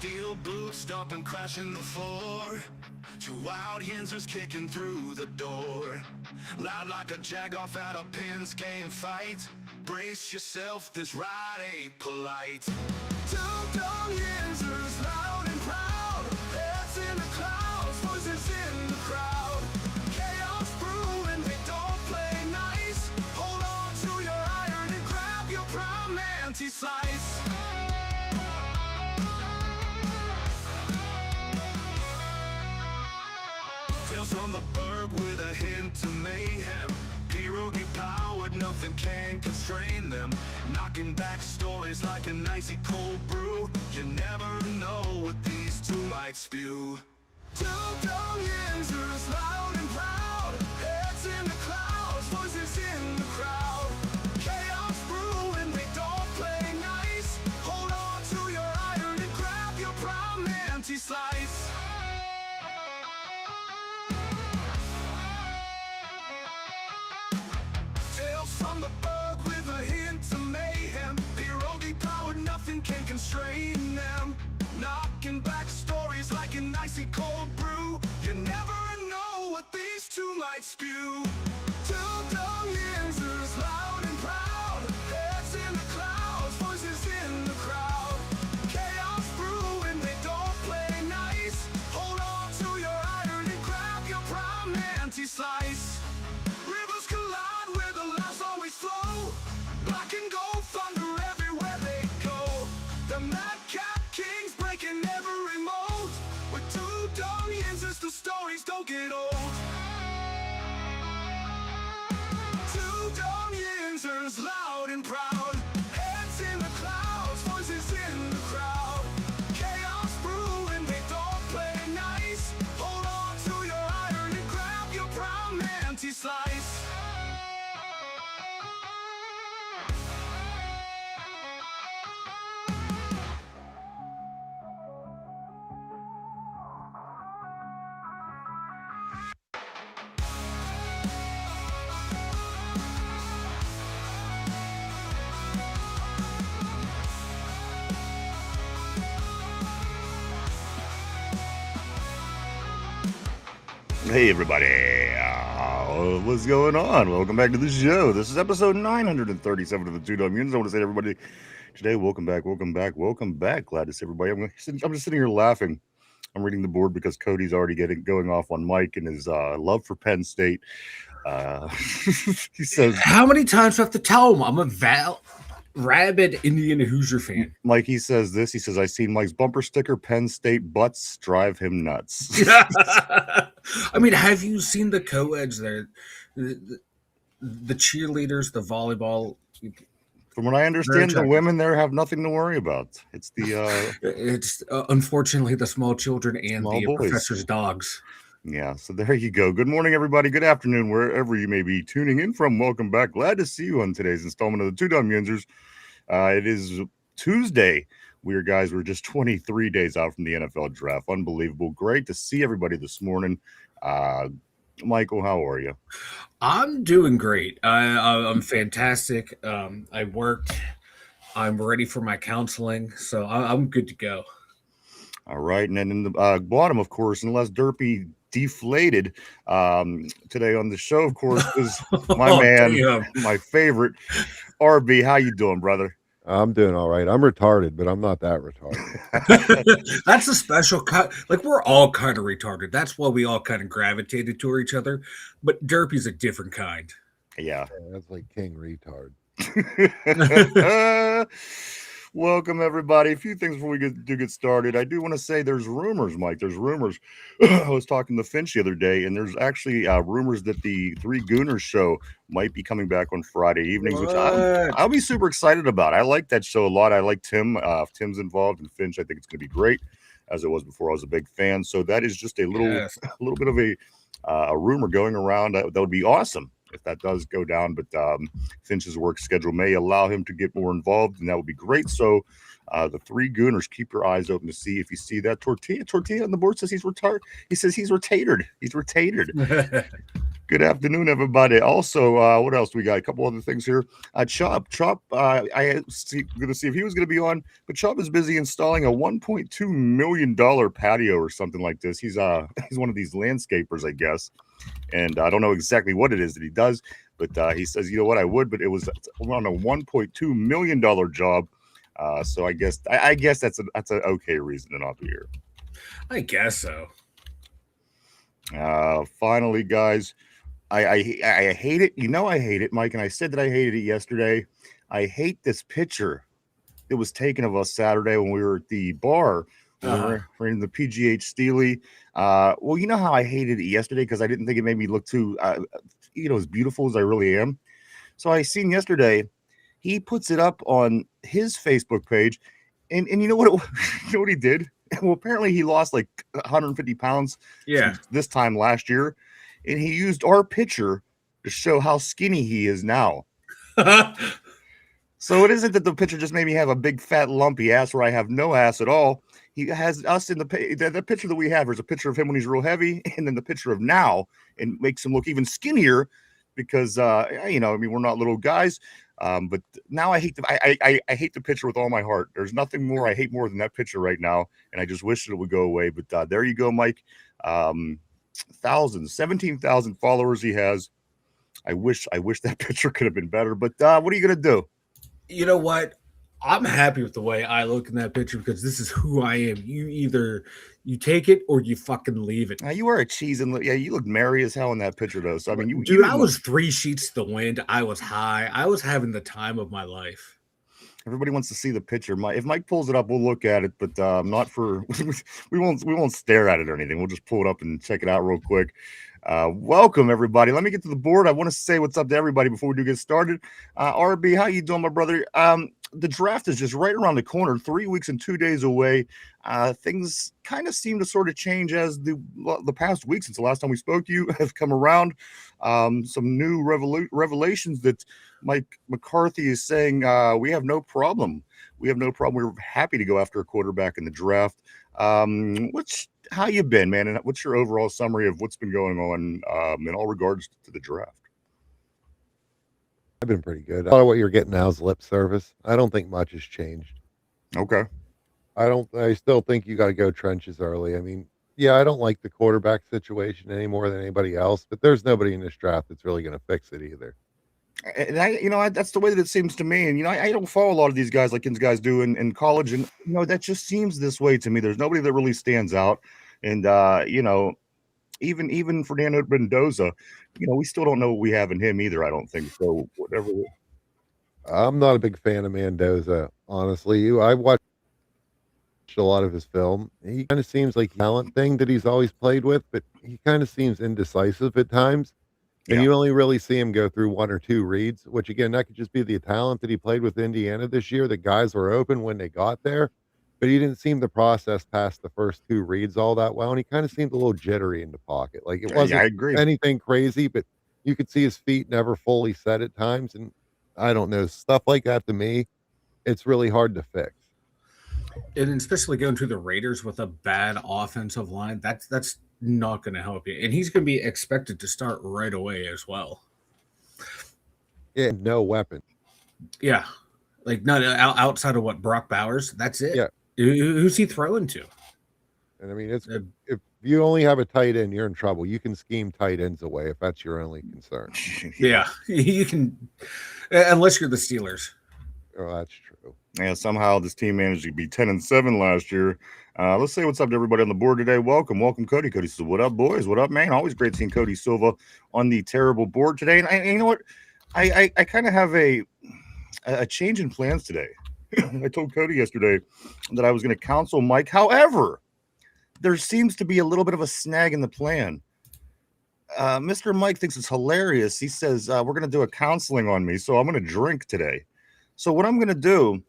Steel boots stomping, crashing the floor. Two wild Yinzers kicking through the door. Loud like a jag off at a Penske game fight. Brace yourself, this ride ain't polite. Two Dum Yinzers, loud and proud. Heads in the clouds, voices in the crowd. Chaos brewing, they don't play nice. Hold on to your iron and grab your prime anti-slice. Tales from the burg with a hint of mayhem. Pierogi powered, nothing can constrain them. Knocking back stories like an icy cold brew. You never know what these two might spew. Two Dum Yinzers, loud and proud. Heads in the clouds, voices in the crowd. Chaos brewing, they don't play nice. Hold on to your iron and grab your prime anti-slice. Tales from the burg with a hint of mayhem. Pierogi powered, nothing can constrain them. Knocking back stories like an icy cold brew. You never know what these two might spew. Two Dum Yinzers, loud and proud. Heads in the clouds, voices in the crowd. Chaos brewing, they don't play nice. Hold on to your iron and grab your prime anti-slice. Rivers collide where the laughs always flow. Black and gold thunder everywhere they go. The madcap kings breaking every mold. With two Dum Yinzers, the stories don't get old. Two Dum Yinzers, loud and proud. Heads in the clouds, voices in the crowd. Chaos brewing, they don't play nice. Hold on to your iron and grab your prime anti-slice. Hey everybody, what's going on? Welcome back to the show. This is episode 937 of the Two Dum Yinzers. I want to say to everybody today, welcome back. Glad to see everybody. I'm just sitting here laughing. I'm reading the board because Cody's already going off on Mike and his love for Penn State. He says, "How many times do I have to tell him I'm a rabid Indian Hoosier fan?" Mike, he says this. He says, "I seen Mike's bumper sticker. Penn State butts drive him nuts." I mean, have you seen the co-eds there? The cheerleaders, the volleyball. From what I understand, the women there have nothing to worry about. It's the it's unfortunately the small children and the boys. professor's dogs. Yeah, so there you go. Good morning, everybody. Good afternoon, wherever you may be tuning in from. Welcome back. Glad to see you on today's installment of the Two Dum Yinzers. It is Tuesday. We're just 23 days out from the NFL draft. Unbelievable. Great to see everybody this morning. Michael, how are you? I'm doing great. I'm fantastic. I worked. I'm ready for my counseling, so I'm good to go. All right, and then in the bottom, of course, unless Derpy deflated today on the show, of course, is my man, my favorite, RB. How you doing, brother? I'm doing all right. I'm retarded, but I'm not that retarded. That's a special cut. Like, we're all kind of retarded. That's why we all kind of gravitated toward each other. But Derpy's a different kind. Yeah. That's like King Retard. Welcome, everybody. A few things before we get started. I do want to say there's rumors, Mike. There's rumors. I was talking to Finch the other day, and there's actually rumors that the Three Gooners show might be coming back on Friday evenings, which I'll be super excited about. I like that show a lot. I like Tim. If Tim's involved, and Finch, I think it's going to be great, as it was before. I was a big fan. So that is just a little bit of a rumor going around. That would be awesome if that does go down, but Finch's work schedule may allow him to get more involved, and that would be great. So the Three Gooners, keep your eyes open to see if you see that tortilla on the board says he's retired. He says he's retated. Good afternoon, everybody. Also, what else we got? A couple other things here. Chop, I see, going to see if he was going to be on, but Chop is busy installing a $1.2 million patio or something like this. He's he's one of these landscapers, I guess, and I don't know exactly what it is that he does, but he says, you know what, I would, but it was on a $1.2 million job. So I guess that's an okay reason to not be here. I guess so. Finally, guys. I hate it. You know I hate it, Mike, and I said that I hated it yesterday. I hate this picture that was taken of us Saturday when we were at the bar. We were in the PGH Steely. Well, you know how I hated it yesterday because I didn't think it made me look too, as beautiful as I really am. So I seen yesterday, he puts it up on his Facebook page, and you know what? You know what he did? Well, apparently he lost like 150 pounds. Yeah. This time last year. And he used our picture to show how skinny he is now. So it isn't that the picture just made me have a big fat lumpy ass where I have no ass at all. He has us in the picture that we have. There's a picture of him when he's real heavy, and then the picture of now, and makes him look even skinnier because we're not little guys. But now I hate I hate the picture with all my heart. There's nothing more I hate more than that picture right now, and I just wish it would go away. But there you go, Mike. 17,000 followers he has. I wish that picture could have been better, but what are you gonna do? You know what? I'm happy with the way I look in that picture because this is who I am. You either you take it or you fucking leave it. You are a cheese, and you look merry as hell in that picture, though. So I mean, I was 3 sheets to the wind. I was high. I was having the time of my life. Everybody wants to see the picture. If Mike pulls it up, we'll look at it, but not for we won't stare at it or anything. We'll just pull it up and check it out real quick. Welcome everybody. Let me get to the board. I want to say what's up to everybody before we do get started. RB, how you doing, my brother? The draft is just right around the corner, 3 weeks and 2 days away. Things kind of seem to sort of change as the past week since the last time we spoke to you have come around. Some new revelations that Mike McCarthy is saying we have no problem. We're happy to go after a quarterback in the draft. How you been, man? And what's your overall summary of what's been going on in all regards to the draft? I've been pretty good. A lot of what you're getting now is lip service. I don't think much has changed. Okay. I still think you got to go trenches early. I mean, yeah, I don't like the quarterback situation any more than anybody else, but there's nobody in this draft that's really going to fix it either. And that's the way that it seems to me. And I don't follow a lot of these guys like these guys do in college, and that just seems this way to me. There's nobody that really stands out, and even Fernando Mendoza, we still don't know what we have in him either. I don't think so. Whatever. I'm not a big fan of Mendoza, honestly. I watched a lot of his film. He kind of seems like a talent thing that he's always played with, but he kind of seems indecisive at times. And you only really see him go through 1 or 2 reads, which again, that could just be the talent that he played with Indiana this year. The guys were open when they got there, but he didn't seem to process past the first 2 reads all that well. And he kind of seemed a little jittery in the pocket. Like it wasn't I agree. anything crazy, but you could see his feet never fully set at times. And I don't know, stuff like that to me, it's really hard to fix. And especially going to the Raiders with a bad offensive line, that's not going to help you. And he's going to be expected to start right away as well. Yeah, no weapon. Yeah, like not outside of what Brock Bowers. That's it. Yeah, who's he throwing to? And I mean, if you only have a tight end, you're in trouble. You can scheme tight ends away if that's your only concern. Yeah, you can, unless you're the Steelers. Oh, that's true. Yeah, somehow this team managed to be 10-7 last year. Let's say what's up to everybody on the board today. Welcome, Cody. Cody says, "What up, boys? What up, man? Always great seeing Cody Silva on the terrible board today." And you know what? I kind of have a change in plans today. I told Cody yesterday that I was going to counsel Mike. However, there seems to be a little bit of a snag in the plan. Mr. Mike thinks it's hilarious. He says, we're going to do a counseling on me, so I'm going to drink today. So what I'm going to do,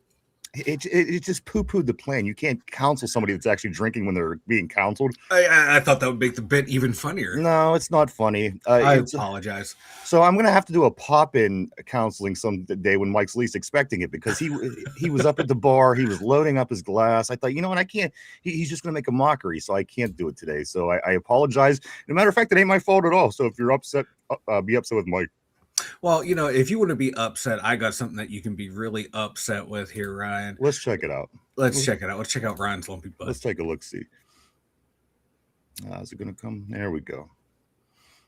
it just poo-pooed the plan. You can't counsel somebody that's actually drinking when they're being counseled. I thought that would make the bit even funnier. No, it's not funny. I apologize. So I'm going to have to do a pop-in counseling some day when Mike's least expecting it, because he was up at the bar. He was loading up his glass. I thought, you know what? I can't. He's just going to make a mockery, so I can't do it today. So I apologize. As a matter of fact, it ain't my fault at all. So if you're upset be upset with Mike. Well, if you want to be upset, I got something that you can be really upset with here, Ryan. Let's check it out. Let's check it out. Let's check out Ryan's lumpy butt. Let's take a look. See. Is it going to come? There we go.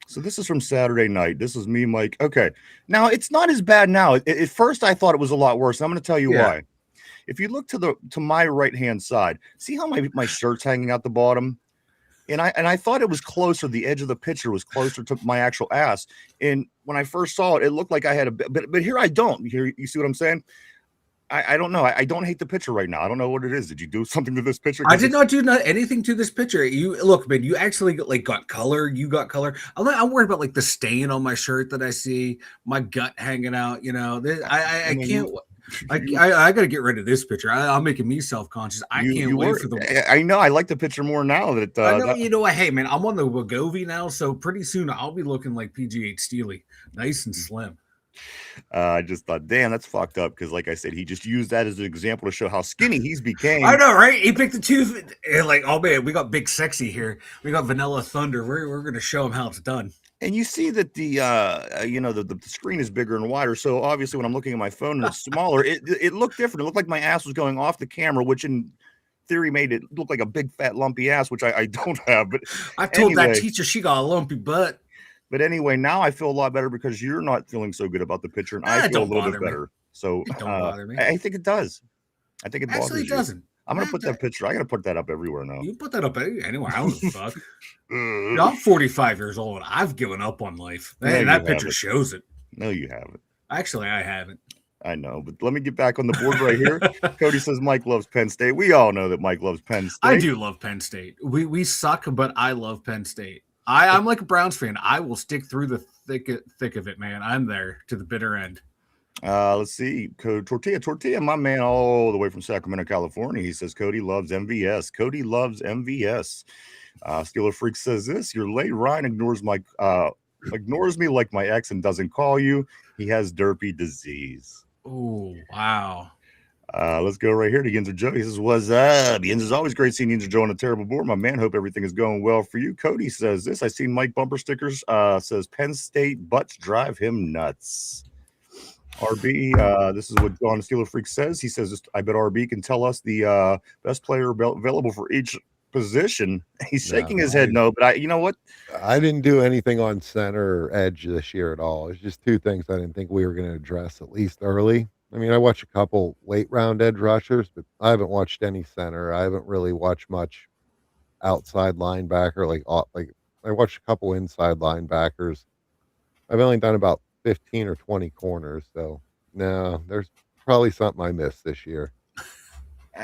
So this is from Saturday night. This is me, Mike. Okay. Now, it's not as bad now. At first, I thought it was a lot worse. I'm going to tell you why. If you look to my right-hand side, see how my shirt's hanging out the bottom? And I thought it was closer. The edge of the picture was closer to my actual ass. And when I first saw it, it looked like I had a bit. But here I don't. Here, you see what I'm saying? I don't know. I don't hate the picture right now. I don't know what it is. Did you do something to this picture? I did not do anything to this picture. You look, man. You actually got color. You got color. I'm worried about the stain on my shirt that I see, my gut hanging out. I can't. I got to get rid of this picture. I'm making me self-conscious. I can't wait for the. I know. I like the picture more now. That I know. Hey, man, I'm on the Wegovy now, so pretty soon I'll be looking like PGH Steely, nice and slim. I just thought, damn, that's fucked up. Because, like I said, he just used that as an example to show how skinny he's became. I know, right? He picked the two. Oh man, we got Big Sexy here. We got Vanilla Thunder. We're gonna show him how it's done. And you see that the screen is bigger and wider. So obviously, when I'm looking at my phone and it's smaller, it looked different. It looked like my ass was going off the camera, which in theory made it look like a big fat lumpy ass, which I don't have. But I told that teacher she got a lumpy butt. But anyway, now I feel a lot better because you're not feeling so good about the picture, and I feel a little bit better. So it don't bother me. I think it does. I think it bothers actually doesn't. I'm gonna put that picture. I gotta put that up everywhere now. You put that up anywhere. I don't give a fuck. I'm 45 years old. I've given up on life. Man, that picture shows it. No, you haven't. Actually, I haven't. I know, but let me get back on the board right here. Cody says Mike loves Penn State. We all know that Mike loves Penn State. I do love Penn State. We suck, but I love Penn State. I'm like a Browns fan. I will stick through the thick of it, man. I'm there to the bitter end. Let's see. Tortilla, my man, all the way from Sacramento, California. He says Cody loves MVS. Cody loves MVS. Steeler Freak says this: your late Ryan ignores me like my ex and doesn't call you. He has derpy disease. Oh, wow. Let's go right here to Yinzer Joe. He says, what's up? Yinzer's always great seeing Yinzer Joe on a terrible board. My man, hope everything is going well for you. Cody says this. I seen Mike bumper stickers. Says Penn State butts drive him nuts. RB, this is what John Steeler Freak says. He says, I bet RB can tell us the best player available for each position. He's shaking his head no, but you know what? I didn't do anything on center or edge this year at all. It's just two things I didn't think we were going to address at least early. I mean, I watched a couple late round edge rushers, but I haven't watched any center. I haven't really watched much outside linebacker. Like I watched a couple inside linebackers. I've only done about 15 or 20 corners. So no, there's probably something I missed this year.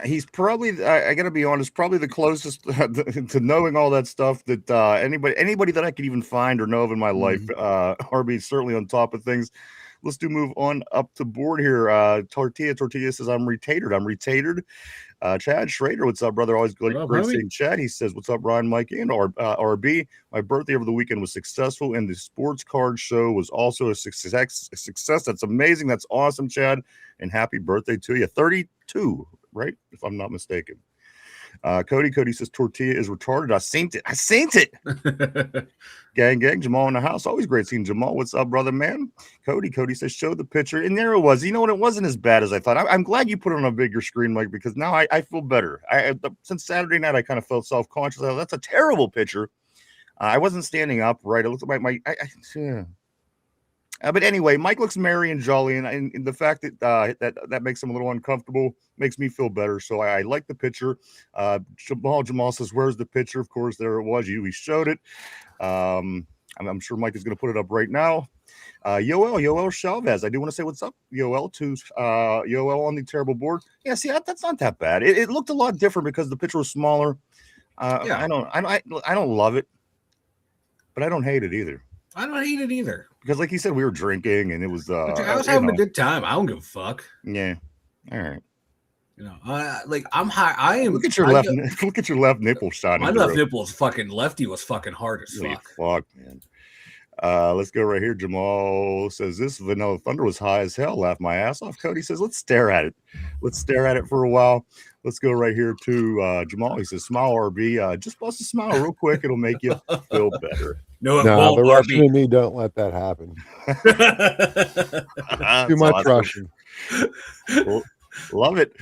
He's probably, I got to be honest, probably the closest to knowing all that stuff that anybody that I could even find or know of in my life. RB is certainly on top of things. Let's move on up to board here. Tortilla says, I'm retated. Chad Schrader, what's up, brother? Always great seeing Chad. He says, what's up, Ryan, Mike, and RB? My birthday over the weekend was successful, and the sports card show was also a success. That's amazing. That's awesome, Chad. And happy birthday to you. 32, right? If I'm not mistaken. Cody says Tortilla is retarded. I seen it. Gang, Jamal in the house. Always great seeing Jamal. What's up, brother, man? Cody says show the picture. And there it was. You know what? It wasn't as bad as I thought. I'm glad you put it on a bigger screen, Mike, because now I feel better. Since Saturday night, I kind of felt self-conscious. That's a terrible picture. I wasn't standing up right. It looked like but anyway, Mike looks merry and jolly, and the fact that makes him a little uncomfortable makes me feel better. So I like the picture. Jamal says, "Where's the picture?" Of course, there it was. We showed it. I'm sure Mike is going to put it up right now. Yoel Chavez. I do want to say what's up, Yoel, to Yoel on the terrible board. Yeah, see, that's not that bad. It looked a lot different because the picture was smaller. I don't love it, but I don't hate it either. I don't hate it either. Because like you said, we were drinking and it was I was having a good time. I don't give a fuck. Yeah. All right. I'm high. I am. Look at your left nipple shot. My left nipple is lefty was fucking hard as fuck. Fuck, man. Let's go right here. Jamal says this Vanilla Thunder was high as hell. Laughed my ass off. Cody says, let's stare at it. For a while. Let's go right here to Jamal. He says, "Smile, RB. Just bust a smile real quick. It'll make you feel better." No, it No, won't, the Russian RB. and me don't let that happen. Too That's much awesome. Russian. Love it.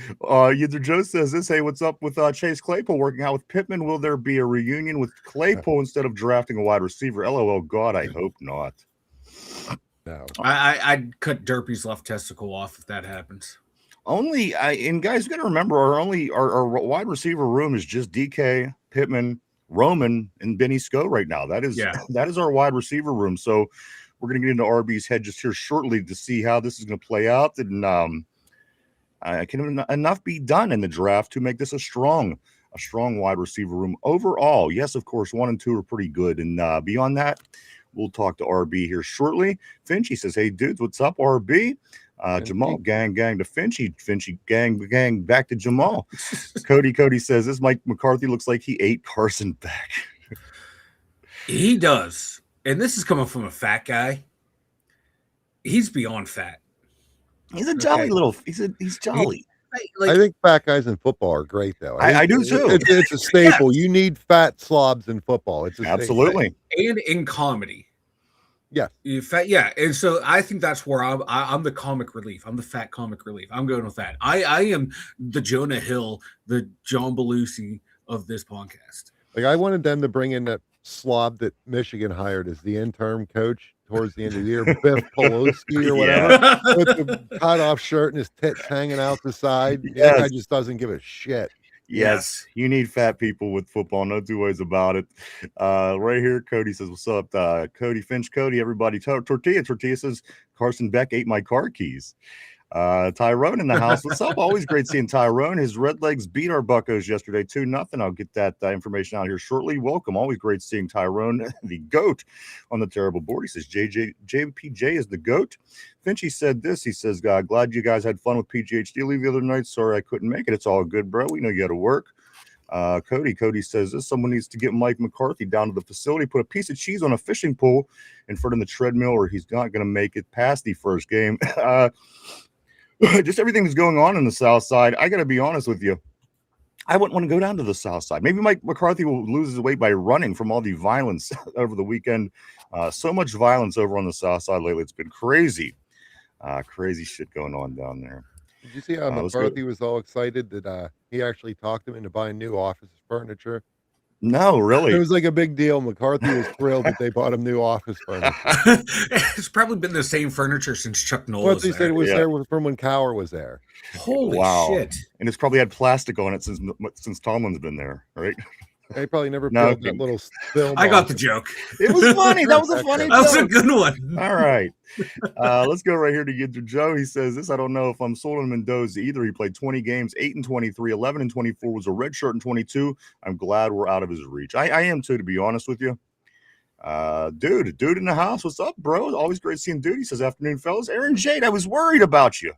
User Joe says this. Hey, what's up with Chase Claypool working out with Pittman? Will there be a reunion with Claypool instead of drafting a wide receiver? LOL. God, I hope not. No. I'd cut Derpy's left testicle off if that happens. And guys, you got to remember, our wide receiver room is just DK, Pittman, Roman, and Benny Sco right now. That is our wide receiver room. So we're going to get into RB's head just here shortly to see how this is going to play out. And can enough be done in the draft to make this a strong wide receiver room overall? Yes, of course, 1 and 2 are pretty good. And beyond that, we'll talk to RB here shortly. Finchy says, "Hey, dudes, what's up, RB?" Jamal, gang to Finchy, gang back to Jamal. Cody says, "This Mike McCarthy looks like he ate Carson back." He does. And this is coming from a fat guy. He's beyond fat. He's a jolly little. He's jolly. I think fat guys in football are great, though. I do too. It's a staple. You need fat slobs in football. It's absolutely, and in comedy. Yes. Yeah. And so I think that's where I'm the comic relief. I'm the fat comic relief. I'm going with that. I am the Jonah Hill, the John Belushi of this podcast. Like, I wanted them to bring in that slob that Michigan hired as the interim coach towards the end of the year, Biff Pelosi or whatever, with the cut-off shirt and his tits hanging out the side. That guy just doesn't give a shit. Yes, you need fat people with football. No two ways about it. Right here, Cody says, "What's up, Cody Finch? Cody, everybody. Tortilla says, "Carson Beck ate my car keys." Tyrone in the house. What's up? Always great seeing Tyrone. His Red Legs beat our Buccos yesterday 2-0. I'll get that information out here shortly. Welcome. Always great seeing Tyrone, the GOAT, on the terrible board. He says JPJ is the GOAT. Finchy said this. He says, "Glad you guys had fun with PGHD League the other night. Sorry I couldn't make it. It's all good, bro. We know you got to work." Cody says this. "Someone needs to get Mike McCarthy down to the facility, put a piece of cheese on a fishing pole in front of the treadmill, or he's not going to make it past the first game." Just everything that's going on in the South Side. I got to be honest with you. I wouldn't want to go down to the South Side. Maybe Mike McCarthy will lose his weight by running from all the violence over the weekend. So much violence over on the South Side lately. It's been crazy. Crazy shit going on down there. Did you see how McCarthy was all excited that he actually talked him into buying new office furniture? No, really. It was like a big deal. McCarthy was thrilled that they bought him new office furniture. It's probably been the same furniture since Chuck Noll was there. Said it was there from when Cower was there. Holy shit. And it's probably had plastic on it since Tomlin's been there, right? They probably never put that little film. I got the joke. It was funny. That was a funny joke. That was a good one. All right. Let's go right here to get to Joe. He says this. "I don't know if I'm sold on Mendoza either. He played 20 games, 8 and 23, 11 and 24, was a red shirt in 22. I'm glad we're out of his reach." I am too, to be honest with you. Dude in the house. What's up, bro? Always great seeing dude. He says, "Afternoon, fellas." Aaron Jade, I was worried about you.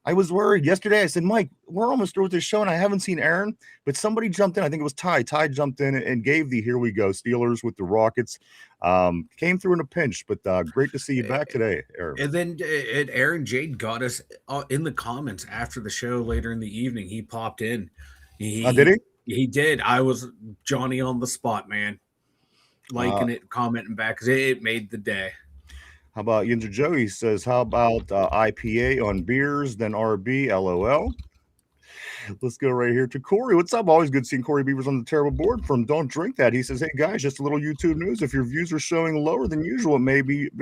I was worried yesterday. I said, "Mike, we're almost through with this show, and I haven't seen Aaron." But somebody jumped in. I think it was Ty. Ty jumped in and gave the "Here we go" Steelers with the Rockets. Came through in a pinch, but great to see you back today, Aaron. And then Aaron Jade got us in the comments after the show later in the evening. He popped in. Did he? He did. I was Johnny on the spot, man. Liking it, commenting back, because it made the day. How about Yinzer Joe? He says, "How about IPA on beers, then RB, LOL." Let's go right here to Corey. What's up? Always good seeing Corey Beavers on the terrible board from Don't Drink That. He says, "Hey, guys, just a little YouTube news. If your views are showing lower than usual, it may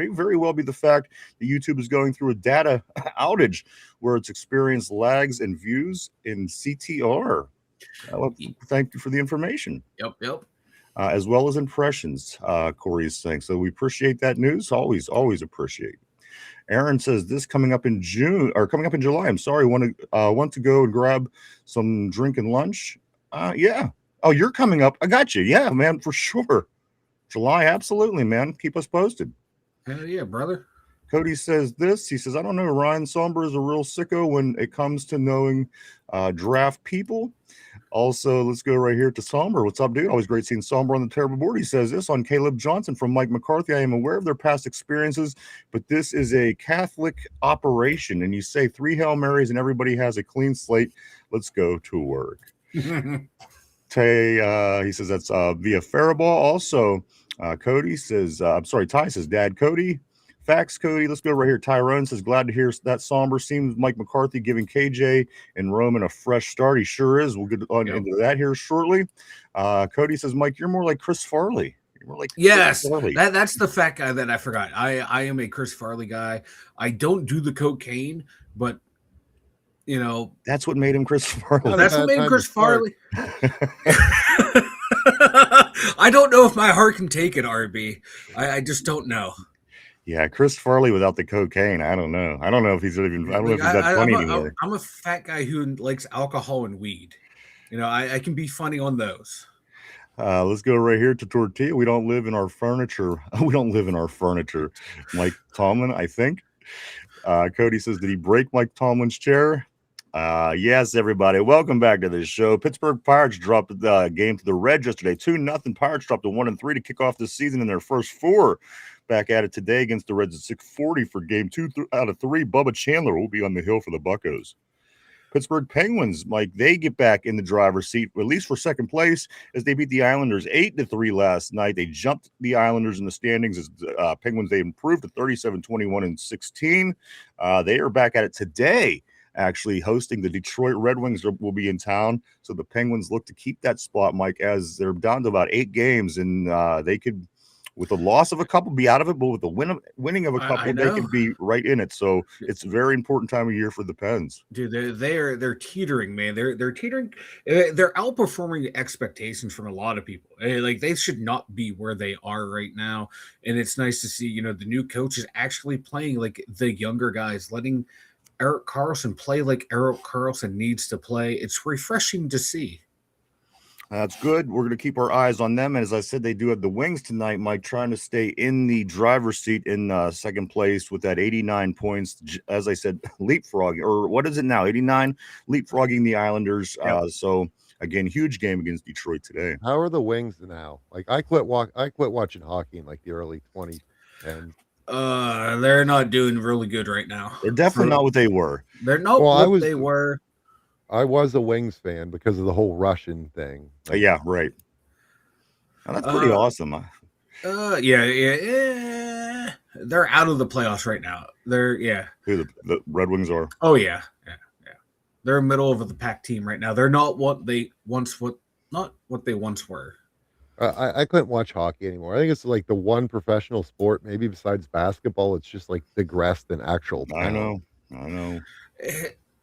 very well be the fact that YouTube is going through a data outage where it's experienced lags and views in CTR." Well, thank you for the information. Yep. As well as impressions, Corey is saying. So we appreciate that news. Always appreciate. Aaron says this coming up in July. I'm sorry. Want to go and grab some drink and lunch? Yeah. Oh, you're coming up. I got you. Yeah, man, for sure. July, absolutely, man. Keep us posted. Hell yeah, brother. Cody says this. He says, "I don't know. Ryan Somber is a real sicko when it comes to knowing draft people. Also, let's go right here to Somber. What's up, dude? Always great seeing Somber on the terrible board. He says this on Caleb Johnson from Mike McCarthy. I am aware of their past experiences, but this is a Catholic operation. And you say 3 Hail Marys and everybody has a clean slate. Let's go to work. Tay, he says that's via Faraball. Also, Cody says, Ty says, Dad Cody. Facts, Cody. Let's go right here. Tyrone says, glad to hear that Somber. Seems Mike McCarthy giving KJ and Roman a fresh start. He sure is. We'll get on into that here shortly. Cody says, Mike, you're more like Chris Farley. You're more like yes, Chris Farley. That's the fat guy that I forgot. I am a Chris Farley guy. I don't do the cocaine, but you know that's what made him Chris Farley. That's what made him Chris Farley. I don't know if my heart can take it, RB. I just don't know. Yeah, Chris Farley without the cocaine. I don't know. I don't know if he's even. I don't know if he's that funny anymore. I'm a fat guy who likes alcohol and weed. You know, I can be funny on those. Let's go right here to Tortilla. We don't live in our furniture. We don't live in our furniture. Mike Tomlin, I think. Cody says, did he break Mike Tomlin's chair? Yes, everybody. Welcome back to the show. Pittsburgh Pirates dropped the game to the Reds yesterday. 2-0. Pirates dropped to 1-3 to kick off this season in their first 4. Back at it today against the Reds at 6:40 for game 2 out of 3. Bubba Chandler will be on the hill for the Buccos. Pittsburgh Penguins, Mike, they get back in the driver's seat, at least for second place, as they beat the Islanders 8-3 last night. They jumped the Islanders in the standings as Penguins. They improved to 37-21 and 16. They are back at it today, actually hosting the Detroit Red Wings will be in town. So the Penguins look to keep that spot, Mike, as they're down to about 8 games, and they could, with the loss of a couple, be out of it, but with the winning of a couple, they can be right in it. So it's a very important time of year for the Pens. Dude, they're teetering, man. They're teetering. They're outperforming expectations from a lot of people. Like, they should not be where they are right now. And it's nice to see, you know, the new coach is actually playing like the younger guys, letting Erik Karlsson play like Erik Karlsson needs to play. It's refreshing to see. That's good. We're going to keep our eyes on them. And as I said, they do have the Wings tonight, Mike, trying to stay in the driver's seat in second place with that 89 points. As I said, leapfrogging, or what is it now? 89, leapfrogging the Islanders. Yep. So, again, huge game against Detroit today. How are the Wings now? Like, I quit watching hockey in like the early 2010s. They're not doing really good right now. They're definitely not what they were. They're not what they were. I was a Wings fan because of the whole Russian thing. Yeah, right. Oh, that's pretty awesome. Yeah. They're out of the playoffs right now. Who the Red Wings are? Oh yeah. They're a middle of the pack team right now. They're not what they once were. I couldn't watch hockey anymore. I think it's like the one professional sport, maybe besides basketball, it's just like digressed in actual talent. I know.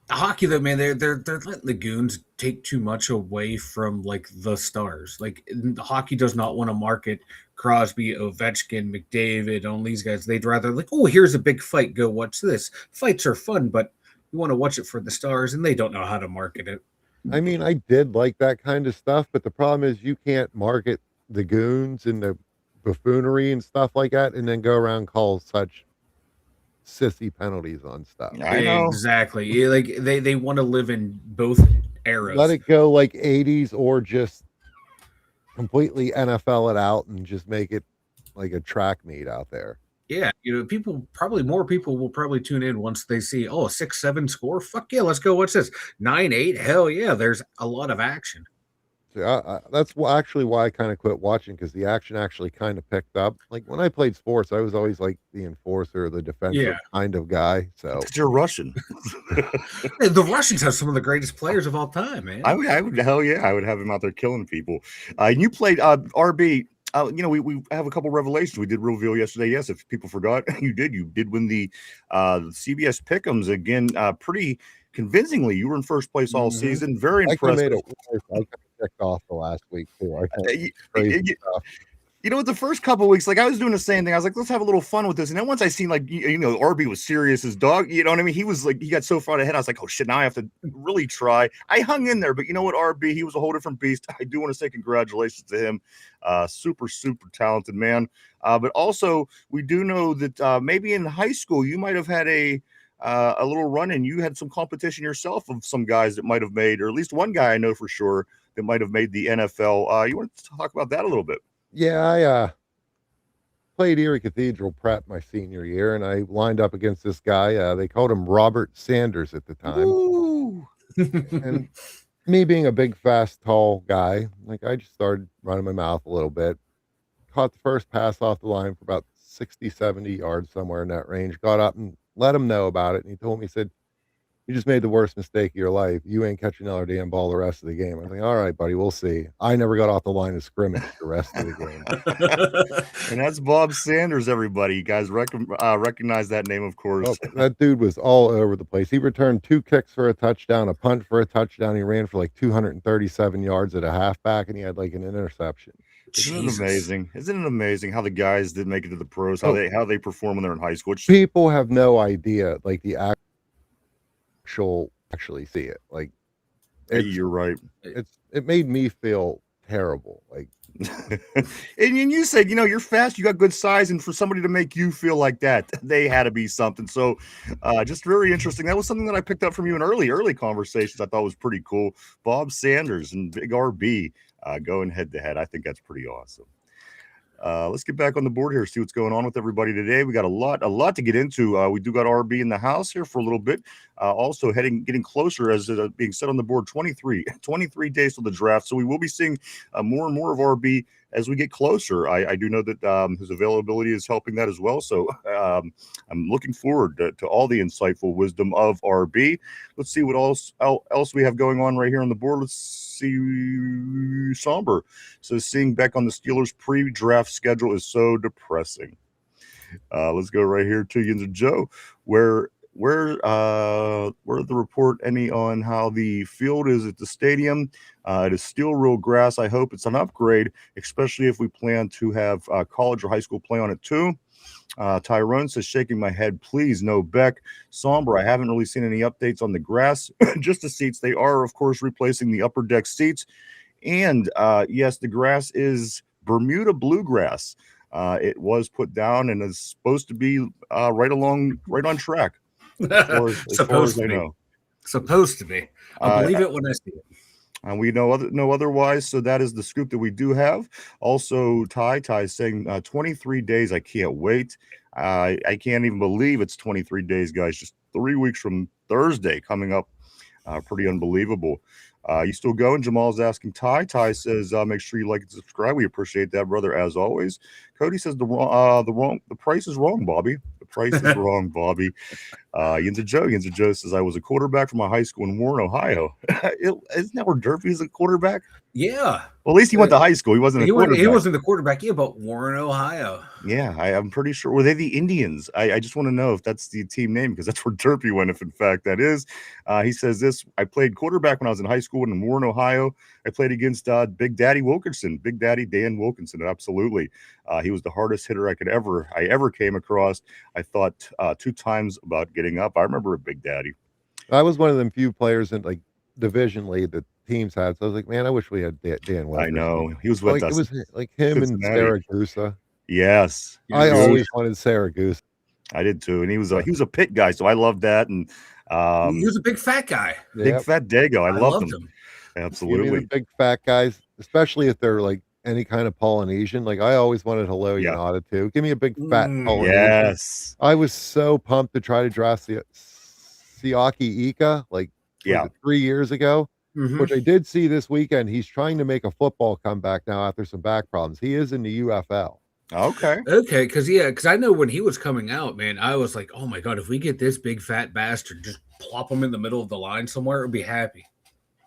Hockey, though, man, they're letting the goons take too much away from like the stars. Like, hockey does not want to market Crosby, Ovechkin, McDavid, all these guys. They'd rather like, oh, here's a big fight. Go watch this. Fights are fun, but you want to watch it for the stars, and they don't know how to market it. I mean, I did like that kind of stuff, but the problem is you can't market the goons and the buffoonery and stuff like that, and then go around call such sissy penalties on stuff. I know. Exactly. Like they want to live in both eras. Let it go like 80s, or just completely NFL it out and just make it like a track meet out there. Yeah, you know, more people will probably tune in once they see, 6-7 score. Fuck yeah, let's go. What's this? 9-8? Hell yeah, there's a lot of action. That's actually why I kind of quit watching, because the action actually kind of picked up. Like, when I played sports, I was always like the enforcer, the defensive kind of guy. So you're Russian. The Russians have some of the greatest players of all time, man. I would hell yeah, I would have him out there killing people. And you played RB. You know, we have a couple revelations. We did reveal yesterday. Yes, if people forgot, you did win the CBS Pick'ems again, pretty convincingly. You were in first place all season. Very impressive. I kicked off the last week too. You know, the first couple of weeks, like, I was doing the same thing. I was like, let's have a little fun with this. And then once I seen, like, you know, RB was serious as dog. You know what I mean? He was like, he got so far ahead. I was like, oh shit, now I have to really try. I hung in there, but you know what, RB, he was a whole different beast. I do want to say congratulations to him. Super talented man. But also, we do know that maybe in high school you might have had a a little run in. You had some competition yourself of some guys that might have made, or at least one guy I know for sure that might have made the NFL. You want to talk about that a little bit? Yeah, I played Erie Cathedral prep my senior year, and I lined up against this guy. They called him Robert Sanders at the time. Ooh. And me being a big, fast, tall guy, like I just started running my mouth a little bit. Caught the first pass off the line for about 60, 70 yards, somewhere in that range. Got up and let him know about it. And he told me, he said, "You just made the worst mistake of your life. You ain't catching another damn ball the rest of the game." I was like, "All right, buddy, we'll see." I never got off the line of scrimmage the rest of the game. And that's Bob Sanders, everybody. You guys recognize that name, of course. Oh, that dude was all over the place. He returned 2 kicks for a touchdown, a punt for a touchdown. He ran for like 237 yards at a halfback, and he had like an interception. Isn't it amazing? Isn't it amazing how the guys that make it to the pros, how they perform when they're in high school? People have no idea, like the actually see it. Like, you're right. It made me feel terrible. Like, and you said, you're fast, you got good size, and for somebody to make you feel like that, they had to be something. So just very interesting. That was something that I picked up from you in early conversations. I thought was pretty cool. Bob Sanders and Big RB going head to head. I think that's pretty awesome. Let's get back on the board here, see what's going on with everybody today. We got a lot to get into. We do got RB in the house here for a little bit. Also getting closer, as being set on the board, 23 days to the draft. So we will be seeing more and more of RB as we get closer. I do know that his availability is helping that as well. So I'm looking forward to all the insightful wisdom of RB. Let's see what else we have going on right here on the board. Let's see. Somber. So seeing Beck on the Steelers pre-draft schedule is so depressing. Let's go right here to Yinzer Joe, where the report any on how the field is at the stadium. It is still real grass. I hope it's an upgrade, especially if we plan to have college or high school play on it too. Tyrone says, shaking my head, please, no Beck. Somber, I haven't really seen any updates on the grass, just the seats. They are, of course, replacing the upper deck seats. And yes, the grass is Bermuda bluegrass. It was put down and is supposed to be right on track. Supposed to be. Supposed to be. I'll believe it when I see it. And we know otherwise. So that is the scoop that we do have. Also, Ty is saying 23 days. I can't wait. I can't even believe it's 23 days, guys. Just 3 weeks from Thursday coming up. Pretty unbelievable. You still going? Jamal's asking Ty. Ty says, make sure you like and subscribe. We appreciate that, brother, as always. Cody says the price is wrong, Bobby. The price is wrong, Bobby. Yinzer Joe says, I was a quarterback from my high school in Warren, Ohio. Isn't that where Durfee's a quarterback? Yeah. Well, at least he went to high school. He wasn't a quarterback. He wasn't the quarterback. Yeah, but Warren, Ohio. Yeah, I'm pretty sure. Were they the Indians? I just want to know if that's the team name, because that's where Durfee went, if in fact that is. He says this, I played quarterback when I was in high school in Warren, Ohio. I played against Big Daddy Wilkinson, Big Daddy Dan Wilkinson. Absolutely. He was the hardest hitter I ever came across. I thought 2 times about getting up. I remember a Big Daddy. I was one of them few players in like divisionally that teams had. So I was like, man, I wish we had Dan Wilkinson. I know. He was with us. It was like him and Saragusa. Yes. I always wanted Saragusa. I did too. And he was a Pitt guy, so I loved that. And he was a big fat guy. Big fat Dago. I loved him. Absolutely. Give me the big fat guys, especially if they're like any kind of Polynesian. Like I always wanted Hello Unada too. Give me a big fat Polynesian. Yes. I was so pumped to try to draft Siaki Ika like 3 years ago, which I did see this weekend. He's trying to make a football comeback now after some back problems. He is in the UFL. Okay, because I know when he was coming out, man, I was like, oh my god, if we get this big fat bastard, just plop him in the middle of the line somewhere, I'd be happy.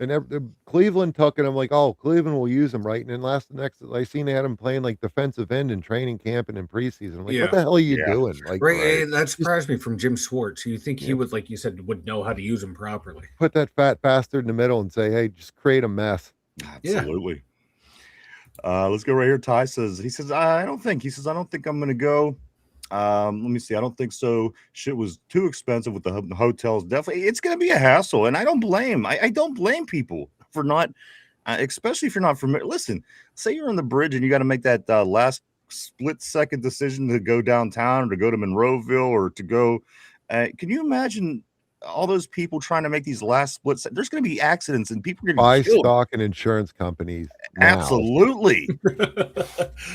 And Cleveland took it. I'm like, oh, Cleveland will use him, right? And then next, I seen they had him playing like defensive end in training camp and in preseason. I'm like, what the hell are you doing? Like, right. That surprised me from Jim Schwartz. You think he would, like you said, would know how to use him properly? Put that fat bastard in the middle and say, hey, just create a mess. Absolutely. Let's go right here. Ty says, I don't think I'm going to go. Let me see. I don't think so. Shit was too expensive with the hotels. Definitely, it's going to be a hassle, and I don't blame. I don't blame people for not, especially if you're not familiar. Listen, say you're on the bridge and you got to make that last split-second decision to go downtown or to go to Monroeville or to go Can you imagine all those people trying to make these last splits? There's going to be accidents and people are going to Buy be killed. stock in insurance companies now. Absolutely.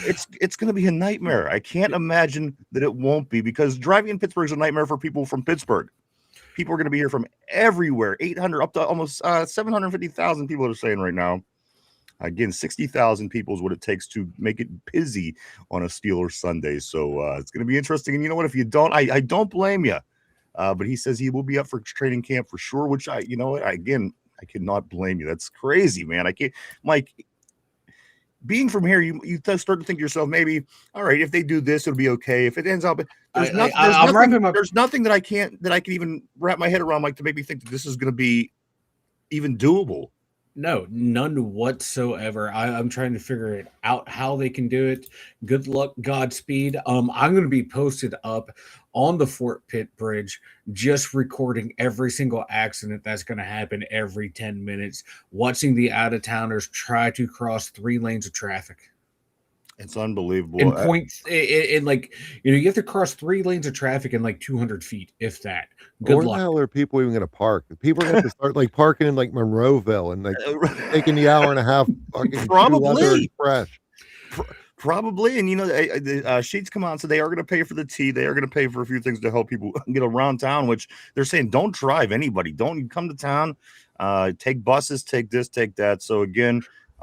It's going to be a nightmare. I can't imagine that it won't be, because driving in Pittsburgh is a nightmare for people from Pittsburgh. People are going to be here from everywhere. 800 up to almost 750,000 people are saying right now. Again, 60,000 people is what it takes to make it busy on a Steelers Sunday. So it's going to be interesting. And you know what? If you don't, I don't blame you. But he says he will be up for training camp for sure, which I cannot blame you. That's crazy, man. I can't, Mike. Being from here, you start to think to yourself, maybe, all right, if they do this, it'll be okay. If it ends up, there's nothing that I can even wrap my head around, like, to make me think that this is going to be even doable. No, none whatsoever. I'm trying to figure it out how they can do it. Good luck, Godspeed. I'm going to be posted up on the Fort Pitt Bridge, just recording every single accident that's going to happen every 10 minutes, watching the out-of-towners try to cross 3 lanes of traffic. It's unbelievable. And points, you have to cross 3 lanes of traffic in like 200 feet, if that. Good Where luck. the hell are people even going to park? People are going to start like parking in like Monroeville and like taking the hour and a half fucking Probably. Express. Probably. And the sheets come out, so they are going to pay for the tea. They are going to pay for a few things to help people get around town, which they're saying don't drive anybody. Don't come to town. Take buses, take this, take that. So again,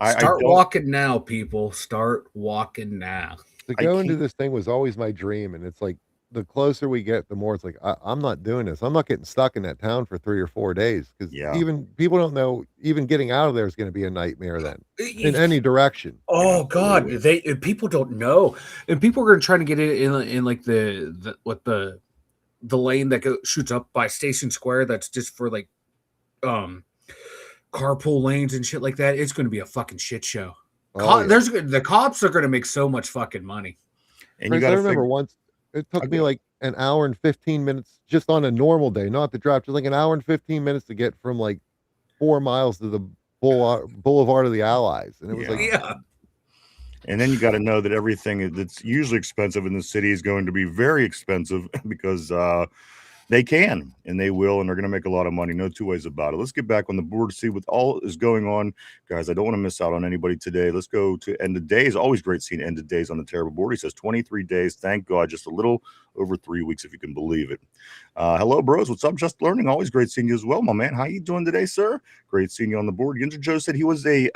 Start walking now, people. Start walking now. To go into this thing was always my dream, and it's like the closer we get, the more it's like I'm not doing this. I'm not getting stuck in that town for 3 or 4 days, because even people don't know. Even getting out of there is going to be a nightmare then, in any direction. Oh God, people don't know, and people are going to try to get it in like the lane that shoots up by Station Square. That's just for like carpool lanes and shit like that. It's going to be a fucking shit show. The cops are going to make so much fucking money. And I remember once it took me like an hour and 15 minutes just on a normal day, not the draft, just like an hour and 15 minutes to get from like 4 miles to the Boulevard of the Allies. And it was and then you got to know that everything that's usually expensive in the city is going to be very expensive, because they can and they will, and they're going to make a lot of money. No two ways about it. Let's get back on the board to see what all is going on. Guys, I don't want to miss out on anybody today. Let's go to end of days. Always great seeing end of days on the terrible board. He says 23 days. Thank God. Just a little over 3 weeks, if you can believe it. Hello, bros. What's up? Just learning. Always great seeing you as well, my man. How you doing today, sir? Great seeing you on the board. Yinzer Joe said he was a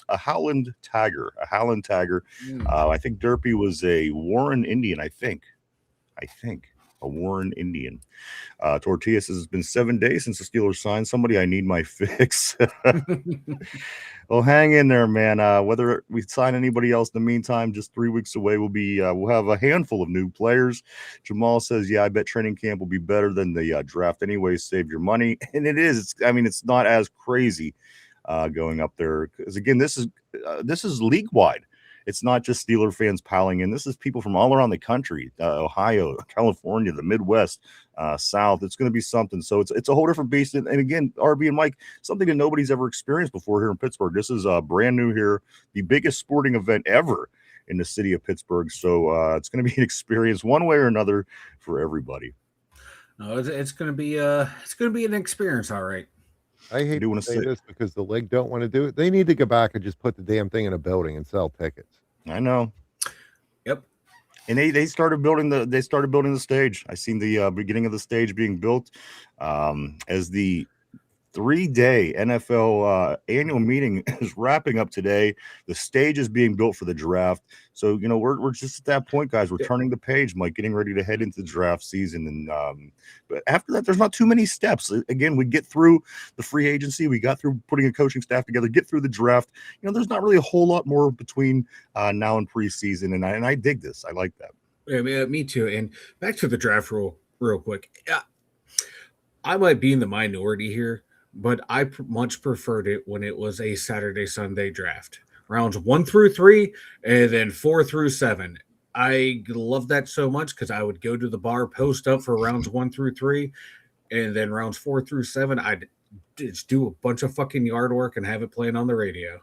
Howland Tagger. I think Derpy was a Warren Indian, I think. A Warren Indian. Tortilla says it's been 7 days since the Steelers signed somebody. I need my fix. Well, hang in there, man. Whether we sign anybody else in the meantime, just 3 weeks away, we'll have a handful of new players. Jamal says, yeah, I bet training camp will be better than the draft anyway. Save your money. And it is. It's not as crazy going up there, because again, this is league wide. It's not just Steeler fans piling in. This is people from all around the country, Ohio, California, the Midwest, South. It's going to be something. So it's a whole different beast. And again, RB and Mike, something that nobody's ever experienced before here in Pittsburgh. This is brand new here, the biggest sporting event ever in the city of Pittsburgh. So it's going to be an experience one way or another for everybody. No, it's going to be an experience, all right. I hate to say this because the league don't want to do it. They need to go back and just put the damn thing in a building and sell tickets. I know. Yep. And they started building the stage. I seen the beginning of the stage being built as the 3-day NFL annual meeting is wrapping up today. The stage is being built for the draft. So, we're just at that point, guys. We're turning the page, Mike, getting ready to head into the draft season. And but after that, there's not too many steps. Again, we get through the free agency. We got through putting a coaching staff together, get through the draft. There's not really a whole lot more between now and preseason. And I dig this. I like that. Yeah, me too. And back to the draft real quick. I might be in the minority here, but I much preferred it when it was a Saturday, Sunday draft. Rounds 1 through 3, and then 4 through 7. I love that so much because I would go to the bar, post up for rounds 1 through 3, and then rounds 4 through 7, I'd just do a bunch of fucking yard work and have it playing on the radio.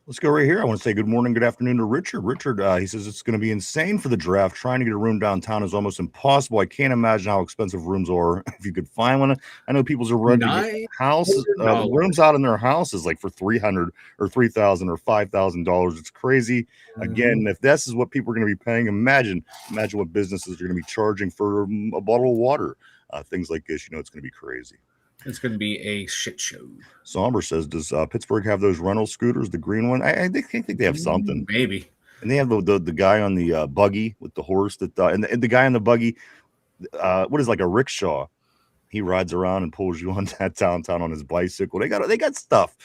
Let's go right here. I want to say good morning, good afternoon to Richard. Richard, he says it's going to be insane for the draft. Trying to get a room downtown is almost impossible. I can't imagine how expensive rooms are if you could find one. I know people are renting houses, rooms out in their houses like for $300 or $3,000 or $5,000. It's crazy. Again, if this is what people are going to be paying, imagine what businesses are going to be charging for a bottle of water. Things like this, it's going to be crazy. It's going to be a shit show. Somber says, does Pittsburgh have those rental scooters, the green one? I think they have something. Maybe. And they have the guy on the buggy with the horse that and the guy on the buggy, what is like a rickshaw? He rides around and pulls you on that downtown on his bicycle. They got stuff.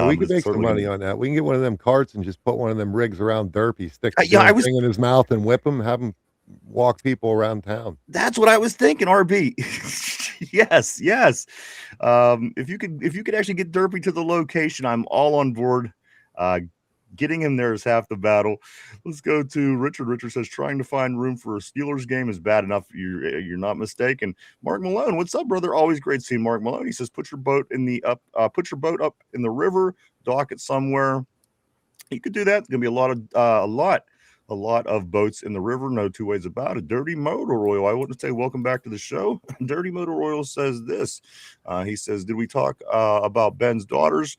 We could make some money on that. We can get one of them carts and just put one of them rigs around Derpy, stick the thing in his mouth and whip him, have him walk people around town. That's what I was thinking, RB. Yes. If you could actually get Derpy to the location, I'm all on board. Getting him there is half the battle. Let's go to Richard. Richard says trying to find room for a Steelers game is bad enough. You're not mistaken. Mark Malone, what's up, brother? Always great seeing Mark Malone. He says put your boat up in the river, dock it somewhere. You could do that. It's gonna be a lot of boats in the river. No two ways about it. Dirty Motor Oil. I want to say welcome back to the show. Dirty Motor Oil says this. He says, did we talk about Ben's daughters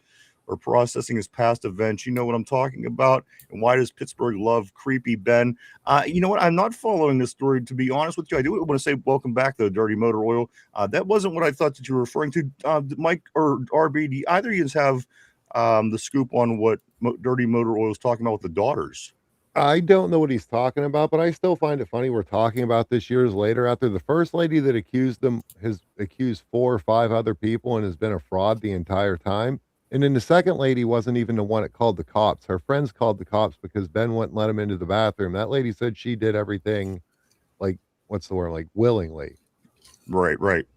or processing his past events? You know what I'm talking about. And why does Pittsburgh love creepy Ben? You know what? I'm not following this story, to be honest with you. I do want to say welcome back, though, Dirty Motor Oil. That wasn't what I thought that you were referring to. Mike or RB, do either of you have the scoop on what Dirty Motor Oil is talking about with the daughters? I don't know what he's talking about, but I still find it funny we're talking about this years later after the first lady that accused them has accused 4 or 5 other people and has been a fraud the entire time. And then the second lady wasn't even the one that called the cops. Her friends called the cops because Ben wouldn't let him into the bathroom. That lady said she did everything like, what's the word? Like willingly. Right.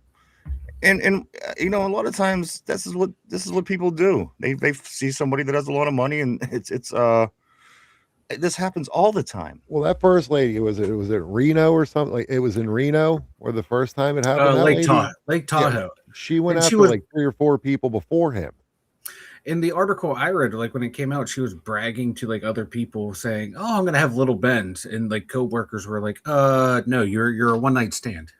And a lot of times this is what people do. They see somebody that has a lot of money and it's this happens all the time. Well, that first lady was it Reno or something? Like it was in Reno where the first time it happened. Lake Tahoe. Yeah, she went after like 3 or 4 people before him. In the article I read, like when it came out, she was bragging to like other people saying, "Oh, I'm gonna have little Bens," and like coworkers were like, no, you're a one night stand."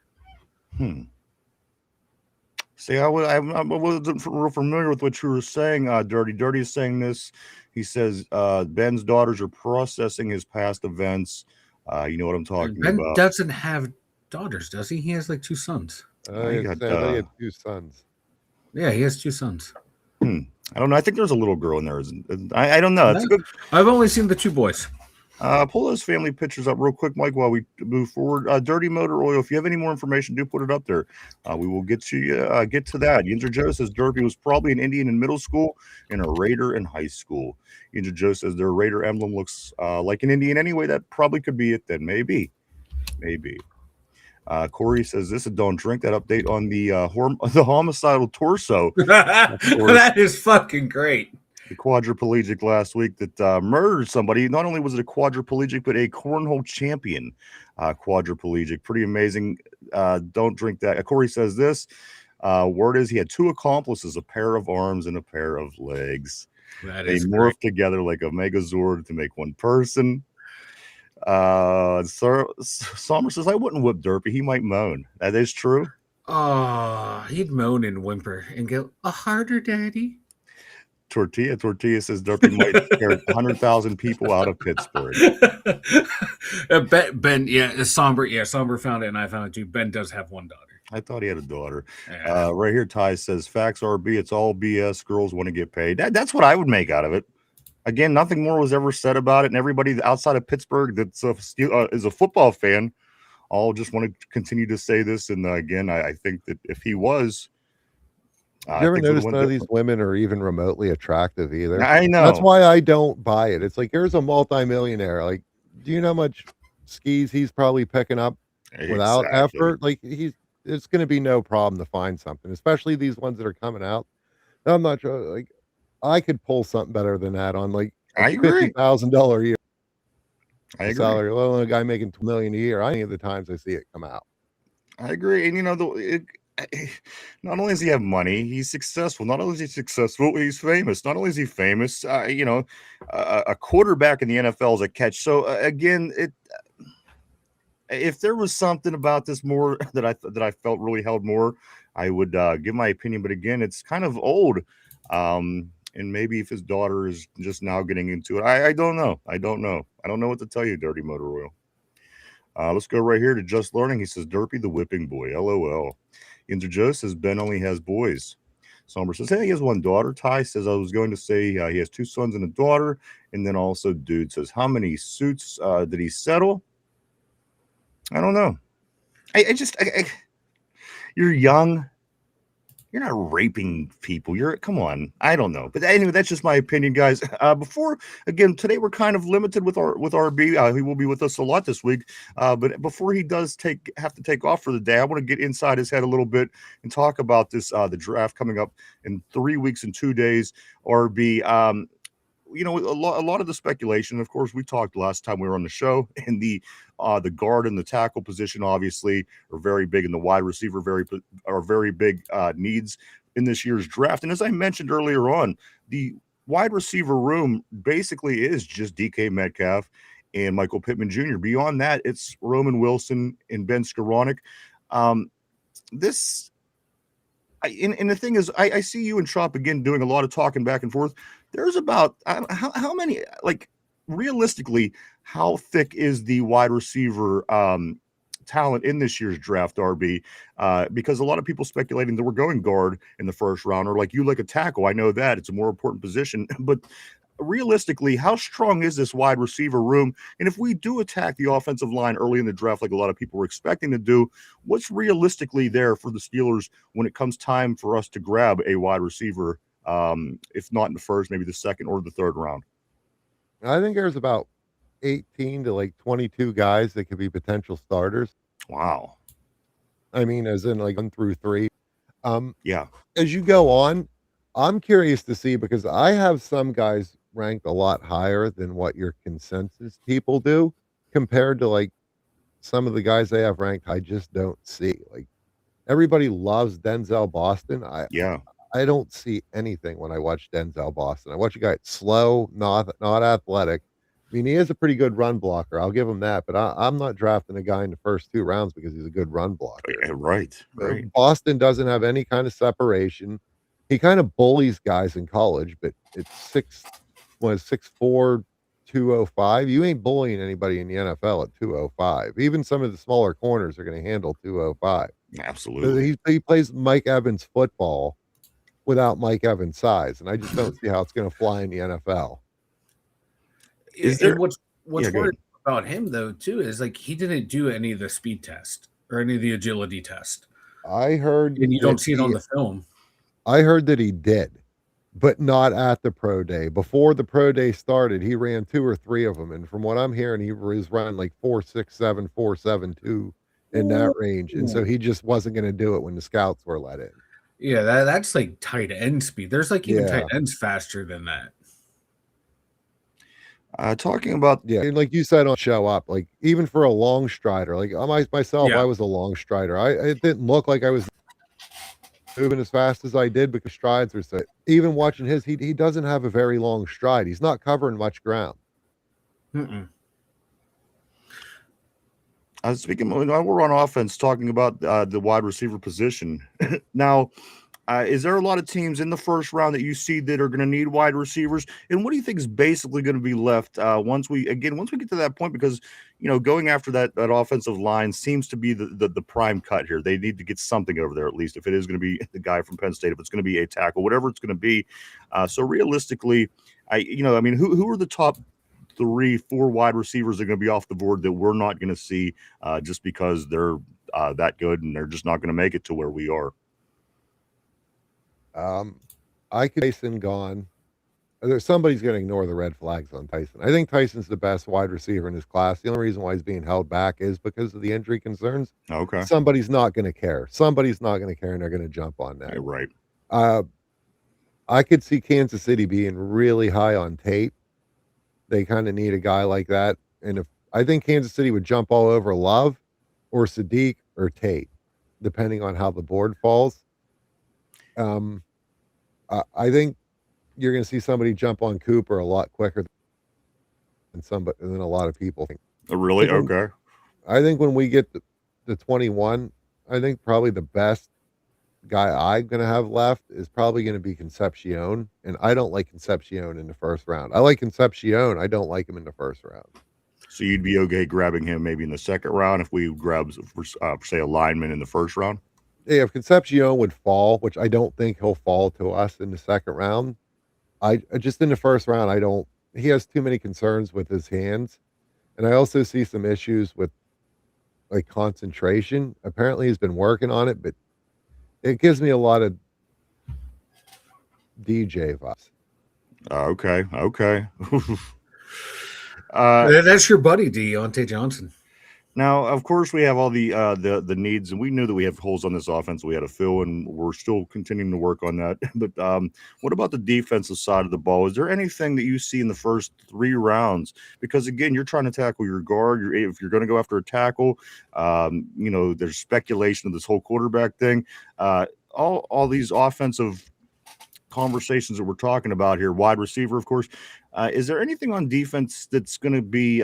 See, I wasn't real familiar with what you were saying. Dirty is saying this. He says Ben's daughters are processing his past events. You know what I'm talking about. Ben doesn't have daughters, does he? He has like 2 sons. He had 2 sons. Yeah, he has 2 sons. I don't know. I think there's a little girl in there. I don't know. That's good. I've only seen the 2 boys. Pull those family pictures up real quick, Mike, while we move forward. Dirty Motor Oil, if you have any more information, do put it up there. We will get to that. Yinzer Joe says Derpy was probably an Indian in middle school and a Raider in high school. Yinzer Joe says their Raider emblem looks like an Indian anyway. That probably could be it then. Maybe. Corey says this is don't drink that update on the homicidal torso. That is fucking great. The quadriplegic last week that murdered somebody. Not only was it a quadriplegic, but a cornhole champion quadriplegic. Pretty amazing. Don't drink that. Corey says this. Word is he had 2 accomplices, a pair of arms and a pair of legs. They morphed together like a Megazord to make one person. Sommer says, I wouldn't whip Derpy. He might moan. That is true. Oh, he'd moan and whimper and go, a harder, daddy. Tortilla says Derpy might scare 100,000 people out of Pittsburgh. Ben, Somber found it and I found it too. Ben does have 1 daughter. I thought he had a daughter. Yeah. Right here, Ty says, facts RB, it's all BS. Girls want to get paid. That's what I would make out of it. Again, nothing more was ever said about it, and everybody outside of Pittsburgh that's is a football fan all just want to continue to say this. And again, I think that if he was, you ever notice none of these women are even remotely attractive either? I know. That's why I don't buy it. It's like, here's a multimillionaire. Like, do you know how much skis he's probably picking up without effort? Like, it's going to be no problem to find something, especially these ones that are coming out. I'm not sure. Like, I could pull something better than that on like $50,000 a year. I agree. Salary, let alone a guy making $2 million a year. Any of the times I see it come out. I agree, and not only does he have money, he's successful. Not only is he successful, he's famous. Not only is he famous, a quarterback in the NFL is a catch. So again, if there was something about this more that I felt really held more, I would give my opinion. But again, it's kind of old. And maybe if his daughter is just now getting into it, I don't know. I don't know what to tell you, Dirty Motor Oil. Let's go right here to Just Learning. He says, Derpy the whipping boy. LOL. Yinzer Joe says, Ben only has boys. Somber says, hey, he has one daughter. Ty says, I was going to say he has two sons and a daughter. And then also Dude says, how many suits did he settle? I don't know. You're young. You're not raping people. Come on. I don't know. But anyway, that's just my opinion, guys. Today we're kind of limited with RB. He will be with us a lot this week. But before he does have to take off for the day, I want to get inside his head a little bit and talk about this, the draft coming up in 3 weeks and 2 days. RB, a lot of the speculation, of course, we talked last time we were on the show, and the guard and the tackle position obviously are very big, and the wide receiver are very big needs in this year's draft. And as I mentioned earlier on, the wide receiver room basically is just DK Metcalf and Michael Pittman Jr. Beyond that, it's Roman Wilson and Ben Skoranek. And the thing is, I see you and Chop again doing a lot of talking back and forth. There's about how many, like, realistically, how thick is the wide receiver talent in this year's draft, RB? Because a lot of people speculating that we're going guard in the first round, or like a tackle. I know that it's a more important position, but realistically, how strong is this wide receiver room? And if we do attack the offensive line early in the draft, like a lot of people were expecting to do, what's realistically there for the Steelers when it comes time for us to grab a wide receiver? If not in the first, maybe the second or the third round. I think there's about 18 to like 22 guys that could be potential starters. Wow. I mean, as in like 1 through 3. Yeah. As you go on, I'm curious to see, because I have some guys ranked a lot higher than what your consensus people do, compared to like some of the guys they have ranked I just don't see. Like, everybody loves Denzel Boston. I don't see anything when I watch Denzel Boston. I watch a guy that's slow, not athletic. I mean, he is a pretty good run blocker. I'll give him that, but I'm not drafting a guy in the first 2 rounds because he's a good run blocker. Right. Boston doesn't have any kind of separation. He kind of bullies guys in college, but it's 6'4", 205. You ain't bullying anybody in the NFL at 205. Even some of the smaller corners are going to handle 205. Absolutely. He plays Mike Evans football without Mike Evans' size, and I just don't see how it's going to fly in the NFL. What's worried about him though too is like he didn't do any of the speed test or any of the agility test. I heard, and you don't see it on the film. I heard that he did, but not at the pro day. Before the pro day started, he ran 2 or 3 of them, and from what I'm hearing, he was running like 4.67, 4.72 in that range, and so he just wasn't going to do it when the scouts were let in. Yeah, that's like tight end speed. There's like even tight ends faster than that. Talking about, and like you said on Show Up, like even for a long strider, like myself, I was a long strider. It didn't look like I was moving as fast as I did because strides are so. Even watching his, he doesn't have a very long stride. He's not covering much ground. Speaking, we're on offense talking about the wide receiver position now. Is there a lot of teams in the first round that you see that are going to need wide receivers? And what do you think is basically going to be left once we get to that point? Because, going after that offensive line seems to be the prime cut here. They need to get something over there, at least if it is going to be the guy from Penn State, if it's going to be a tackle, whatever it's going to be. So realistically, who are the top 3, 4 wide receivers that are going to be off the board that we're not going to see just because they're that good and they're just not going to make it to where we are? I could Tyson gone. Somebody's going to ignore the red flags on Tyson. I think Tyson's the best wide receiver in his class. The only reason why he's being held back is because of the injury concerns. Okay. Somebody's not going to care. Somebody's not going to care, and they're going to jump on that. You're right. I could see Kansas City being really high on Tate. They kind of need a guy like that. And I think Kansas City would jump all over Love or Sadiq or Tate. depending on how the board falls. I think you're going to see somebody jump on Cooper a lot quicker than a lot of people think. Oh, really? Okay. I think when we get to 21, I think probably the best guy I'm going to have left is probably going to be Concepcion, and I don't like Concepcion in the first round. I like Concepcion. I don't like him in the first round. So you'd be okay grabbing him maybe in the second round if we grab, say, a lineman in the first round? Yeah, if Concepcion would fall, which I don't think he'll fall to us in the second round, I just in the first round, I don't. He has too many concerns with his hands, and I also see some issues with like concentration. Apparently, he's been working on it, but it gives me a lot of DJ vibes. Okay. That's your buddy, Deontay Johnson. Now, of course, we have all the needs, and we knew that we have holes on this offense we had to fill, and we're still continuing to work on that. But what about the defensive side of the ball? Is there anything that you see in the first 3 rounds? Because again, you're trying to tackle your guard. If you're going to go after a tackle, there's speculation of this whole quarterback thing. All these offensive conversations that we're talking about here, wide receiver, of course. Is there anything on defense that's going to be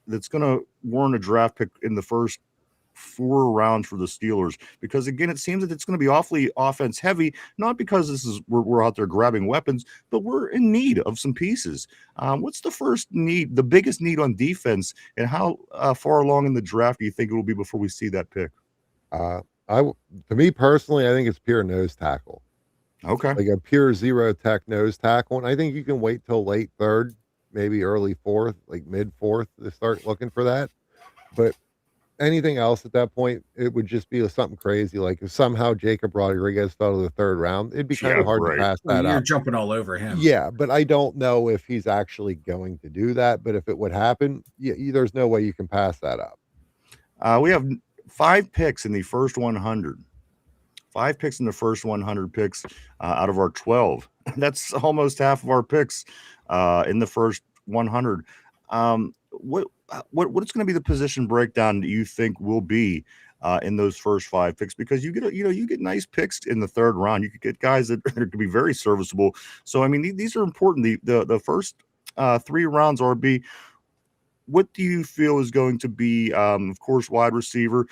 that's going to warrant a draft pick in the first 4 rounds for the Steelers? Because again, it seems that it's going to be awfully offense heavy, not because we're out there grabbing weapons, but we're in need of some pieces. What's the first need, the biggest need on defense, and how far along in the draft do you think it will be before we see that pick? To me personally, I think it's pure nose tackle. Okay. Like a pure zero tech nose tackle. And I think you can wait till late third, maybe early fourth, like mid fourth to start looking for that. But anything else at that point, it would just be something crazy. Like if somehow Jacob Rodriguez fell to the third round, it'd be kind of hard to pass that You're up. jumping all over him. Yeah, but I don't know if he's actually going to do that. But if it would happen, there's no way you can pass that up. We have 5 picks in the first 100. 5 picks in the first 100 picks out of our 12. That's almost half of our picks in the first 100. What's going to be the position breakdown that you think will be in those first 5 picks? Because you get nice picks in the third round. You could get guys that could be very serviceable. So I mean, these are important. The first 3 rounds RB. What do you feel is going to be, of course, wide receiver?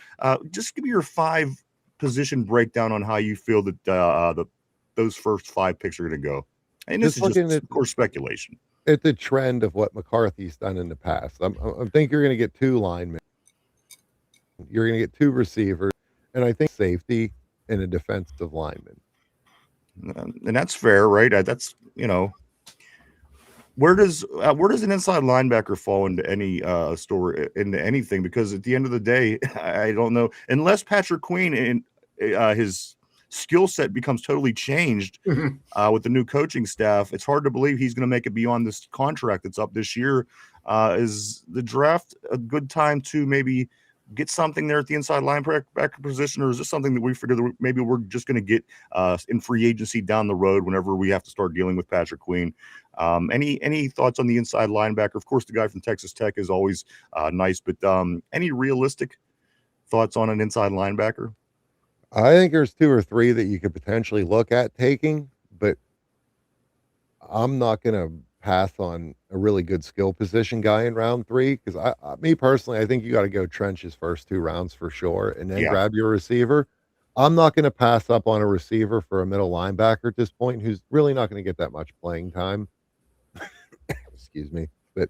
Just give me your 5 position breakdown on how you feel that those first 5 picks are going to go. And this is just, of course, speculation. It's the trend of what McCarthy's done in the past. I think you're going to get 2 linemen. You're going to get 2 receivers, and I think safety and a defensive lineman. And that's fair, right? That's, where does an inside linebacker fall into any story, into anything? Because at the end of the day, I don't know, unless Patrick Queen and his skill set becomes totally changed with the new coaching staff. It's hard to believe he's going to make it beyond this contract that's up this year. Is the draft a good time to maybe get something there at the inside linebacker position, or is this something that we figure that maybe we're just going to get in free agency down the road whenever we have to start dealing with Patrick Queen? Any thoughts on the inside linebacker? Of course, the guy from Texas Tech is always nice, but any realistic thoughts on an inside linebacker? I think there's 2 or 3 that you could potentially look at taking, but I'm not going to pass on a really good skill position guy in round 3 because me personally, I think you got to go trenches first 2 rounds for sure, and then grab your receiver. I'm not going to pass up on a receiver for a middle linebacker at this point who's really not going to get that much playing time. Excuse me. But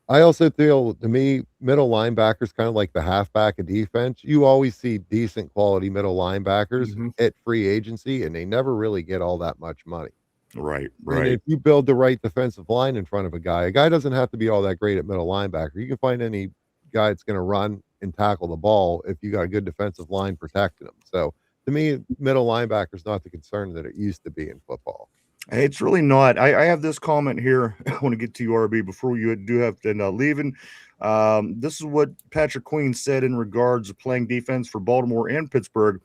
I also feel, to me, middle linebackers kind of like the halfback of defense. You always see decent quality middle linebackers at free agency, and they never really get all that much money. Right. And if you build the right defensive line in front of a guy doesn't have to be all that great at middle linebacker. You can find any guy that's going to run and tackle the ball if you got a good defensive line protecting them. So to me, middle linebacker is not the concern that it used to be in football. It's really not. I have this comment here. I want to get to you, RB, before you do have to end up leaving. This is what Patrick Queen said in regards to playing defense for Baltimore and Pittsburgh.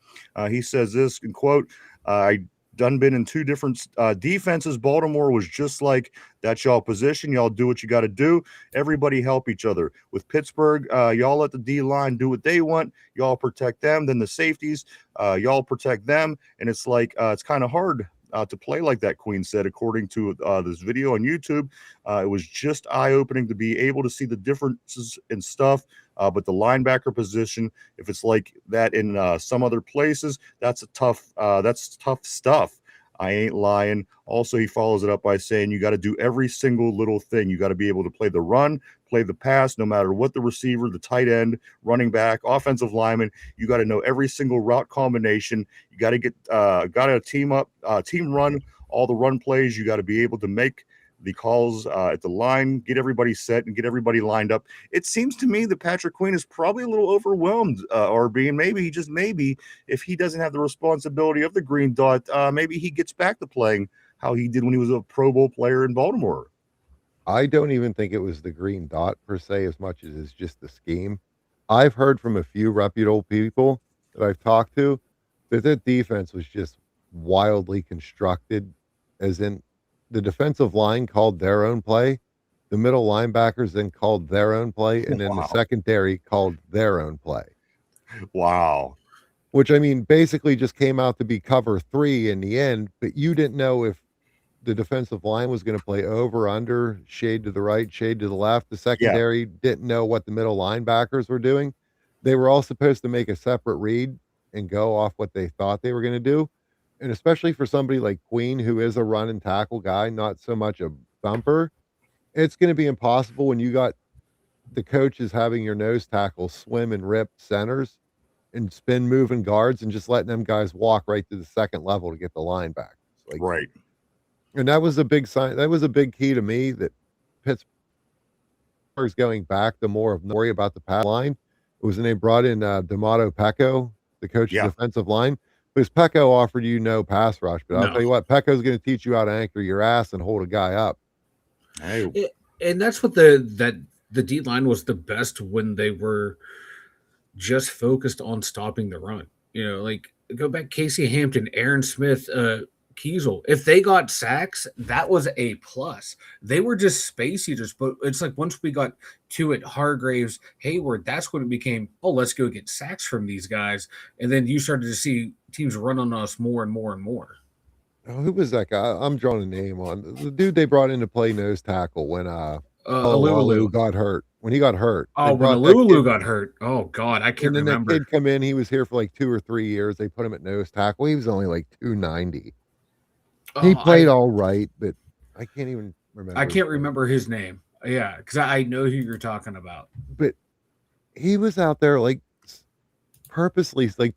He says this, in quote, I done been in two different defenses. Baltimore was just like, that's y'all position. Y'all do what you got to do. Everybody help each other. With Pittsburgh, y'all let the D-line do what they want. Y'all protect them. Then the safeties, y'all protect them. And it's like, it's kind of hard to play like that, Queen said, according to this video on YouTube. It was just eye-opening to be able to see the differences in stuff. But the linebacker position, if it's like that in some other places, that's tough stuff. I ain't lying. Also, he follows it up by saying you got to do every single little thing. You got to be able to play the run, play the pass, no matter what the receiver, the tight end, running back, offensive lineman. You got to know every single route combination. You got to get team run all the run plays. You got to be able to make the calls at the line, get everybody set and get everybody lined up. It seems to me that Patrick Queen is probably a little overwhelmed, or being maybe if he doesn't have the responsibility of the green dot, maybe he gets back to playing how he did when he was a Pro Bowl player in Baltimore. I don't even think it was the green dot per se as much as it's just the scheme. I've heard from a few reputable people that I've talked to that the defense was just wildly constructed, as in the defensive line called their own play, the middle linebackers then called their own play, and then the secondary called their own play. Wow. Which, I mean, basically just came out to be cover 3 in the end, but you didn't know if the defensive line was going to play over, under, shade to the right, shade to the left. The secondary didn't know what the middle linebackers were doing. They were all supposed to make a separate read and go off what they thought they were going to do. And especially for somebody like Queen, who is a run and tackle guy, not so much a thumper, it's going to be impossible when you got the coaches having your nose tackle swim and rip centers and spin moving guards and just letting them guys walk right to the second level to get the linebackers. Like, right. And that was a big sign. That was a big key to me that Pittsburgh's going back to more of worry about the pass line. It was when they brought in D'Amato Pecco, the coach of defensive line, because Pecco offered you no pass rush. But I'll tell you what, Pecco's going to teach you how to anchor your ass and hold a guy up. Hey. And that's what the D line was the best when they were just focused on stopping the run. You know, like go back Casey Hampton, Aaron Smith, Kiesel. If they got sacks, that was a plus. They were just space eaters, but it's like once we got to it, Hargraves, Hayward, that's when it became, oh, let's go get sacks from these guys. And then you started to see teams run on us more and more and more. Oh, who was that guy? I'm drawing a name on the dude they brought in to play nose tackle when Alulu got hurt. When he got hurt. Oh, when Alulu got hurt. Oh God, I can't remember. That kid come in, he was here for like 2 or 3 years. They put him at nose tackle. He was only like 290. He played all right, but I can't even remember. I can't remember his name. Yeah, because I know who you're talking about. But he was out there like purposely like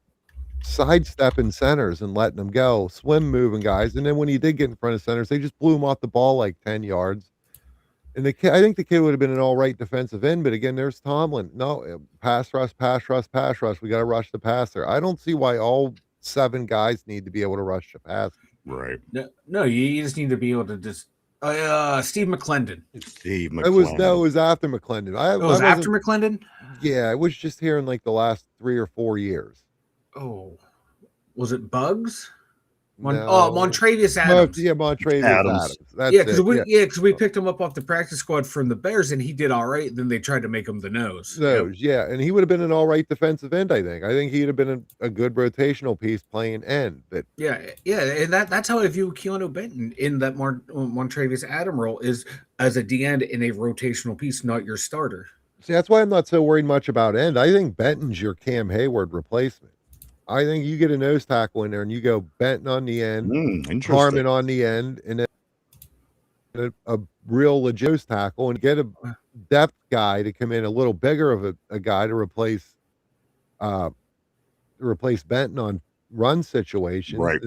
sidestepping centers and letting them go, swim moving guys. And then when he did get in front of centers, they just blew him off the ball like 10 yards. And the kid, I think the kid would have been an all right defensive end, but again, there's Tomlin. No, pass rush, pass rush, pass rush. We got to rush the passer. I don't see why all 7 guys need to be able to rush the pass. Right. No, you just need to be able to just Steve McClendon. Steve McClendon. It was after McClendon. It was after McClendon? Yeah, it was just here in like the last 3 or 4 years. Oh, was it Bugs? No. Montravius Adams. Montravius Adams. That's because we picked him up off the practice squad from the Bears, and he did all right. Then they tried to make him the nose. Yeah, and he would have been an all right defensive end. I think he'd have been a good rotational piece playing end. But and that's how I view Keanu Benton in that Montravius Adams role, is as a D end in a rotational piece, not your starter. See, that's why I'm not so worried much about end. I think Benton's your Cam Hayward replacement. I think you get a nose tackle in there and you go Benton on the end, Harmon on the end, and then a real legit nose tackle, and get a depth guy to come in, a little bigger of a guy to replace Benton on run situations. Right.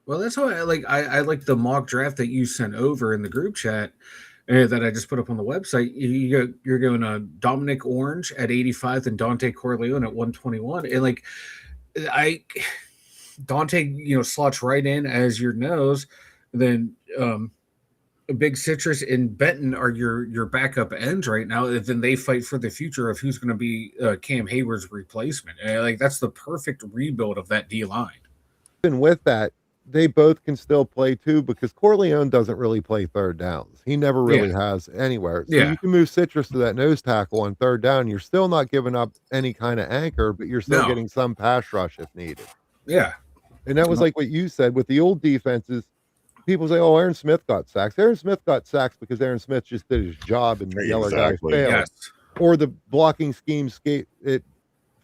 Well, that's why I like the mock draft that you sent over in the group chat. That I just put up on the website. You're going Dominic Orange at 85 and Dante Corleone at 121. And Dante, slots right in as your nose. And then a Big Citrus and Benton are your backup ends right now. And then they fight for the future of who's going to be Cam Hayward's replacement. And that's the perfect rebuild of that D line. even with that, they both can still play too because Corleone doesn't really play third downs. He never Yeah. really has anywhere. So Yeah. you can move Citrus to that nose tackle on third down. You're still not giving up any kind of anchor, but you're still No. getting some pass rush if needed. Yeah. And that was like what you said with the old defenses. People say, "Oh, Aaron Smith got sacks." Aaron Smith got sacks because Aaron Smith just did his job and the other guy Exactly. failed. Yes. Or the blocking scheme it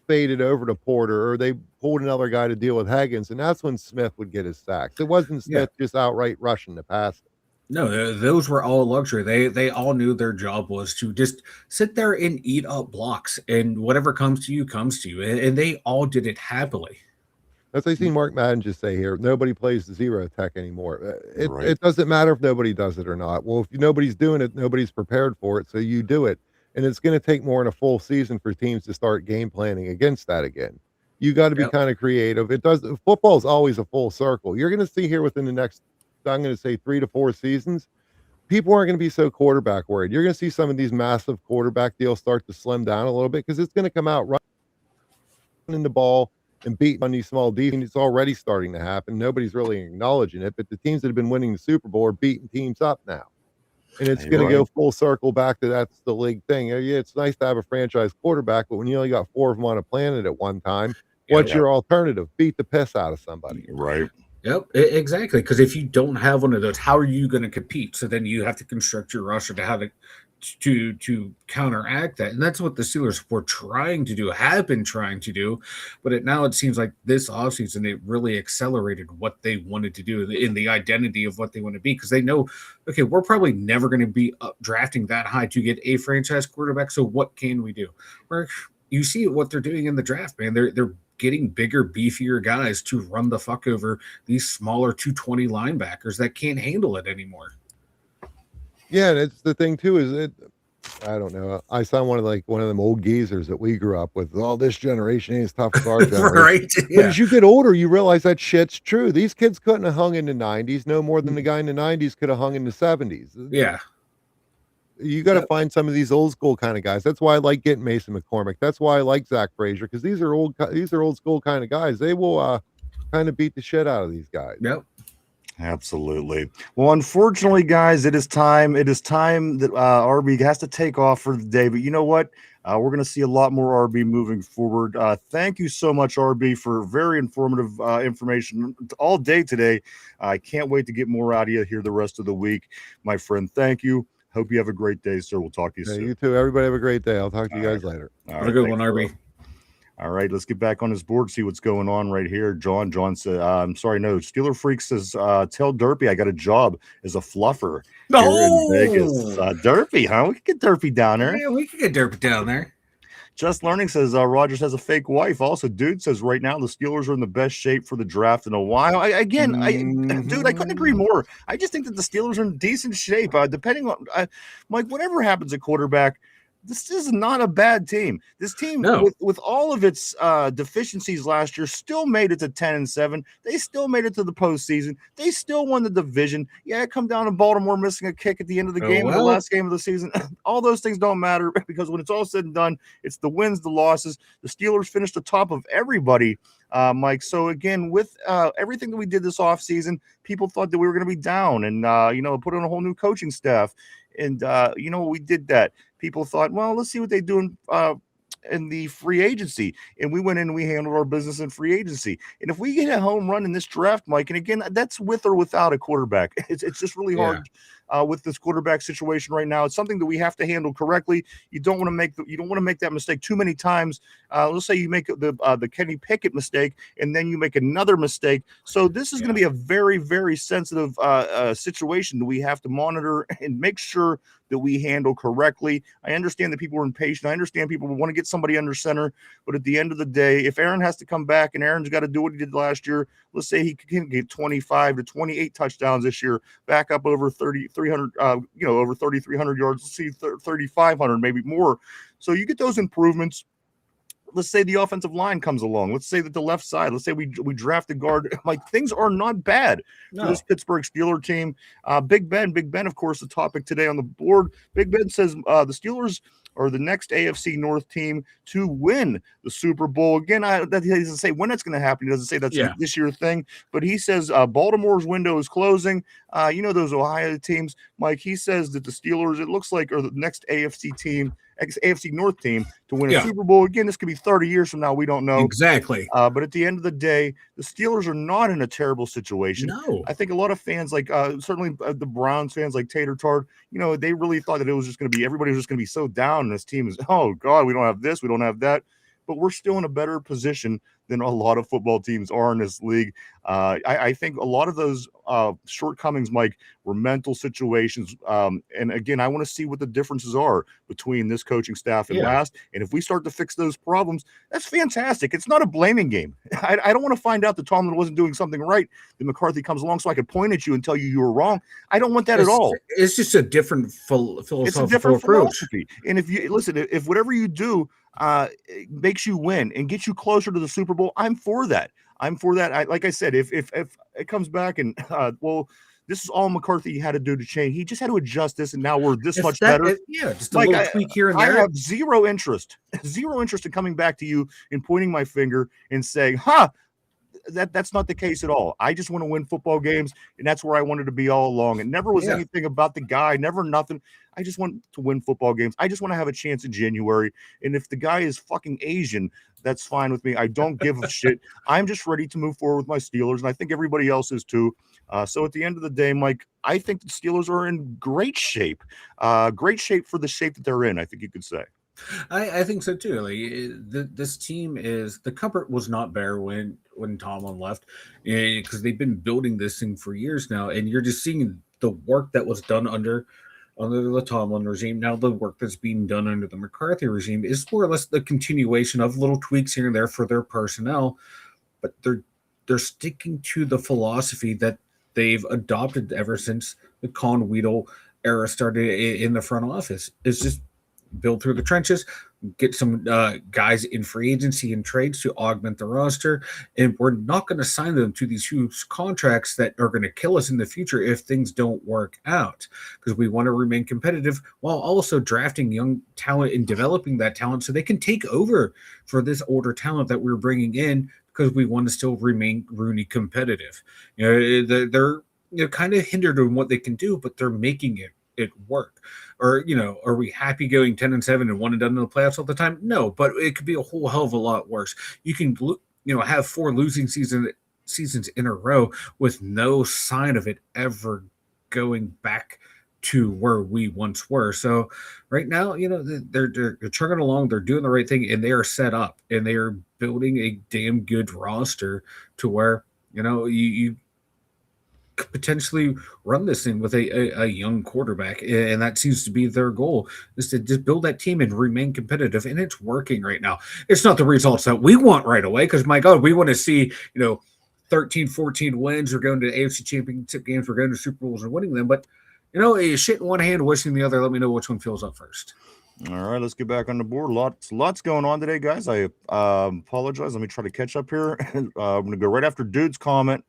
faded over to Porter, or they pulled another guy to deal with Higgins, and that's when Smith would get his sacks. It wasn't Yeah. Smith just outright rushing the passer. No, those were all luxury. They all knew their job was to just sit there and eat up blocks, and whatever comes to you, and they all did it happily. As I see Mark Madden just say here, nobody plays the zero tech anymore. Right. It doesn't matter if nobody does it or not. Well, if nobody's doing it, nobody's prepared for it, so you do it. And it's going to take more than a full season for teams to start game planning against that again. You got to be Yep. kind of creative. Football is always a full circle. You're going to see here within the next, I'm going to say 3 to 4 seasons, people aren't going to be so quarterback worried. You're going to see some of these massive quarterback deals start to slim down a little bit because it's going to come out running the ball and beating on these small defenses. It's already starting to happen. Nobody's really acknowledging it, but the teams that have been winning the Super Bowl are beating teams up now. And it's going to go full circle back to that's the league thing. Yeah, it's nice to have a franchise quarterback, but when you only got 4 of them on a planet at one time, what's your alternative? Beat the piss out of somebody. Right. Yep, exactly. Because if you don't have one of those, how are you going to compete? So then you have to construct your roster to have it to counteract that, and that's what the Steelers were trying to do, have been trying to do, but now it seems like this offseason it really accelerated what they wanted to do in the identity of what they want to be, because they know, okay, we're probably never going to be drafting that high to get a franchise quarterback. So what can we do? Where you see what they're doing in the draft, man. They're getting bigger, beefier guys to run the fuck over these smaller 220 linebackers that can't handle it anymore. Yeah, and it's the thing too is I don't know. I sound one of them old geezers that we grew up with. All this generation ain't as tough as our generation. Right? But Yeah. as you get older, you realize that shit's true. These kids couldn't have hung in the 90s no more than the guy in the 90s could have hung in the 70s. Yeah. You got to find some of these old school kind of guys. That's why I like getting Mason McCormick. That's why I like Zach Frazier, because these are old school kind of guys. They will kind of beat the shit out of these guys. Yep. Absolutely. Well, unfortunately, guys, it is time. It is time that RB has to take off for the day. But you know what? We're going to see a lot more RB moving forward. Thank you so much, RB, for very informative information all day today. I can't wait to get more out of you here the rest of the week, my friend. Thank you. Hope you have a great day, sir. We'll talk to you soon. You too. Everybody have a great day. I'll talk to you guys later. Have a good one, RB. All right, let's get back on his board, see what's going on right here. John said, I'm sorry, no. Steeler Freak says, tell Derpy I got a job as a fluffer here in Vegas. Derpy, huh? We could get Derpy down there. Yeah, we could get Derpy down there. Just Learning says, Rodgers has a fake wife. Also, Dude says, right now, the Steelers are in the best shape for the draft in a while. I couldn't agree more. I just think that the Steelers are in decent shape. Depending on, Mike, whatever happens at quarterback, this is not a bad team. This team, with all of its deficiencies last year, still made it to 10-7. They still made it to the postseason. They still won the division. Yeah, it come down to Baltimore missing a kick at the end of the game, the last game of the season. All those things don't matter because when it's all said and done, it's the wins, the losses. The Steelers finished atop of everybody, Mike. So again, with everything that we did this offseason, people thought that we were going to be down and put on a whole new coaching staff. And we did that. People thought, well, let's see what they do in the free agency. And we went in and we handled our business in free agency. And if we get a home run in this draft, Mike, and again, that's with or without a quarterback. It's just really hard with this quarterback situation right now. It's something that we have to handle correctly. You don't want to make that mistake too many times. Let's say you make the Kenny Pickett mistake and then you make another mistake. So this is going to be a very, very sensitive situation that we have to monitor and make sure that we handle correctly. I understand that people are impatient. I understand people want to get somebody under center, but at the end of the day, if Aaron has to come back and Aaron's got to do what he did last year, let's say he can get 25 to 28 touchdowns this year, back up over 3,300, over 3,300 yards. Let's see 3,500, maybe more. So you get those improvements. let's say the offensive line comes along. Let's say that the left side. Let's say we draft a guard. Like, things are not bad for this Pittsburgh Steelers team. Big Ben, of course, the topic today on the board. Big Ben says the Steelers are the next AFC North team to win the Super Bowl. Again, that he doesn't say when that's going to happen. He doesn't say that's this year thing, but he says Baltimore's window is closing. Those Ohio teams, Mike, he says that the Steelers, it looks like, are the next AFC North team to win a Super Bowl. Again, this could be 30 years from now. We don't know. Exactly. But at the end of the day, the Steelers are not in a terrible situation. No. I think a lot of fans, like certainly the Browns fans, like Tater Tart, they really thought that it was just going to be, everybody was just going to be so down. And this team is, oh God, we don't have this, we don't have that. But we're still in a better position than a lot of football teams are in this league. I think a lot of those shortcomings, Mike, were mental situations. And again, I want to see what the differences are between this coaching staff and last. And if we start to fix those problems, that's fantastic. It's not a blaming game. I don't want to find out that Tomlin wasn't doing something right, that McCarthy comes along so I could point at you and tell you were wrong. I don't want that at all. It's just a different philosophical It's a different approach. philosophy. And if you listen, if whatever you do it makes you win and gets you closer to the Super Bowl, I'm for that. Like I said, if it comes back and this is all McCarthy had to do to change. He just had to adjust this, and now we're much better. Just a little tweak here and there. I have zero interest in coming back to you and pointing my finger and saying, that's not the case at all. I just want to win football games, and that's where I wanted to be all along. It never was anything about the guy, never nothing. I just want to win football games. I just want to have a chance in January. And if the guy is fucking Asian, that's fine with me. I don't give a shit. I'm just ready to move forward with my Steelers, and I think everybody else is too. So at the end of the day, Mike, I think the Steelers are in great shape. Great shape for the shape that they're in, I think you could say. I think so too. Like this team is, the cupboard was not bare when Tomlin left, because they've been building this thing for years now, and you're just seeing the work that was done under the Tomlin regime. Now the work that's being done under the McCarthy regime is more or less the continuation of little tweaks here and there for their personnel, but they're sticking to the philosophy that they've adopted ever since the Con Weedle era started in the front office. It's just build through the trenches, get some guys in free agency and trades to augment the roster, and we're not going to sign them to these huge contracts that are going to kill us in the future if things don't work out, because we want to remain competitive while also drafting young talent and developing that talent so they can take over for this older talent that we're bringing in, because we want to still remain Rooney competitive. They're kind of hindered in what they can do, but they're making it work. Or, are we happy going 10-7 and 1 and done in the playoffs all the time? No, but it could be a whole hell of a lot worse. You can, have 4 losing seasons in a row with no sign of it ever going back to where we once were. So right now, they're chugging along, they're doing the right thing, and they are set up, and they are building a damn good roster to where, you could potentially run this thing with a young quarterback, and that seems to be their goal, is to just build that team and remain competitive, and it's working right now. It's not the results that we want right away, because my God, we want to see 13, 14 wins. We're going to AFC Championship games. We're going to Super Bowls and winning them. But shit in one hand, wishing the other. Let me know which one feels up first. All right, let's get back on the board. Lots going on today, guys. I apologize. Let me try to catch up here. I'm going to go right after Dude's comment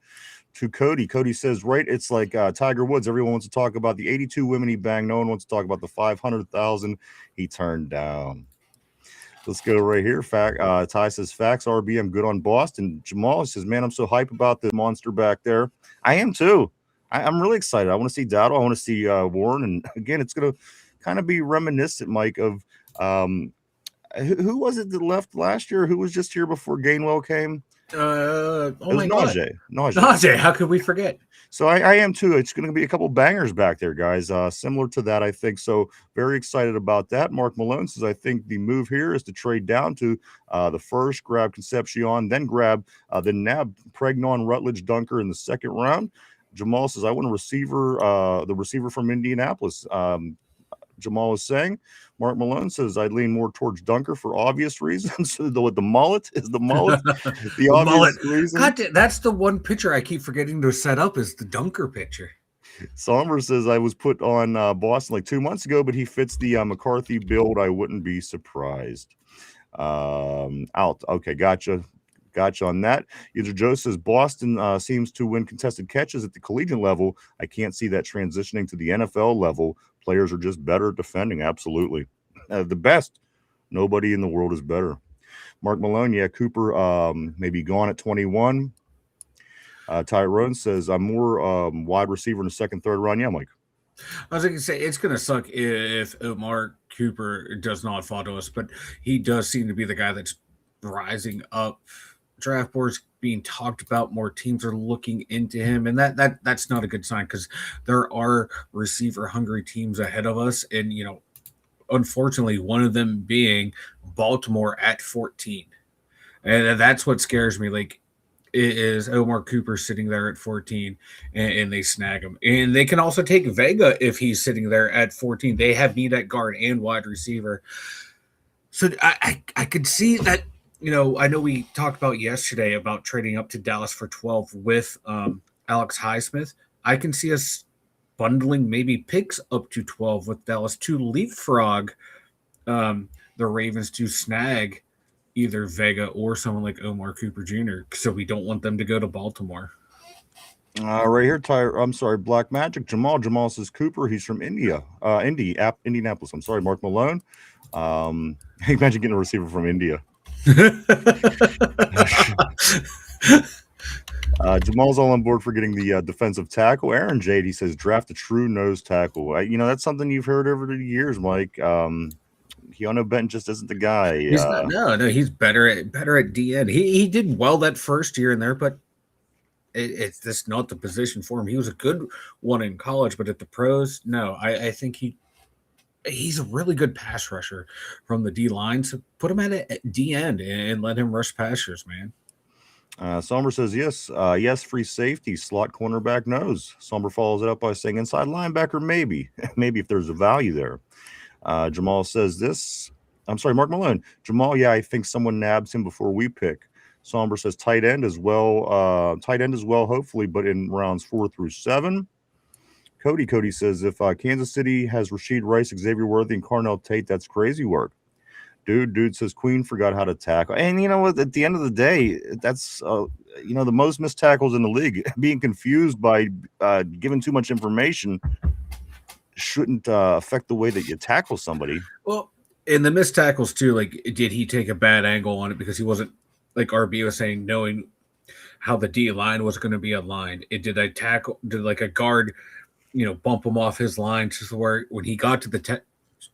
to Cody. Cody says, right, it's like Tiger Woods. Everyone wants to talk about the 82 women he banged. No one wants to talk about the 500,000 he turned down. Let's go right here. Ty says, facts, RB, I'm good on Boston. Jamal says, man, I'm so hype about this monster back there. I am too. I'm really excited. I want to see Dowdle. I want to see Warren. And again, it's going to kind of be reminiscent, Mike, of who was it that left last year? Who was just here before Gainwell came? Najee. How could we forget? So I am too. It's going to be a couple bangers back there, guys. Similar to that, I think. So very excited about that. Mark Malone says, I think the move here is to trade down to the first, grab Concepcion, then nab Pregnon, Rutledge, Dunker in the second round. Jamal says, I want a receiver, the receiver from Indianapolis. Jamal is saying. Mark Malone says, I'd lean more towards Dunker for obvious reasons. The mullet is the mullet. The obvious reason. God, that's the one picture I keep forgetting to set up, is the Dunker picture. Somber says, I was put on Boston like 2 months ago, but he fits the McCarthy build. I wouldn't be surprised. Out. Okay, gotcha. Gotcha on that. Either Joe says Boston seems to win contested catches at the collegiate level. I can't see that transitioning to the NFL level. Players are just better at defending. Absolutely. The best. Nobody in the world is better. Mark Malone, yeah, Cooper may be gone at 21. Tyrone says, I'm more wide receiver in the second, third round. Yeah, Mike. I was going to say, it's going to suck if Omar Cooper does not fall to us, but he does seem to be the guy that's rising up draft boards, being talked about. More teams are looking into him, and that's not a good sign because there are receiver hungry teams ahead of us, and unfortunately, one of them being Baltimore at 14, and that's what scares me. Like, is Omar Cooper sitting there at 14 and they snag him. And they can also take Vega if he's sitting there at 14. They have need at guard and wide receiver. So I could see that, I know we talked about yesterday about trading up to Dallas for 12 with Alex Highsmith. I can see us bundling maybe picks up to 12 with Dallas to leapfrog the Ravens to snag either Vega or someone like Omar Cooper Jr. So we don't want them to go to Baltimore. Right here, I'm sorry, Black Magic. Jamal says Cooper. He's from Indianapolis. I'm sorry, Mark Malone. Imagine getting a receiver from India. Jamal's all on board for getting the defensive tackle. Aaron Jade, he says, draft a true nose tackle. That's something you've heard over the years, Mike. Keanu Benton just isn't the guy. He's he's better at DN. He did well that first year in there, but it's just not the position for him. He was a good one in college, but at the pros, no. I think he's a really good pass rusher from the D line. So put him at D end and let him rush passers, man. Somber says yes, free safety, slot cornerback, nose. Somber follows it up by saying inside linebacker, maybe if there's a value there. Jamal says this. I'm sorry, Mark Malone. Jamal, yeah, I think someone nabs him before we pick. Somber says tight end as well, hopefully, but in rounds 4 through 7. Cody says if Kansas City has Rashid Rice, Xavier Worthy, and Carnell Tate, that's crazy work. Dude says Queen forgot how to tackle. And you know what? At the end of the day, that's the most missed tackles in the league. Being confused by giving too much information shouldn't affect the way that you tackle somebody. Well, in the missed tackles too, like, did he take a bad angle on it because he wasn't, like RB was saying, knowing how the D line was going to be aligned? Did like a guard, bump him off his line to where when he got to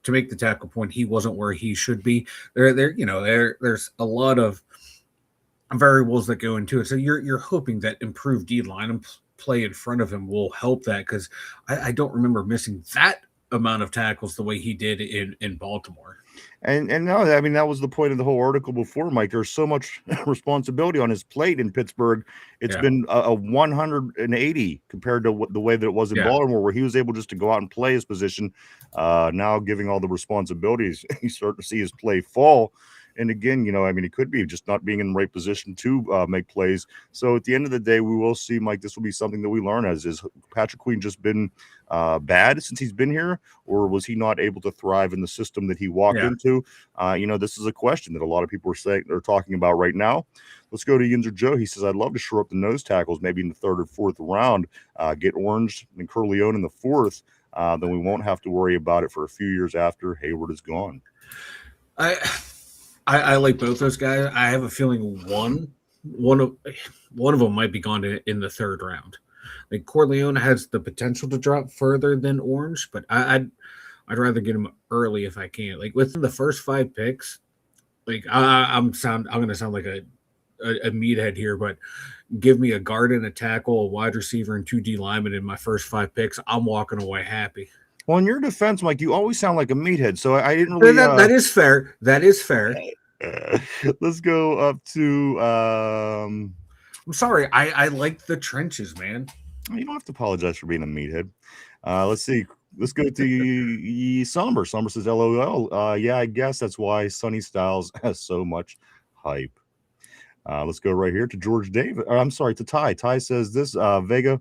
to make the tackle point, he wasn't where he should be? There's a lot of variables that go into it. So you're hoping that improved D line and play in front of him will help that, because I don't remember missing that amount of tackles the way he did in Baltimore. And no, I mean, that was the point of the whole article before, Mike. There's so much responsibility on his plate in Pittsburgh. It's been a 180 compared to the way that it was in Baltimore, where he was able just to go out and play his position. Now giving all the responsibilities, you start to see his play fall. And again, it could be just not being in the right position to make plays. So at the end of the day, we will see, Mike, this will be something that we learn as is Patrick Queen just been bad since he's been here, or was he not able to thrive in the system that he walked into? This is a question that a lot of people are talking about right now. Let's go to Yinzer Joe. He says, I'd love to shore up the nose tackles, maybe in the 3rd or 4th round, get Orange and Curleone in the 4th. Then we won't have to worry about it for a few years after Hayward is gone. I like both those guys. I have a feeling one of them might be gone in the 3rd round. Like, Corleone has the potential to drop further than Orange, but I'd rather get him early if I can. Like, within the first 5 picks, like I'm going to sound like a meathead here, but give me a guard and a tackle, a wide receiver, and 2 D linemen in my first 5 picks. I'm walking away happy. Well, in your defense, Mike, you always sound like a meathead, so I didn't really... That is fair. That is fair. Let's go up to... I'm sorry. I like the trenches, man. You don't have to apologize for being a meathead. Let's see. Let's go to Somber. Somber says, LOL. Yeah, I guess that's why Sonny Styles has so much hype. Let's go right here to George David. I'm sorry, to Ty. Ty says this, Vega...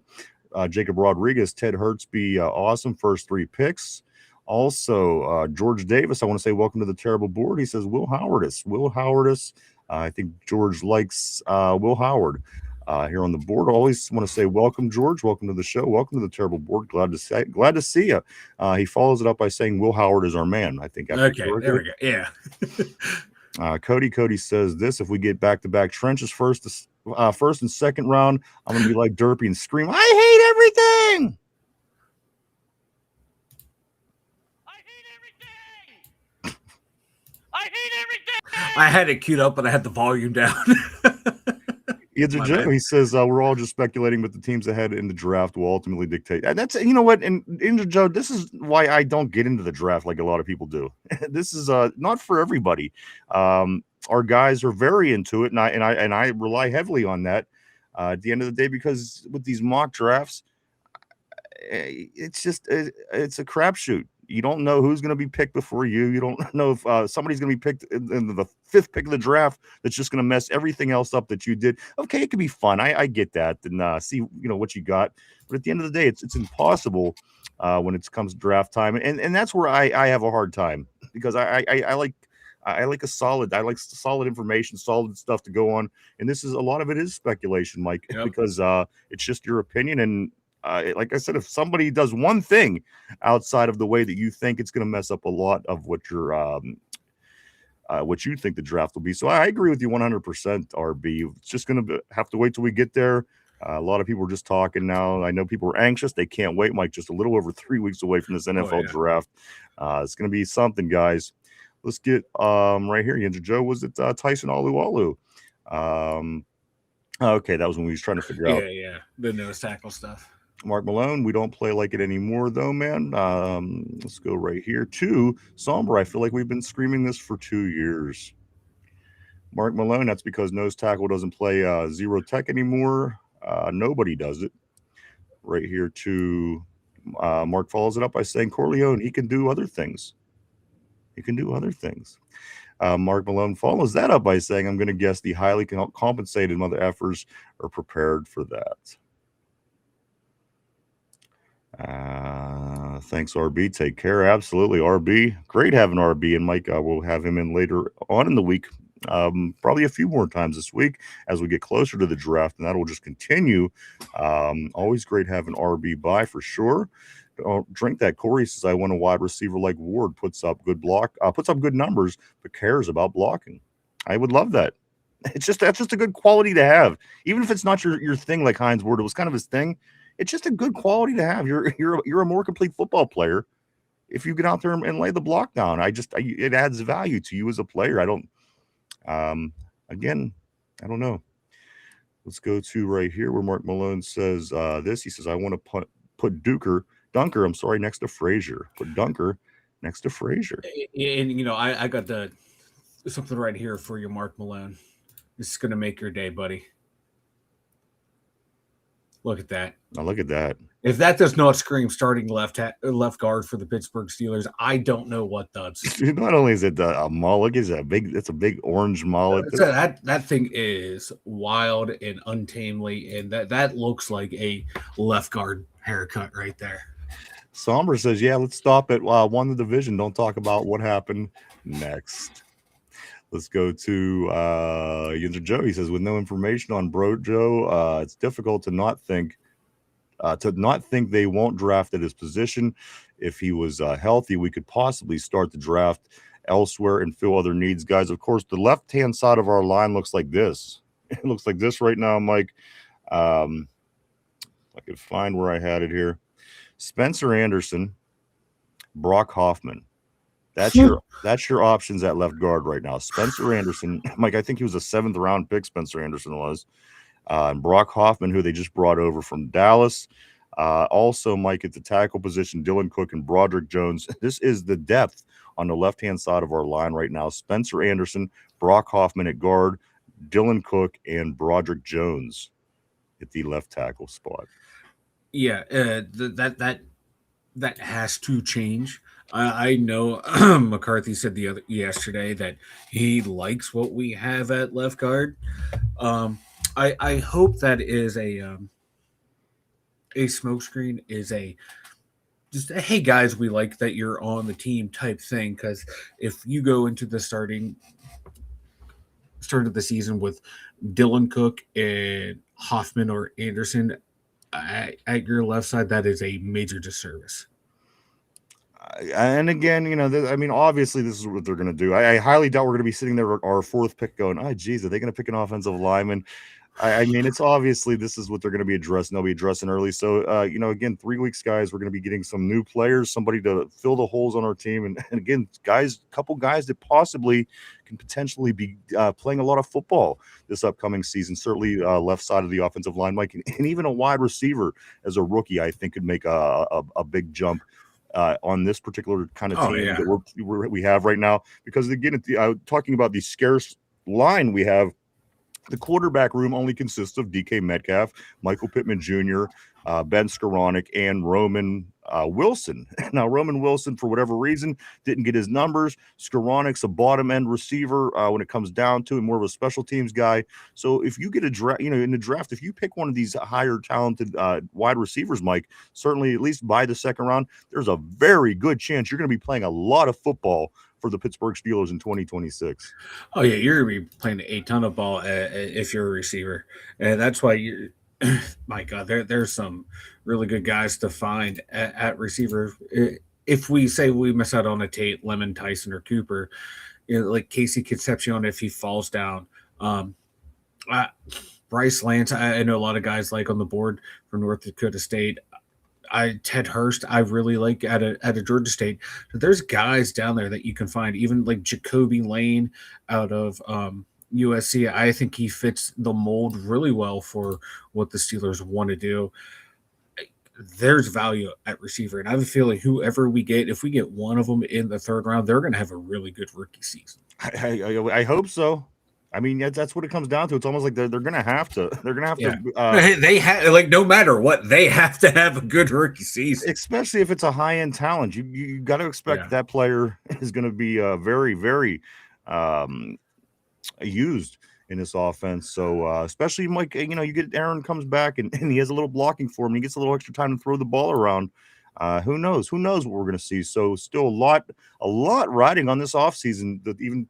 Jacob Rodriguez, Ted Hurts be awesome. First 3 picks. Also, George Davis, I want to say welcome to the terrible board. He says Will Howardus. Will Howardus. I think George likes Will Howard here on the board. Always want to say welcome, George. Welcome to the show. Welcome to the terrible board. Glad to see you. He follows it up by saying Will Howard is our man. I think. Okay, there we go. Yeah. Cody says this: if we get back-to-back trenches first and second round, I'm gonna be like Derpy and scream, "I hate everything!" I had it queued up, but I had the volume down. Joe, he says we're all just speculating, but the teams ahead in the draft will ultimately dictate. And that's, you know what, and Joe, this is why I don't get into the draft like a lot of people do. This is not for everybody. Our guys are very into it, and I rely heavily on that at the end of the day, because with these mock drafts, it's a crapshoot. You don't know who's going to be picked before you. You don't know if somebody's going to be picked in the fifth pick of the draft that's just going to mess everything else up that you did. Okay, it can be fun. I get that, and see what you got. But at the end of the day, it's impossible when it comes to draft time, and that's where I have a hard time, because I like solid information, solid stuff to go on, and this is a lot of it is speculation, Mike, because it's just your opinion. And like I said, if somebody does one thing outside of the way that you think, it's going to mess up a lot of what you think the draft will be. So I agree with you 100%, RB. It's just going to have to wait till we get there. A lot of people are just talking now. I know people are anxious. They can't wait, Mike, just a little over 3 weeks away from this NFL draft. It's going to be something, guys. Let's get right here. Yinzer Joe, was it Tyson Alualu? Okay, that was when we was trying to figure out. Yeah, the nose tackle stuff. Mark Malone, we don't play like it anymore, though, man. Let's go right here to Somber. I feel like we've been screaming this for 2 years. Mark Malone, that's because nose tackle doesn't play zero tech anymore. Nobody does it. Right here to Mark follows it up by saying Corleone, he can do other things. Mark Malone follows that up by saying, I'm going to guess the highly compensated mother effers are prepared for that. Thanks, RB. Take care. Absolutely, RB. Great having RB, and Mike, we'll have him in later on in the week. Probably a few more times this week as we get closer to the draft, and that will just continue. Always great having RB by for sure. Don't drink that. Corey says, I want a wide receiver like Ward, puts up good numbers, but cares about blocking. I would love that. That's just a good quality to have, even if it's not your thing. Like Hines Ward, it was kind of his thing. It's just a good quality to have. You're a more complete football player if you get out there and lay the block down. It adds value to you as a player. I don't know. Let's go to right here where Mark Malone says this. He says, I want to put Dunker, next to Frazier. Put Dunker next to Frazier. And I got something right here for you, Mark Malone. This is gonna make your day, buddy. Look at that. Now look at that. If that does not scream starting left guard for the Pittsburgh Steelers, I don't know what does. Not only is it a mullet, it's a big orange mullet. That thing is wild and untamely, and that looks like a left guard haircut right there. Somber says, yeah, let's stop at won the division. Don't talk about what happened next. Let's go to Yinzer Joe. He says, with no information on Bro Joe, it's difficult to not think they won't draft at his position. If he was healthy, we could possibly start the draft elsewhere and fill other needs. Guys, of course, the left-hand side of our line looks like this. It looks like this right now, Mike. If I could find where I had it here. Spencer Anderson, Brock Hoffman. That's your options at left guard right now. Spencer Anderson, Mike, I think he was a 7th round pick, Spencer Anderson was. And Brock Hoffman, who they just brought over from Dallas. Also, Mike, at the tackle position, Dylan Cook and Broderick Jones. This is the depth on the left-hand side of our line right now. Spencer Anderson, Brock Hoffman at guard, Dylan Cook, and Broderick Jones at the left tackle spot. Yeah, that has to change. I know McCarthy said yesterday that he likes what we have at left guard. I hope that is a smokescreen, is a just hey guys, we like that you're on the team type thing. Because if you go into the start of the season with Dylan Cook and Hoffman or Anderson at your left side, that is a major disservice. And again, I mean, obviously, this is what they're going to do. I highly doubt we're going to be sitting there, our fourth pick, going, "Oh, geez, are they going to pick an offensive lineman?" I mean, it's obviously this is what they're going to be addressing. They'll be addressing early. So, again, 3 weeks, guys, we're going to be getting some new players, somebody to fill the holes on our team, and again, guys, a couple guys that possibly can potentially be playing a lot of football this upcoming season. Certainly, left side of the offensive line, Mike, and even a wide receiver as a rookie, I think, could make a big jump. On this particular kind of team that we have right now, because again, talking about the scarce line we have, the quarterback room only consists of DK Metcalf, Michael Pittman Jr., Ben Skoranek, and Roman Wilson. Now, Roman Wilson, for whatever reason, didn't get his numbers. Skoranek's a bottom-end receiver when it comes down to it, more of a special teams guy. So if you get a draft, in the draft, if you pick one of these higher talented wide receivers, Mike, certainly at least by the second round, there's a very good chance you're going to be playing a lot of football for the Pittsburgh Steelers in 2026. Oh yeah, you're gonna be playing a ton of ball if you're a receiver, and that's why you. My God, there's some really good guys to find at receiver. If we say we miss out on a Tate, Lemon, Tyson, or Cooper, like Casey Concepcion if he falls down, Bryce Lance. I know a lot of guys like on the board for North Dakota State. Ted Hurst, I really like at a Georgia State. So there's guys down there that you can find, even like Jacoby Lane out of USC. I think he fits the mold really well for what the Steelers want to do. There's value at receiver, and I have a feeling whoever we get, if we get one of them in the third round, they're going to have a really good rookie season. I hope so. I mean, that's what it comes down to. It's almost like they're going to have to. They're going to have to. They have no matter what, they have to have a good rookie season, especially if it's a high end talent. You got to expect that player is going to be very, very used in this offense. So especially Mike, you get Aaron comes back and he has a little blocking for him. He gets a little extra time to throw the ball around. Who knows? Who knows what we're going to see? So still a lot riding on this offseason that even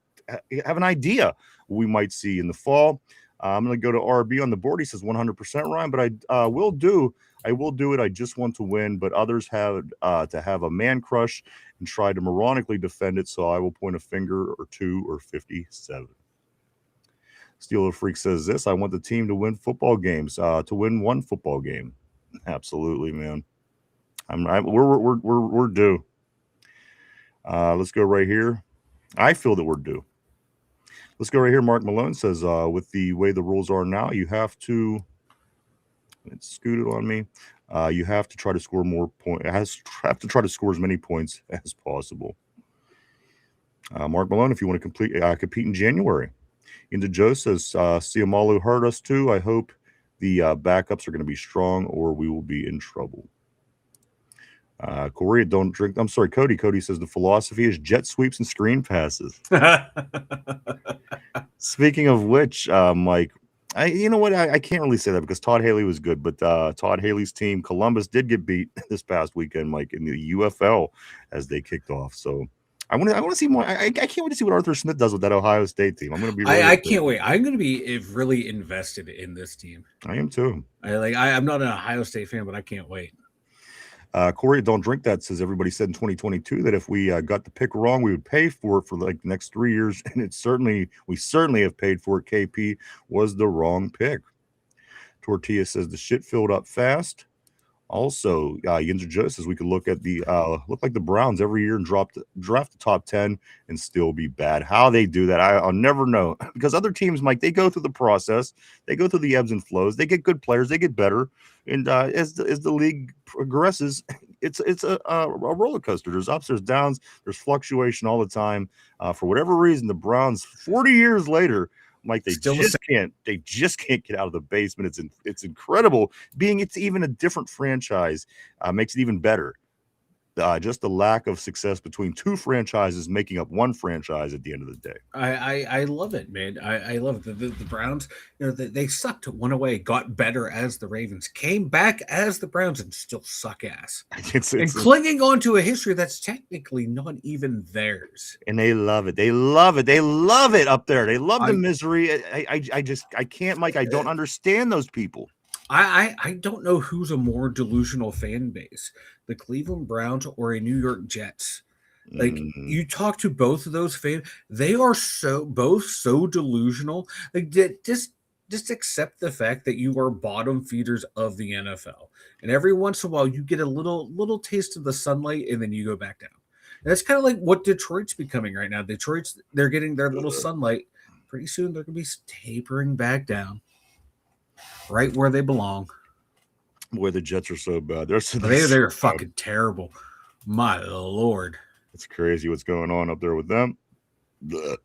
have an idea we might see in the fall. I'm going to go to RB on the board. He says 100% Ryan, but I will do it. I just want to win, but others have to have a man crush and try to moronically defend it. So I will point a finger or two or 57. Steeler Freak says this: I want the team to win football games, to win one football game. Absolutely, man. We're due. Let's go right here. I feel that we're due. Let's go right here. Mark Malone says, with the way the rules are now, you have to. It's scooted on me. You have to try to score more points. Have to try to score as many points as possible. Mark Malone, if you want to compete in January. Into Joe says, Siamalu hurt us too. I hope the backups are going to be strong or we will be in trouble. Corey, don't drink. I'm sorry, Cody. Cody says the philosophy is jet sweeps and screen passes. Speaking of which, Mike, you know what? I can't really say that because Todd Haley was good, but Todd Haley's team, Columbus, did get beat this past weekend, Mike, in the UFL as they kicked off. So I want to see more. I can't wait to see what Arthur Smith does with that Ohio State team. I'm going to be. Really I can't wait. I'm going to be really invested in this team. I am too. I'm not an Ohio State fan, but I can't wait. Corey, don't drink that. Says everybody said in 2022 that if we got the pick wrong, we would pay for it for like the next 3 years, and we certainly have paid for it. KP was the wrong pick. Tortilla says the shit filled up fast. Also, Yinzer Joe says we could look like the Browns every year and draft the top 10 and still be bad. How they do that, I'll never know, because other teams, Mike, they go through the process, they go through the ebbs and flows, they get good players, they get better, and as the league progresses, it's a roller coaster. There's ups, there's downs, there's fluctuation all the time. For whatever reason, the Browns 40 years later, Mike, they just can't get out of the basement. It's incredible. It's even a different franchise makes it even better. just the lack of success between two franchises making up one franchise at the end of the day. I love it, man. I love it. The Browns, they sucked, went away, got better as the Ravens, came back as the Browns, and still suck ass. And clinging on to a history that's technically not even theirs. And they love it. They love it. They love it up there. They love the misery. I can't, Mike. I don't understand those people. I don't know who's a more delusional fan base, the Cleveland Browns or a New York Jets. Like you talk to both of those fans, they are both so delusional. Like just accept the fact that you are bottom feeders of the NFL, and every once in a while you get a little taste of the sunlight, and then you go back down. And that's kind of like what Detroit's becoming right now. They're getting their little sunlight. Pretty soon they're going to be tapering back down, right where they belong. Boy, the Jets are so bad. They're fucking terrible. My Lord. It's crazy what's going on up there with them.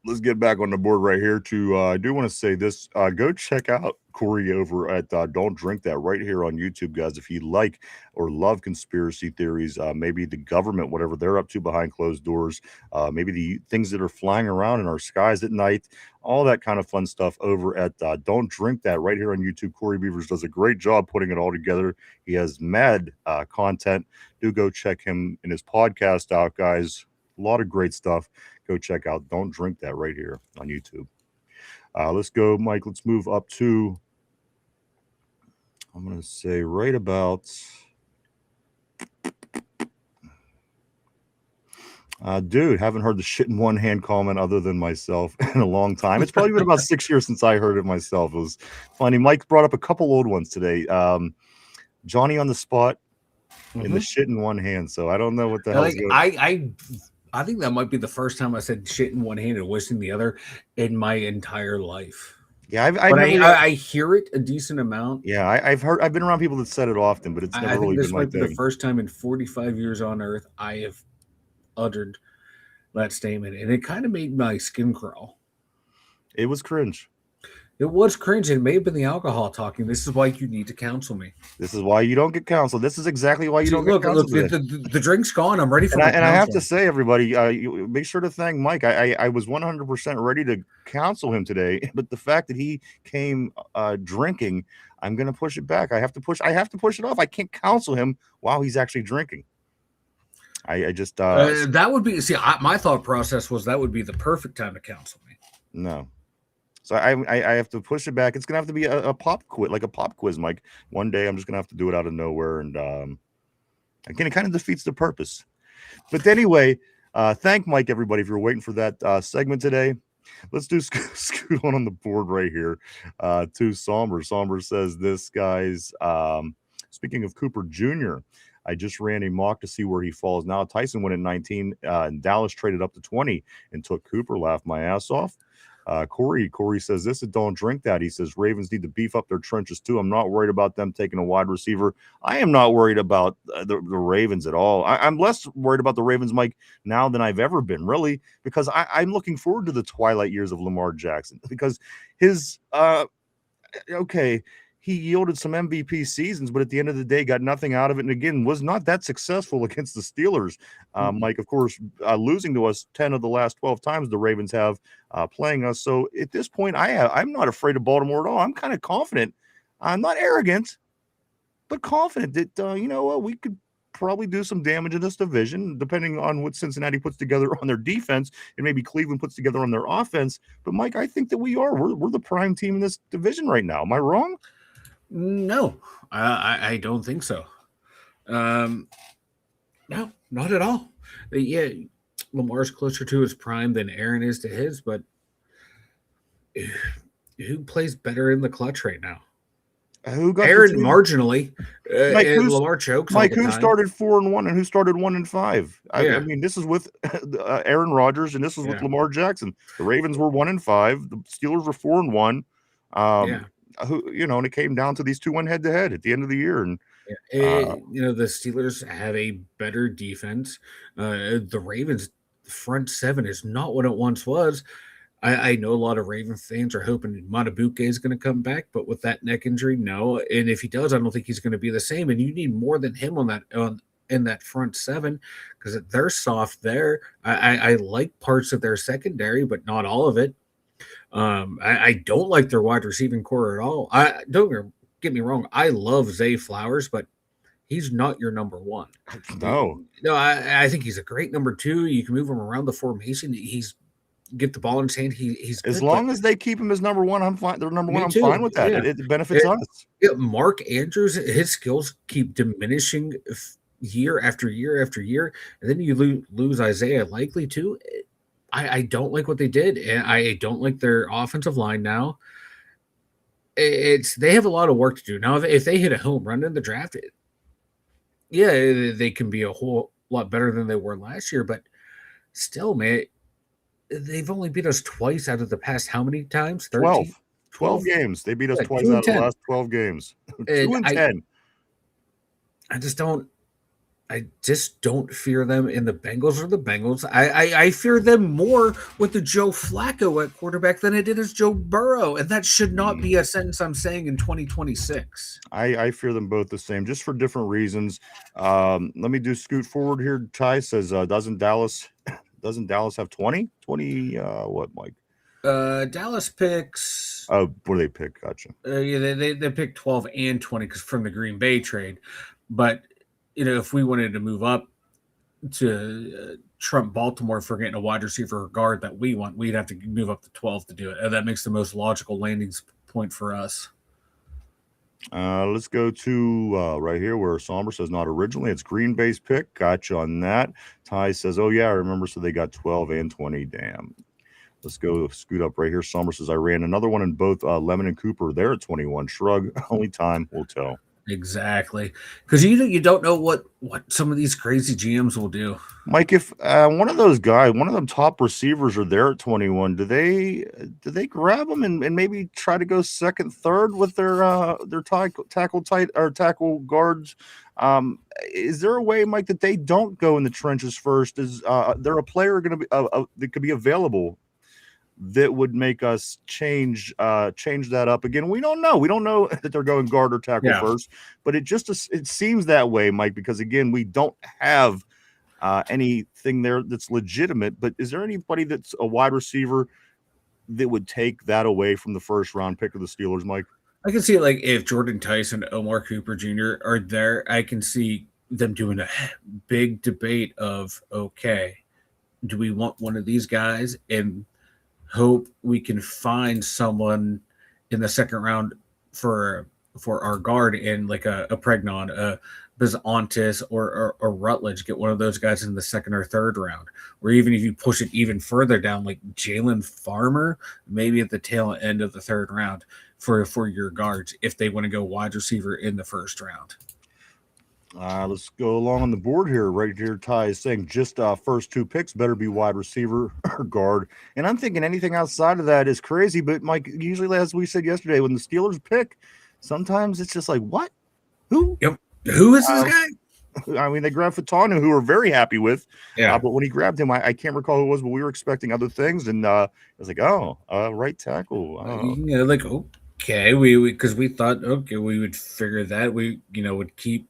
Let's get back on the board right here to I do want to say this. Go check out Corey over at Don't Drink That right here on YouTube, guys. If you like or love conspiracy theories, maybe the government, whatever they're up to behind closed doors, maybe the things that are flying around in our skies at night, all that kind of fun stuff over at Don't Drink That right here on YouTube. Corey Beavers does a great job putting it all together. He has mad content. Do go check him and his podcast out, guys. A lot of great stuff. Go check out Don't Drink That right here on YouTube. Let's go, Mike. Let's move up to, I'm going to say right about, dude, haven't heard the shit in one hand comment other than myself in a long time. It's probably been about 6 years since I heard it myself. It was funny. Mike brought up a couple old ones today. Johnny on the spot and the shit in one hand. So I don't know what the hell is going on. I think that might be the first time I said shit in one hand and wishing the other in my entire life. Yeah, I hear it a decent amount. Yeah, I've been around people that said it often, but it's never really been my thing. This might be the first time in 45 years on Earth I have uttered that statement, and it kind of made my skin crawl. It was cringe. It was cringe. It may have been the alcohol talking. This is why you need to counsel me. This is why you don't get counseled. This is exactly why you don't get counseled. Look, the drink's gone. I'm ready for and I have to say, everybody, make sure to thank Mike. I was 100% ready to counsel him today, but the fact that he came drinking, I'm going to push it back. I have to push it off. I can't counsel him while he's actually drinking. I just that would be my thought process was that would be the perfect time to counsel me. No. So I have to push it back. It's gonna have to be a pop quiz, like a pop quiz, Mike. One day I'm just gonna have to do it out of nowhere, and again, it kind of defeats the purpose. But anyway, thank Mike, everybody, if you're waiting for that segment today. Let's do scoot on the board right here to Somber. Somber says this, guys. Speaking of Cooper Jr., I just ran a mock to see where he falls now. Tyson went at 19, and Dallas traded up to 20 and took Cooper. Laughed my ass off. Corey says this, Don't Drink That. He says Ravens need to beef up their trenches too. I'm not worried about them taking a wide receiver. I am not worried about the Ravens at all. I'm less worried about the Ravens, Mike, now than I've ever been, really, because I'm looking forward to the twilight years of Lamar Jackson, because his he yielded some MVP seasons, but at the end of the day, got nothing out of it. And again, was not that successful against the Steelers. Mike, of course, losing to us 10 of the last 12 times the Ravens have playing us. So at this point, I'm not afraid of Baltimore at all. I'm kind of confident. I'm not arrogant, but confident that, we could probably do some damage in this division, depending on what Cincinnati puts together on their defense and maybe Cleveland puts together on their offense. But Mike, I think that we're the prime team in this division right now. Am I wrong? No, I don't think so. No, not at all. Yeah, Lamar's closer to his prime than Aaron is to his, but who plays better in the clutch right now? Who got Aaron marginally? Mike, and Lamar chokes. Mike, who started 4-1 and who started 1-5? I mean, this is with Aaron Rodgers and this is with Lamar Jackson. The Ravens were 1-5. The Steelers were 4-1. And it came down to these two went head to head at the end of the year. And the Steelers have a better defense. The Ravens front seven is not what it once was. I know a lot of Raven fans are hoping Matabuke is going to come back, but with that neck injury, no. And if he does, I don't think he's going to be the same. And you need more than him on in that front seven because they're soft there. I like parts of their secondary, but not all of it. I don't like their wide receiving core at all. I don't get me wrong. I love Zay Flowers, but he's not your number one. No. No, I think he's a great number two. You can move him around the formation. He's get the ball in his hand. He's as good, long as they keep him as number one, I'm fine. They're number one. I'm too. fine with that. Yeah. It benefits us. Yeah, Mark Andrews, his skills keep diminishing year after year after year, and then you lose Isaiah Likely too. I don't like what they did, and I don't like their offensive line now. They have a lot of work to do now. If they hit a home run in the draft, they can be a whole lot better than they were last year. But still, man, they've only beat us twice out of the past how many times? 13? 12 games. They beat us twice 2 out and of the 10. last 12 games. 2 And and 10. I just don't fear them. And the Bengals are the Bengals. I fear them more with the Joe Flacco at quarterback than I did as Joe Burrow. And that should not be a sentence I'm saying in 2026. I fear them both the same, just for different reasons. Let me scoot forward here. Ty says, doesn't Dallas have 20? 20 what, Mike? Dallas picks. Oh, what do they pick? Gotcha. They picked 12 and 20 because from the Green Bay trade. But if we wanted to move up to trump Baltimore for getting a wide receiver or guard that we want, we'd have to move up to 12 to do it. And that makes the most logical landing point for us. Let's go to right here where Somber says not originally. It's Green Bay's pick. Gotcha on that. Ty says, oh, yeah, I remember. So they got 12 and 20. Damn. Let's go scoot up right here. Somber says, I ran another one in both Lemon and Cooper. They're at 21. Shrug. Only time will tell. Exactly, because you don't know what some of these crazy GMs will do. Mike, if one of those guys, one of them top receivers are there at 21, do they grab them and maybe try to go second, third with their tackle guards? Is there a way, Mike, that they don't go in the trenches first? Is there a player going to be that could be available that would make us change that up again? We don't know. We don't know that they're going guard or tackle first, but it seems that way, Mike, because again, we don't have anything there that's legitimate. But is there anybody that's a wide receiver that would take that away from the first round pick of the Steelers, Mike? I can see it, like if Jordan Tyson, Omar Cooper Jr. are there, I can see them doing a big debate of, okay, do we want one of these guys and hope we can find someone in the second round for our guard in like a Pregnon, a Bizantis, or Rutledge, get one of those guys in the second or third round. Or even if you push it even further down, like Jalen Farmer, maybe at the tail end of the third round for your guards if they want to go wide receiver in the first round. Let's go along on the board here. Right here, Ty is saying just first two picks better be wide receiver or guard. And I'm thinking anything outside of that is crazy. But, Mike, usually, as we said yesterday, when the Steelers pick, sometimes it's just like, what? Who? Yep. Who is this guy? I mean, they grabbed Fatanu, who we're very happy with. Yeah. But when he grabbed him, I can't recall who it was, but we were expecting other things. And I was like, right tackle. Like, okay. Because we thought, okay, we would figure that. We, would keep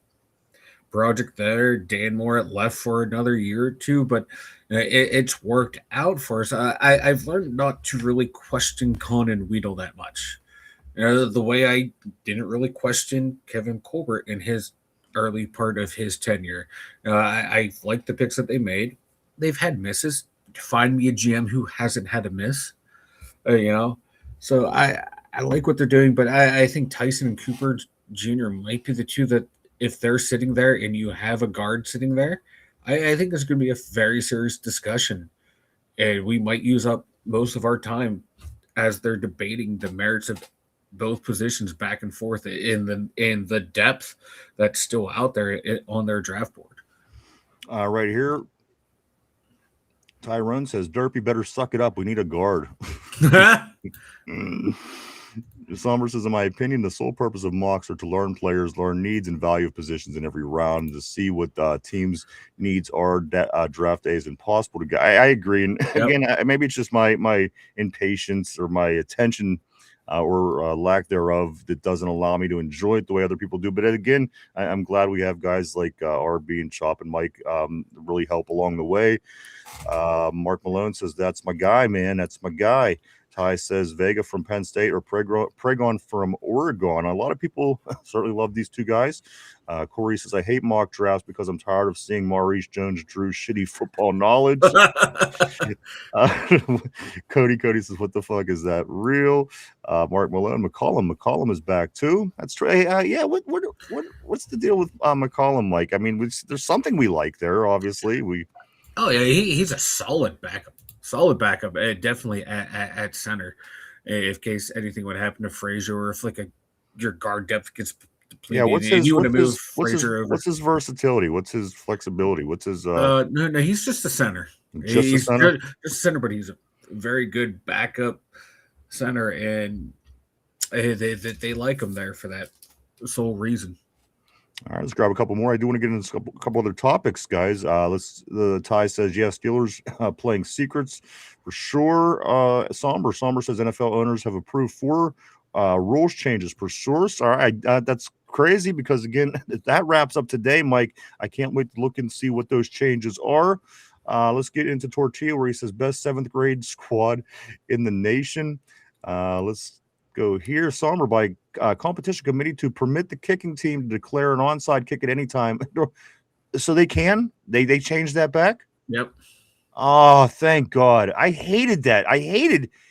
Project there, Dan Moore at left for another year or two, but it's worked out for us. I've learned not to really question Conan Weedle that much. The way I didn't really question Kevin Colbert in his early part of his tenure. I like the picks that they made. They've had misses. Find me a GM who hasn't had a miss. So I like what they're doing, but I think Tyson and Cooper Jr. might be the two that, if they're sitting there and you have a guard sitting there, I think there's going to be a very serious discussion. And we might use up most of our time as they're debating the merits of both positions back and forth in the depth that's still out there on their draft board. Right here, Tyrone says, Derpy better suck it up. We need a guard. Somber says, in my opinion, the sole purpose of mocks are to learn players, learn needs and value of positions in every round, and to see what teams' needs are. Draft day is impossible to get. I agree. And again, maybe it's just my impatience or my attention or lack thereof that doesn't allow me to enjoy it the way other people do. But again, I'm glad we have guys like RB and Chop and Mike really help along the way. Mark Malone says, that's my guy, man. That's my guy. Ty says Vega from Penn State or Pregon from Oregon. A lot of people certainly love these two guys. Corey says, I hate mock drafts because I'm tired of seeing Maurice Jones-Drew's shitty football knowledge. Cody says, what the fuck is that real? Mark Malone, McCollum is back too. That's true. Hey, yeah, what's the deal with McCollum, Mike? I mean, there's something we like there, obviously. Oh yeah, he's a solid backup. Definitely at center. If case anything would happen to Frazier, or if your guard depth gets depleted, yeah, what's his versatility? What's his flexibility? What's his? No, he's just a center. He's just a center, but he's a very good backup center, and they like him there for that sole reason. All right, let's grab a couple more. I do want to get into a couple other topics, guys. The Ty says, yes, Steelers playing secrets for sure. Somber says NFL owners have approved 4 rules changes per source. All right, that's crazy because, again, that wraps up today, Mike. I can't wait to look and see what those changes are. Let's get into Tortilla, where he says best 7th grade squad in the nation. Let's go here. Somber by competition committee to permit the kicking team to declare an onside kick at any time. So they can? They changed that back? Yep. Oh, thank God. I hated that.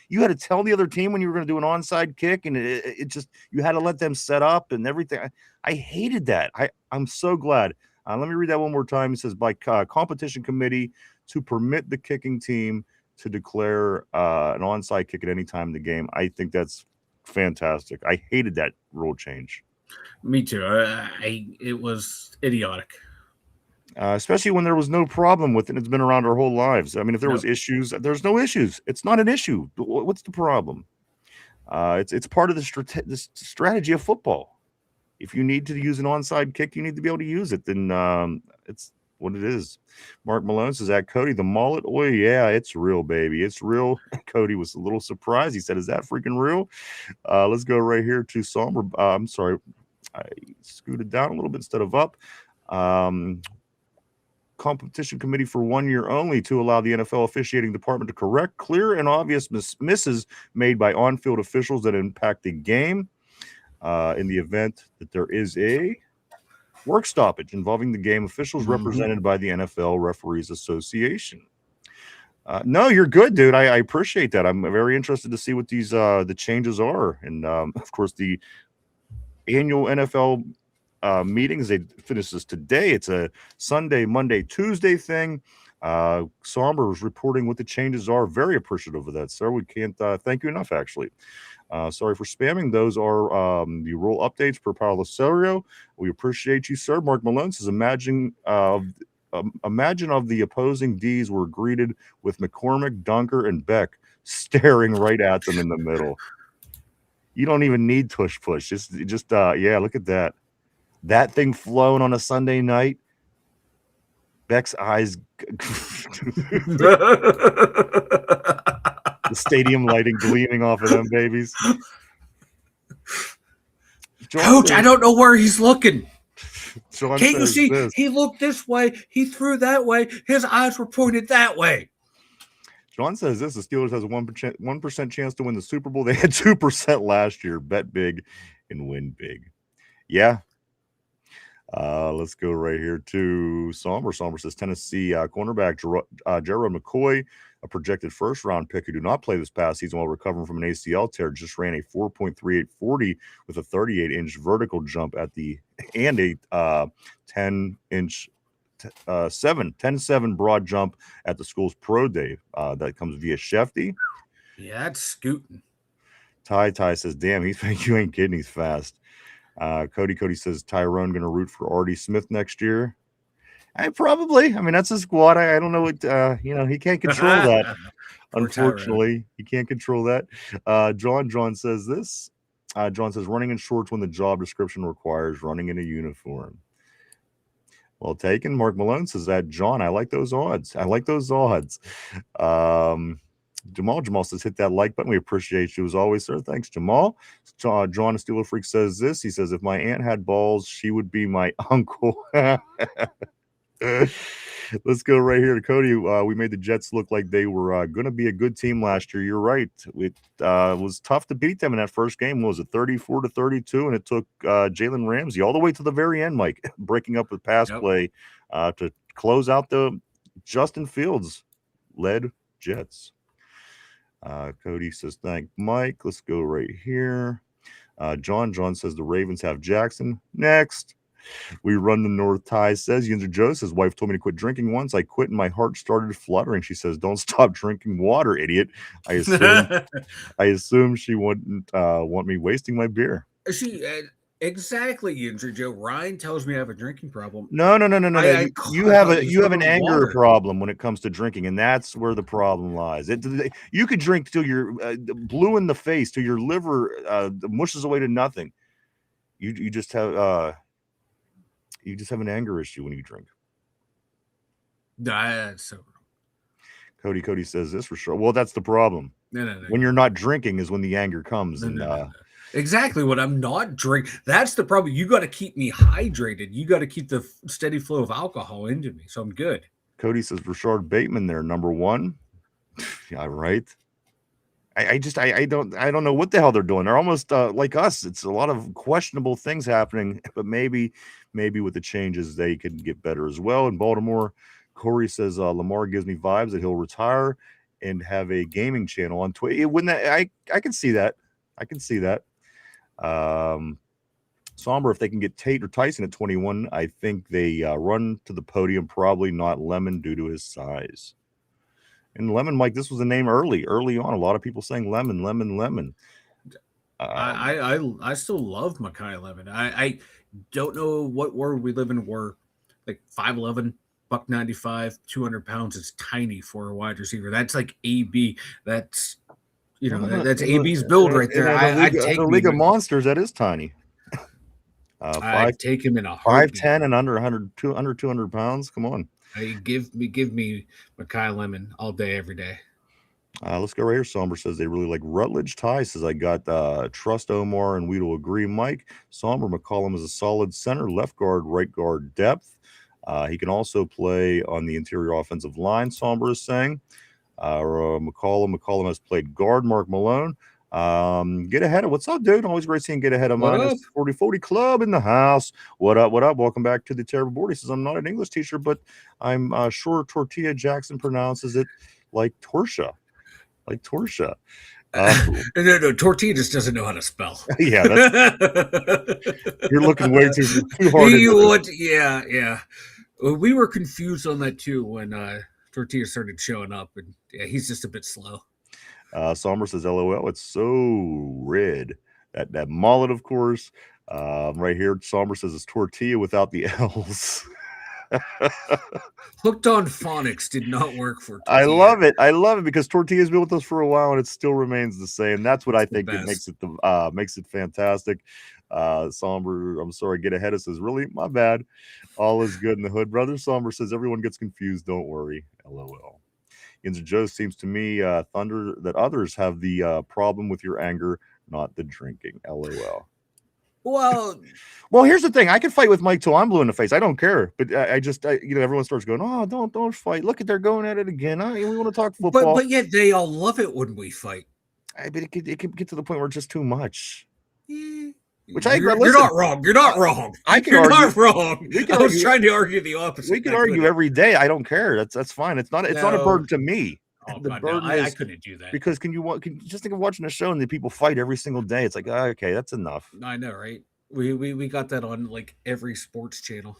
You had to tell the other team when you were going to do an onside kick, and it just, you had to let them set up and everything. I hated that. I'm so glad. Let me read that one more time. It says by competition committee to permit the kicking team to declare an onside kick at any time in the game. I think that's fantastic. I hated that rule change. Me too. It was idiotic. Especially when there was no problem with it. It's been around our whole lives. I mean, if there was issues, there's no issues. It's not an issue. What's the problem? It's part of the strategy of football. If you need to use an onside kick, you need to be able to use it. Then it's what it is. Mark Malone says, at Cody, the mullet. Oh, yeah, it's real, baby. It's real. Cody was a little surprised. He said, is that freaking real? Let's go right here to Somber. I'm sorry. I scooted down a little bit instead of up. Competition committee for 1 year only to allow the NFL officiating department to correct clear and obvious misses made by on-field officials that impact the game in the event that there is a work stoppage involving the game. Officials represented by the NFL Referees Association. No, you're good, dude. I appreciate that. I'm very interested to see what these the changes are, and of course the annual NFL meetings. They finish this today. It's a Sunday, Monday, Tuesday thing. Somber is reporting what the changes are. Very appreciative of that, sir. We can't thank you enough, actually. Sorry for spamming. Those are the rule updates per Paulo Osorio. We appreciate you, sir. Mark Malone says, imagine of the opposing Ds were greeted with McCormick, Dunker, and Beck staring right at them in the middle. You don't even need tush push. Just yeah, look at that. That thing flown on a Sunday night. Beck's eyes. The stadium lighting gleaming off of them babies. Coach, I don't know where he's looking. Can't you see? This. He looked this way. He threw that way. His eyes were pointed that way. John says this: the Steelers has a 1% chance to win the Super Bowl. They had 2% last year. Bet big and win big. Yeah. Let's go right here to Somber. Somber says Tennessee cornerback Gerald McCoy, a projected first-round pick who did not play this past season while recovering from an ACL tear, just ran a 4.3840 with a 38-inch vertical jump and a 10-7 broad jump at the school's pro day. That comes via Shefty. Yeah, that's scooting. Ty says, damn, you ain't kidding, he's fast. Cody says Tyrone going to root for Artie Smith next year. Probably. I mean, that's a squad. I don't know what he can't control that. Unfortunately, he can't control that. John says this. John says running in shorts when the job description requires running in a uniform. Well taken. Mark Malone says that. John, I like those odds. John Jamal. Jamal says, hit that like button. We appreciate you as always, sir. Thanks, Jamal. John Steeler Freak says this. He says, if my aunt had balls, she would be my uncle. Let's go right here to Cody. We made the Jets look like they were going to be a good team last year. You're right. It was tough to beat them in that first game. What was it, 34-32? And it took Jalen Ramsey all the way to the very end, Mike, breaking up with pass play to close out the Justin Fields-led Jets. Cody says, thank Mike. Let's go right here. John says the Ravens have Jackson. Next. We run the North Tie says, Yinzer Joe says, wife told me to quit drinking once. I quit and my heart started fluttering. She says, don't stop drinking water, idiot. I assume she wouldn't want me wasting my beer. She exactly, Yinzer Joe. Ryan tells me I have a drinking problem. No. You have an anger problem when it comes to drinking, and that's where the problem lies. You could drink till you're blue in the face, till your liver mushes away to nothing. You just have you just have an anger issue when you drink. That's so wrong. Cody says this for sure. Well, that's the problem. No. When you're not drinking is when the anger comes. No. Exactly. When I'm not drinking, that's the problem. You got to keep me hydrated. You got to keep the steady flow of alcohol into me, so I'm good. Cody says Rashard Bateman there, number one. Yeah, right. I don't know what the hell they're doing. They're almost like us. It's a lot of questionable things happening, but maybe with the changes they can get better as well. In Baltimore, Corey says Lamar gives me vibes that he'll retire and have a gaming channel on Twitch. I can see that. Somber, if they can get Tate or Tyson at 21, I think they run to the podium, probably not Lemon due to his size. And Lemon, Mike, this was a name early on. A lot of people saying Lemon. I still love Mekhi Lemon. I don't know what world we live in where like 5'11", $195, 200 pounds is tiny for a wide receiver. That's like AB. That's that's AB's build right there. I'd take the League of Monsters. That is tiny. I'd take him in a heartbeat. 5'10" and under 200 pounds. Come on. Give me Mekhi Lemon all day, every day. Let's go right here. Somber says they really like Rutledge. Ty says I got trust Omar and we will agree. Mike Somber, McCollum is a solid center, left guard, right guard depth. He can also play on the interior offensive line. Somber is saying. McCollum has played guard. Mark Malone. Get ahead of what's up, dude? Always great seeing Get Ahead of minus 40 club in the house. What up? Welcome back to the Terrible Board. He says I'm not an English teacher, but I'm sure Tortilla Jackson pronounces it like Torsha. No, Tortilla just doesn't know how to spell. Yeah, you're looking way too hard. Yeah. We were confused on that too when Tortilla started showing up, and yeah, he's just a bit slow. Somber says, LOL, it's so red. That mullet, of course. Right here, Somber says it's tortilla without the L's. Hooked on phonics did not work for Tortilla. I love it because Tortilla's been with us for a while and it still remains the same. That's what I think it makes it fantastic. Somber, I'm sorry, Get Ahead of says, really? My bad. All is good in the hood, brother. Somber says everyone gets confused. Don't worry. LOL. Yinzer Joe seems to me, Thunder, that others have the problem with your anger, not the drinking. LOL. Well, here's the thing. I can fight with Mike till I'm blue in the face. I don't care. But everyone starts going, oh, don't fight. Look at they're going at it again. We want to talk football. But yet they all love it when we fight. But it can get to the point where it's just too much. Which you're not wrong. You're not wrong. You're not wrong. I was trying to argue the opposite. We can argue every day. I don't care. That's fine. It's not a burden to me. Oh, God, no. I couldn't do that. Because can you just think of watching a show and the people fight every single day? It's like, okay, that's enough. I know, right? We got that on like every sports channel.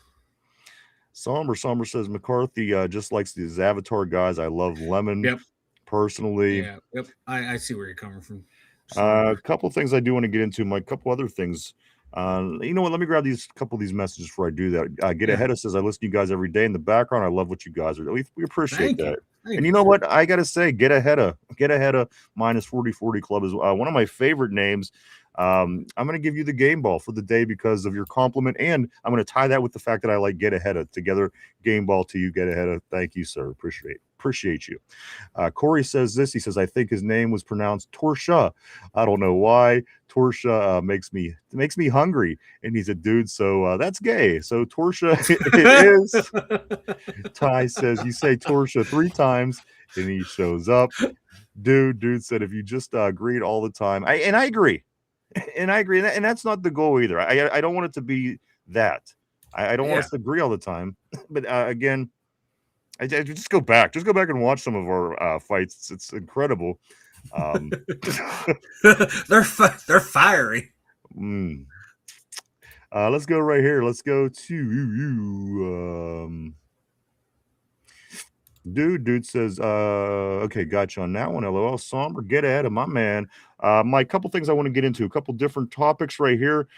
Somber says McCarthy just likes these Avatar guys. I love Lemon. Yep. Personally. Yeah. Yep. I see where you're coming from. A couple of things I do want to get into, Mike. A couple other things. You know what? Let me grab couple of these messages before I do that. Get Ahead of says, I listen to you guys every day in the background. I love what you guys are. We appreciate that. And you know what? I got to say, Get Ahead of minus 40 club is one of my favorite names. I'm going to give you the game ball for the day because of your compliment. And I'm going to tie that with the fact that I like Get Ahead of together. Game ball to you, Get Ahead of. Thank you, sir. Appreciate Appreciate you. Corey says this. He says, I think his name was pronounced Torsha. I don't know why. Torsha makes me hungry. And he's a dude, so that's gay. So Torsha it is. Ty says, you say Torsha 3 times, and he shows up. Dude said, if you just agreed all the time. I agree. And I agree. And that's not the goal either. I don't want it to be that. I don't want us to agree all the time. But again, I just go back and watch some of our fights. It's incredible. They're fiery. Let's go right here. Let's go to Dude says, okay, got you on that one. LOL. Somber, get ahead of my man. My couple things I want to get into, a couple different topics right here.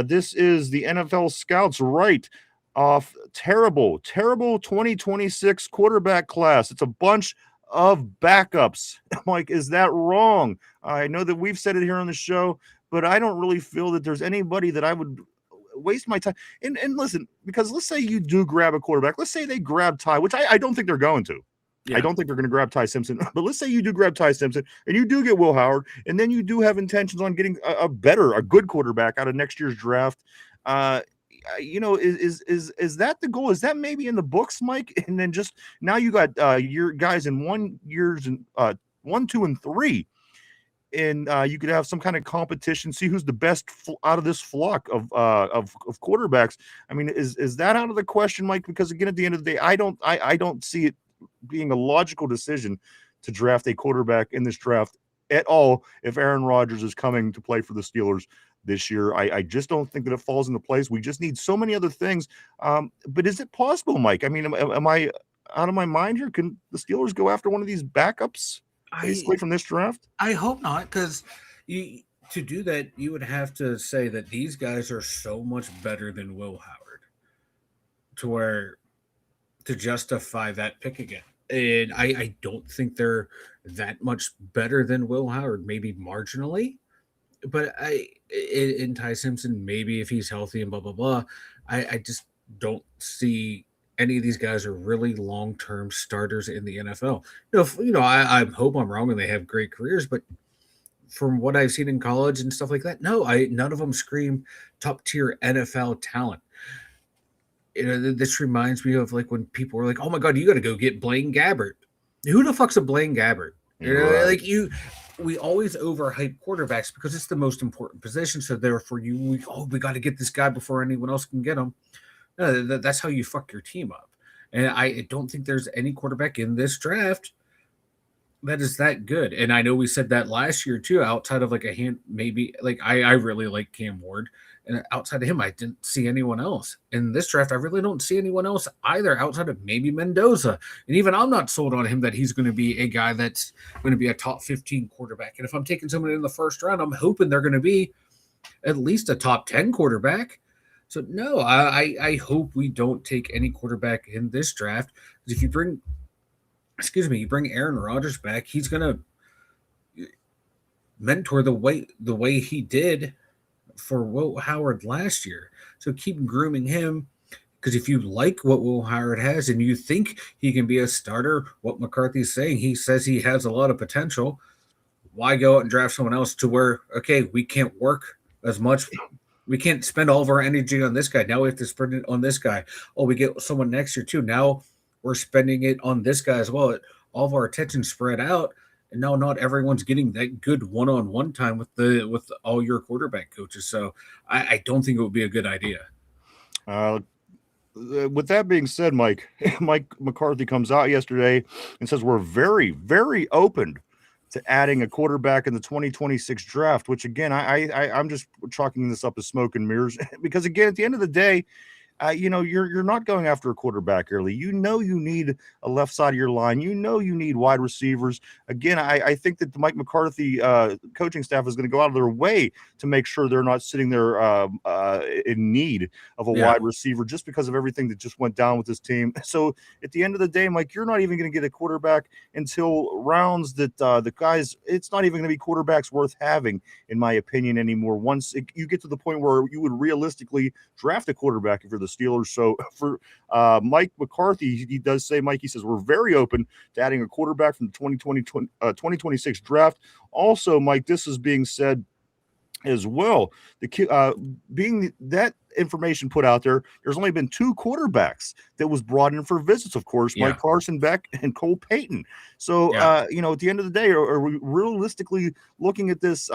This is the NFL scouts right off terrible 2026 quarterback class. It's a bunch of backups. I'm like, is that wrong? I know that we've said it here on the show, but I don't really feel that there's anybody that I would waste my time. And listen, because let's say you do grab a quarterback. Let's say they grab Ty, which I don't think they're going to. Yeah. I don't think they're going to grab Ty Simpson. But let's say you do grab Ty Simpson and you do get Will Howard, and then you do have intentions on getting a good quarterback out of next year's draft. Is that the goal? Is that maybe in the books, Mike? And then just now you got your guys in 1 years and 1, 2, and 3. And you could have some kind of competition, see who's the best out of this flock of quarterbacks. I mean, is that out of the question, Mike? Because again, at the end of the day, I don't see it being a logical decision to draft a quarterback in this draft at all if Aaron Rodgers is coming to play for the Steelers this year. I just don't think that it falls into place. We just need so many other things. But is it possible, Mike? I mean, am I out of my mind here? Can the Steelers go after one of these backups? Basically from this draft? I hope not, because to do that, you would have to say that these guys are so much better than Will Howard to justify that pick again. And I don't think they're that much better than Will Howard, maybe marginally. But in Ty Simpson, maybe if he's healthy and blah, blah, blah, I just don't see any of these guys are really long-term starters in the NFL. I hope I'm wrong and they have great careers, but from what I've seen in college and stuff like that, none of them scream top-tier NFL talent. This reminds me of like when people were like, "Oh my God, you got to go get Blaine Gabbert." Who the fuck's a Blaine Gabbert? Right. We always overhype quarterbacks because it's the most important position. So therefore, we got to get this guy before anyone else can get him. No, that's how you fuck your team up. And I don't think there's any quarterback in this draft that is that good. And I know we said that last year too, outside of like a hand, maybe like I really like Cam Ward. And outside of him, I didn't see anyone else. In this draft, I really don't see anyone else either outside of maybe Mendoza. And even I'm not sold on him that he's going to be a guy that's going to be a top 15 quarterback. And if I'm taking someone in the first round, I'm hoping they're going to be at least a top 10 quarterback. So, no, I hope we don't take any quarterback in this draft. Because if you bring Aaron Rodgers back, he's going to mentor the way he did for Will Howard last year. So keep grooming him. Because if you like what Will Howard has and you think he can be a starter, what McCarthy's saying, he says he has a lot of potential. Why go out and draft someone else to where, okay, we can't work as much. We can't spend all of our energy on this guy. Now we have to spend it on this guy. Oh, we get someone next year too. Now we're spending it on this guy as well. All of our attention spread out, and now not everyone's getting that good one-on-one time with all your quarterback coaches. So I don't think it would be a good idea. With that being said, Mike McCarthy comes out yesterday and says we're very, very open to adding a quarterback in the 2026 draft, which again, I'm just chalking this up as smoke and mirrors because again, at the end of the day, you're not going after a quarterback early. You need a left side of your line. You need wide receivers. Again, I think that the Mike McCarthy coaching staff is going to go out of their way to make sure they're not sitting there in need of a wide receiver just because of everything that just went down with this team. So at the end of the day, Mike, you're not even going to get a quarterback until rounds that the guys, it's not even going to be quarterbacks worth having, in my opinion, anymore. Once you get to the point where you would realistically draft a quarterback if you're the Steelers. So for Mike McCarthy, he does say, Mike, he says, we're very open to adding a quarterback from the 2026 draft. Also, Mike, this is being said as well. Being that information put out there, there's only been 2 quarterbacks that was brought in for visits, of course, Mike Carson Beck and Cole Payton. So, at the end of the day, are we realistically looking at this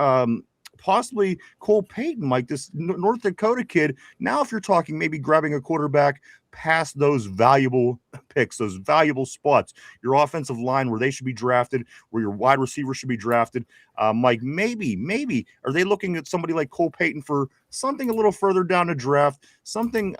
possibly Cole Payton, Mike, this North Dakota kid? Now, if you're talking maybe grabbing a quarterback past those valuable picks, those valuable spots, your offensive line where they should be drafted, where your wide receiver should be drafted, Mike, maybe are they looking at somebody like Cole Payton for something a little further down the draft, something,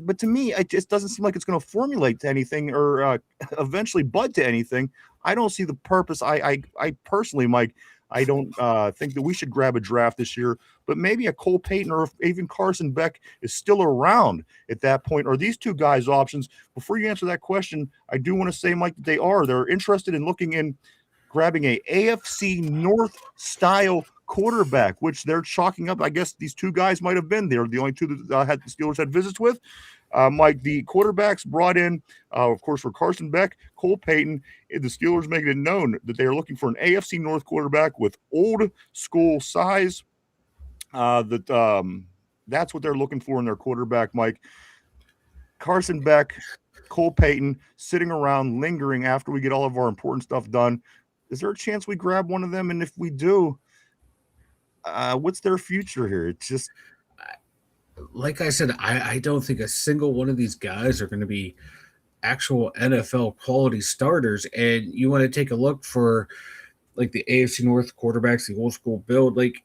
but to me, it just doesn't seem like it's going to formulate to anything or eventually bud to anything. I don't see the purpose. I personally, Mike, I don't think that we should grab a draft this year, but maybe a Cole Payton or even Carson Beck is still around at that point. Are these 2 guys options? Before you answer that question, I do want to say, Mike, that they're interested in looking in grabbing a AFC North style quarterback, which they're chalking up. I guess these 2 guys might have been there. The only 2 that the Steelers had visits with. Mike, the quarterbacks brought in, of course, for Carson Beck, Cole Payton. The Steelers making it known that they are looking for an AFC North quarterback with old school size. That's what they're looking for in their quarterback, Mike. Carson Beck, Cole Payton, sitting around lingering after we get all of our important stuff done. Is there a chance we grab one of them? And if we do, what's their future here? It's just, like I said, I don't think a single one of these guys are going to be actual NFL quality starters. And you want to take a look for like the AFC North quarterbacks, the old school build, like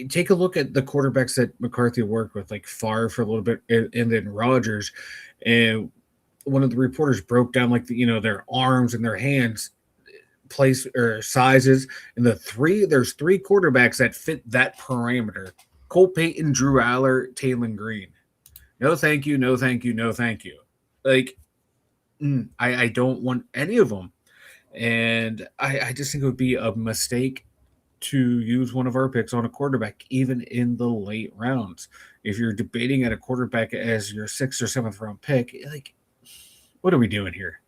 take a look at the quarterbacks that McCarthy worked with, like Favre for a little bit, and then Rodgers. And one of the reporters broke down like their arms and their hands place or sizes, and there's 3 quarterbacks that fit that parameter. Cole Payton, Drew Aller, Taylor Green. No, thank you. No, thank you. No, thank you. Like, I don't want any of them. And I just think it would be a mistake to use one of our picks on a quarterback, even in the late rounds. If you're debating at a quarterback as your 6th or 7th round pick, like, what are we doing here?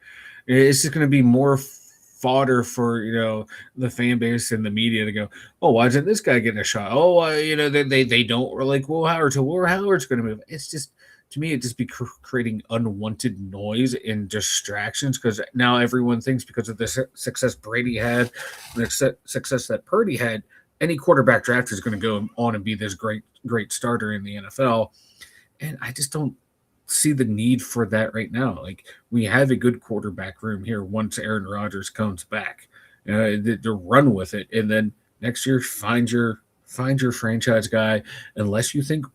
It's just going to be more fodder for the fan base and the media to go, oh, why isn't this guy getting a shot? Oh, they don't like Will Howard. So Will Howard's going to move. It's just, to me, it just be creating unwanted noise and distractions, because now everyone thinks because of the success Brady had, the success that Purdy had, any quarterback draft is going to go on and be this great starter in the NFL. And I just don't see the need for that right now. Like, we have a good quarterback room here once Aaron Rodgers comes back, to run with it, and then next year find your franchise guy, unless you think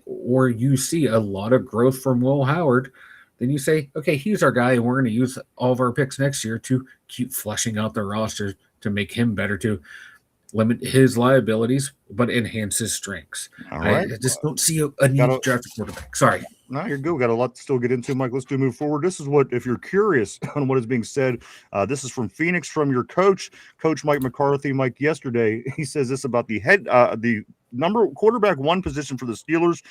or you see a lot of growth from Will Howard. Then you say, okay, he's our guy, and we're going to use all of our picks next year to keep fleshing out the roster to make him better, to limit his liabilities, but enhance his strengths. All right. I just don't see a need to draft a quarterback. Sorry. No, you're good. We got a lot to still get into, Mike. Let's move forward. This is what, if you're curious on what is being said, this is from Phoenix, from your coach Mike McCarthy. Mike, yesterday, he says this about the quarterback 1 position for the Steelers.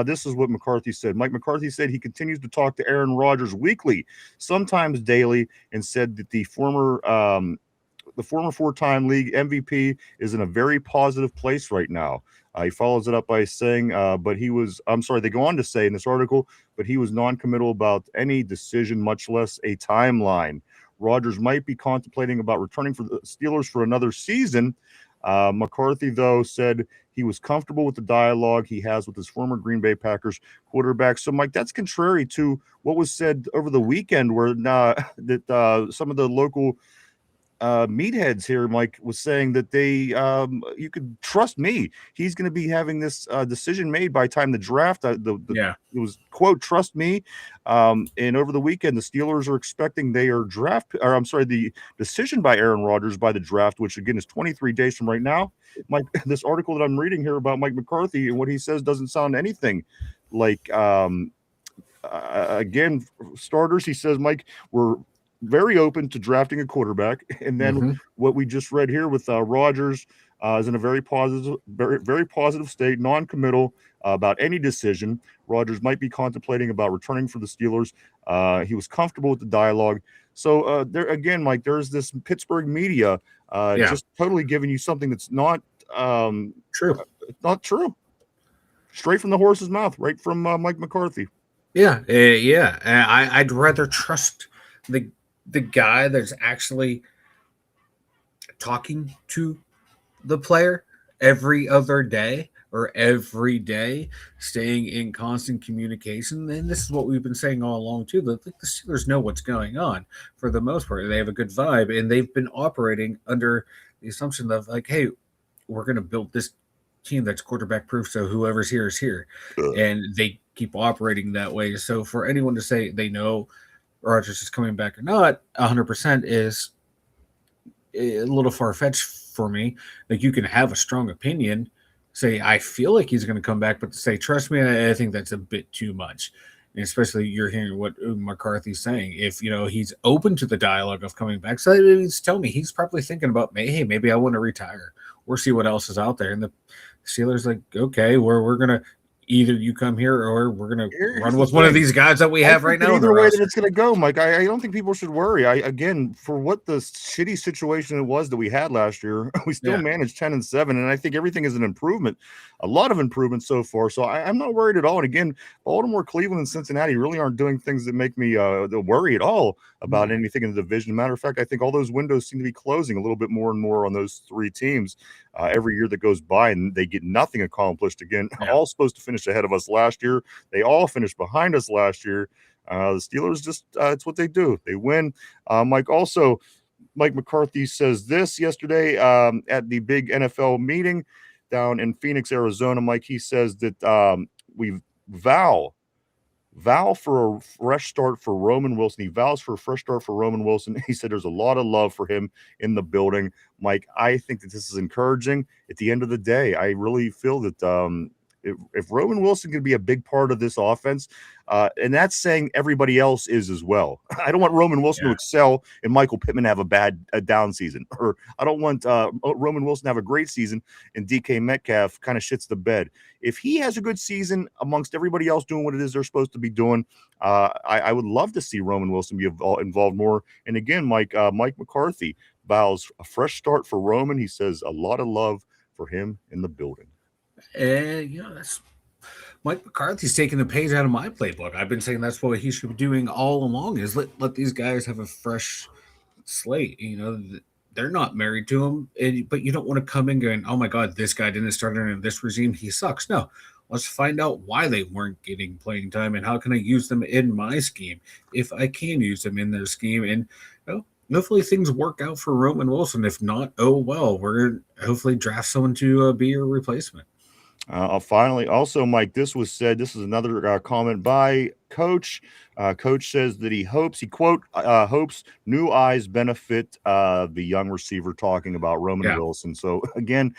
This is what McCarthy said. Mike McCarthy said he continues to talk to Aaron Rodgers weekly, sometimes daily, and said that the former 4-time league MVP is in a very positive place right now. He follows it up by saying, they go on to say in this article, but he was non-committal about any decision, much less a timeline. Rodgers might be contemplating about returning for the Steelers for another season. McCarthy, though, said he was comfortable with the dialogue he has with his former Green Bay Packers quarterback. So, Mike, that's contrary to what was said over the weekend, where some of the local meatheads here, Mike, was saying that you could trust me. He's going to be having this decision made by the time the draft. It was, quote, trust me. And over the weekend, the Steelers are expecting the decision by Aaron Rodgers by the draft, which again is 23 days from right now. Mike, this article that I'm reading here about Mike McCarthy and what he says doesn't sound anything like, again, starters. He says, Mike, very open to drafting a quarterback. And then what we just read here with Rodgers is in a very positive state, non-committal about any decision. Rodgers might be contemplating about returning for the Steelers. He was comfortable with the dialogue. So there again, Mike, there's this Pittsburgh media just totally giving you something that's not true. Not true. Straight from the horse's mouth, right from Mike McCarthy. I'd rather trust the guy that's actually talking to the player every other day or every day, staying in constant communication. And this is what we've been saying all along too. The Steelers know what's going on for the most part. They have a good vibe, and they've been operating under the assumption of like, hey, we're going to build this team that's quarterback proof, so whoever's here is here. And they keep operating that way. So for anyone to say they know Rodgers is coming back or not 100% is a little far-fetched for me. Like, you can have a strong opinion, say I feel like he's going to come back, but to say trust me, I think that's a bit too much. And especially you're hearing what McCarthy's saying. If he's open to the dialogue of coming back, so he's telling me he's probably thinking about, hey, maybe I want to retire or see what else is out there. And the Steelers like, okay, we're gonna either you come here or we're gonna run with one of these guys that we have right now. Either way that it's gonna go, Mike, I don't think people should worry. Again, for what the shitty situation it was that we had last year, we still managed 10-7, and I think everything is an improvement, a lot of improvement so far. So I'm not worried at all. And again, Baltimore, Cleveland, and Cincinnati really aren't doing things that make me worry at all about anything in the division. Matter of fact, I think all those windows seem to be closing a little bit more and more on those three teams every year that goes by, and they get nothing accomplished. Again, all supposed to finish ahead of us last year. They all finished behind us last year. The Steelers just it's what they do. They win. Mike McCarthy says this yesterday at the big NFL meeting down in Phoenix, Arizona. Mike, he says that we vow for a fresh start for Roman Wilson. He vows for a fresh start for Roman Wilson. He said there's a lot of love for him in the building. Mike, I think that this is encouraging. At the end of the day, I really feel that if Roman Wilson can be a big part of this offense, and that's saying everybody else is as well. I don't want Roman Wilson to excel and Michael Pittman have a down season, or I don't want Roman Wilson to have a great season and DK Metcalf kind of shits the bed. If he has a good season amongst everybody else doing what it is they're supposed to be doing, I would love to see Roman Wilson be involved more. And again, Mike McCarthy vows a fresh start for Roman. He says a lot of love for him in the building. And that's Mike McCarthy's taking the page out of my playbook. I've been saying that's what he should be doing all along, is let these guys have a fresh slate. They're not married to him, but you don't want to come in going, oh my God, this guy didn't start in this regime, he sucks. No, let's find out why they weren't getting playing time and how can I use them in my scheme if I can use them in their scheme. And hopefully things work out for Roman Wilson. If not, oh well, we're going to hopefully draft someone to be your replacement. Finally, also, Mike, this was said. This is another comment by Coach. Coach says that he hopes new eyes benefit the young receiver, talking about Roman Wilson. So again,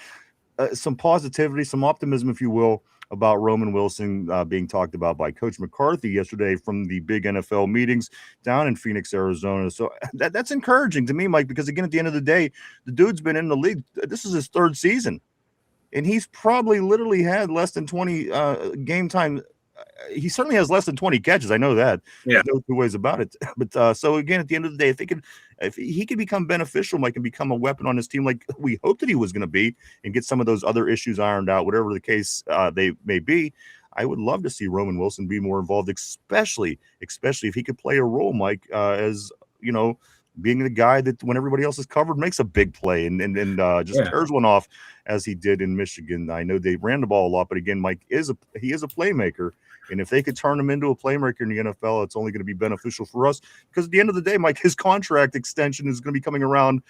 some positivity, some optimism, if you will, about Roman Wilson being talked about by Coach McCarthy yesterday from the big NFL meetings down in Phoenix, Arizona. So that's encouraging to me, Mike, because again, at the end of the day, the dude's been in the league. This is his third season. And he's probably literally had less than 20 game time. He certainly has less than 20 catches. I know that. Yeah. There's no two ways about it. But so again, at the end of the day, if he could become beneficial, Mike, and become a weapon on his team, like we hoped that he was going to be, and get some of those other issues ironed out, whatever the case they may be, I would love to see Roman Wilson be more involved, especially if he could play a role, Mike, as being the guy that when everybody else is covered makes a big play and just tears one off, as he did in Michigan. I know they ran the ball a lot, but again, Mike is a playmaker, and if they could turn him into a playmaker in the NFL, it's only going to be beneficial for us, because at the end of the day, Mike, his contract extension is going to be coming around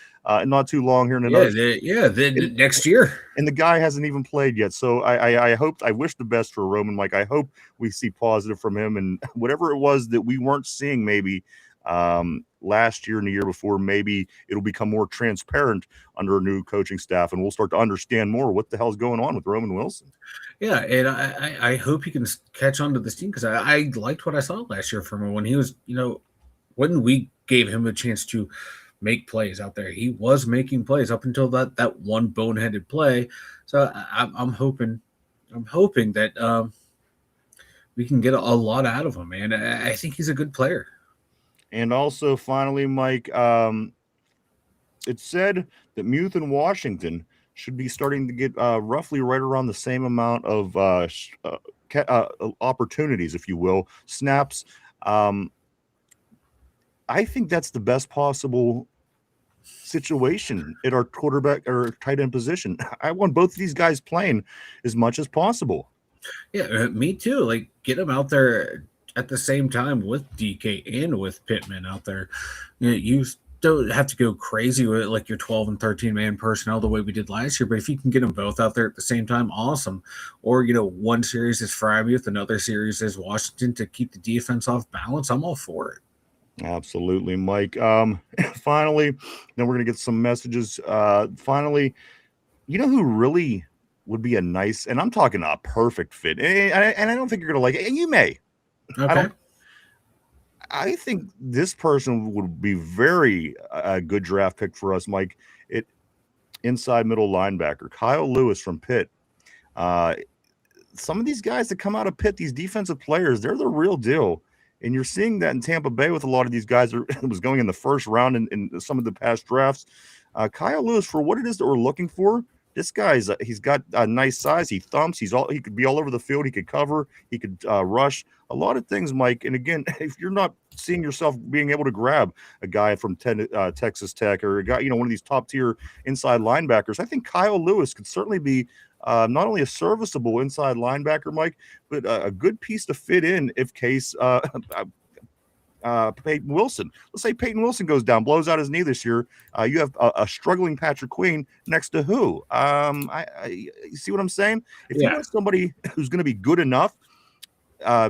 not too long here in the next year, and the guy hasn't even played yet. So I wish the best for Roman, Mike. I hope we see positive from him, and whatever it was that we weren't seeing maybe last year and the year before, maybe it'll become more transparent under a new coaching staff, and we'll start to understand more what the hell's going on with Roman Wilson. Yeah, and I hope he can catch on to this team, because I liked what I saw last year from him when he was, when we gave him a chance to make plays out there, he was making plays up until that one boneheaded play. So I'm hoping that we can get a lot out of him, man. I think he's a good player. And also, finally, Mike, it's said that Muth and Washington should be starting to get roughly right around the same amount of opportunities, if you will, snaps. I think that's the best possible situation at our quarterback or tight end position. I want both of these guys playing as much as possible. Yeah, me too. Like, get him out there at the same time with DK and with Pittman out there. You don't have to go crazy with like your 12 and 13 man personnel the way we did last year, but if you can get them both out there at the same time, awesome. Or one series is Freiermuth, another series is Washington to keep the defense off balance. I'm all for it. Absolutely, Mike. Finally, then we're gonna get some messages. Finally, who really would be a nice, and I'm talking a perfect fit, and I don't think you're gonna like it, and you may. Okay. I think this person would be very a good draft pick for us, Mike. It inside middle linebacker Kyle Lewis from Pitt. Some of these guys that come out of Pitt, these defensive players, they're the real deal. And you're seeing that in Tampa Bay with a lot of these guys that was going in the first round in some of the past drafts. Kyle Lewis, for what it is that we're looking for, this guy's he's got a nice size. He thumps. He could be all over the field. He could cover. He could rush. A lot of things, Mike. And again, if you're not seeing yourself being able to grab a guy from Texas Tech or a guy, one of these top tier inside linebackers, I think Kyle Lewis could certainly be not only a serviceable inside linebacker, Mike, but a good piece to fit in if case Peyton Wilson. Let's say Peyton Wilson goes down, blows out his knee this year. You have a struggling Patrick Queen next to who? You see what I'm saying? If you want somebody who's going to be good enough,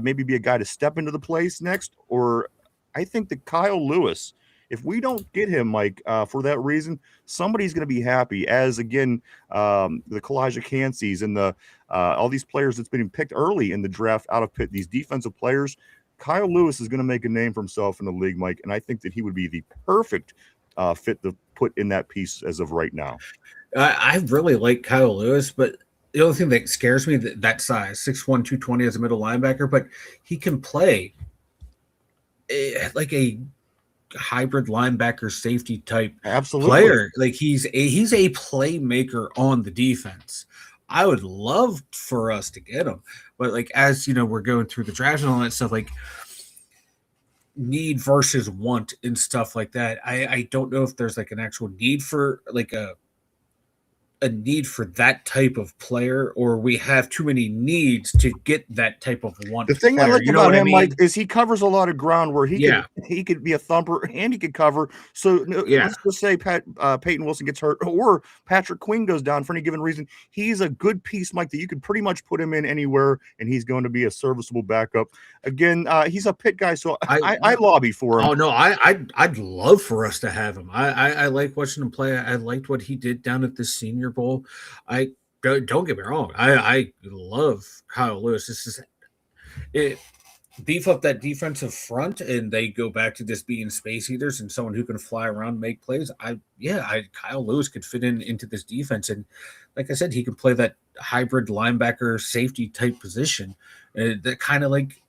maybe be a guy to step into the place next, or I think that Kyle Lewis, if we don't get him, Mike, for that reason, somebody's going to be happy. As again, the Kalijah Kanseys and the all these players that's been picked early in the draft out of Pitt, these defensive players, Kyle Lewis is going to make a name for himself in the league, Mike, and I think that he would be the perfect fit to put in that piece as of right now. I really like Kyle Lewis, but the only thing that scares me that size, 6'1", 220 as a middle linebacker, but he can play like a hybrid linebacker safety type player. Like he's a playmaker on the defense. I would love for us to get him, but like as we're going through the draft and all that stuff, like need versus want and stuff like that. I don't know if there's like an actual need for like a need for that type of player, or we have too many needs to get that type of want. The thing player. I like about him, Mike, is he covers a lot of ground where he could be a thumper and he could cover. So let's just say Peyton Wilson gets hurt or Patrick Queen goes down for any given reason. He's a good piece, Mike, that you could pretty much put him in anywhere, and he's going to be a serviceable backup. Again, he's a Pitt guy, so I lobby for him. Oh no, I'd love for us to have him. I like watching him play. I liked what he did down at the Senior Bowl. I don't get me wrong. I love Kyle Lewis. This is it. Beef up that defensive front, and they go back to just being space eaters and someone who can fly around, make plays. Kyle Lewis could fit into this defense, and like I said, he can play that hybrid linebacker safety type position. That kind of like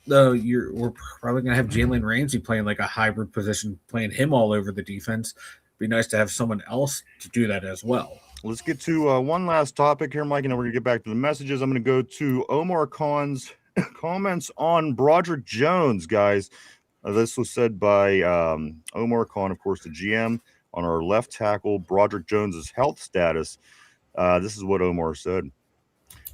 we're probably gonna have Jalen Ramsey playing like a hybrid position, playing him all over the defense. Be nice to have someone else to do that as well. Let's get to one last topic here, Mike, and then we're going to get back to the messages. I'm going to go to Omar Khan's comments on Broderick Jones, guys. This was said by Omar Khan, of course, the GM, on our left tackle, Broderick Jones's health status. This is what Omar said.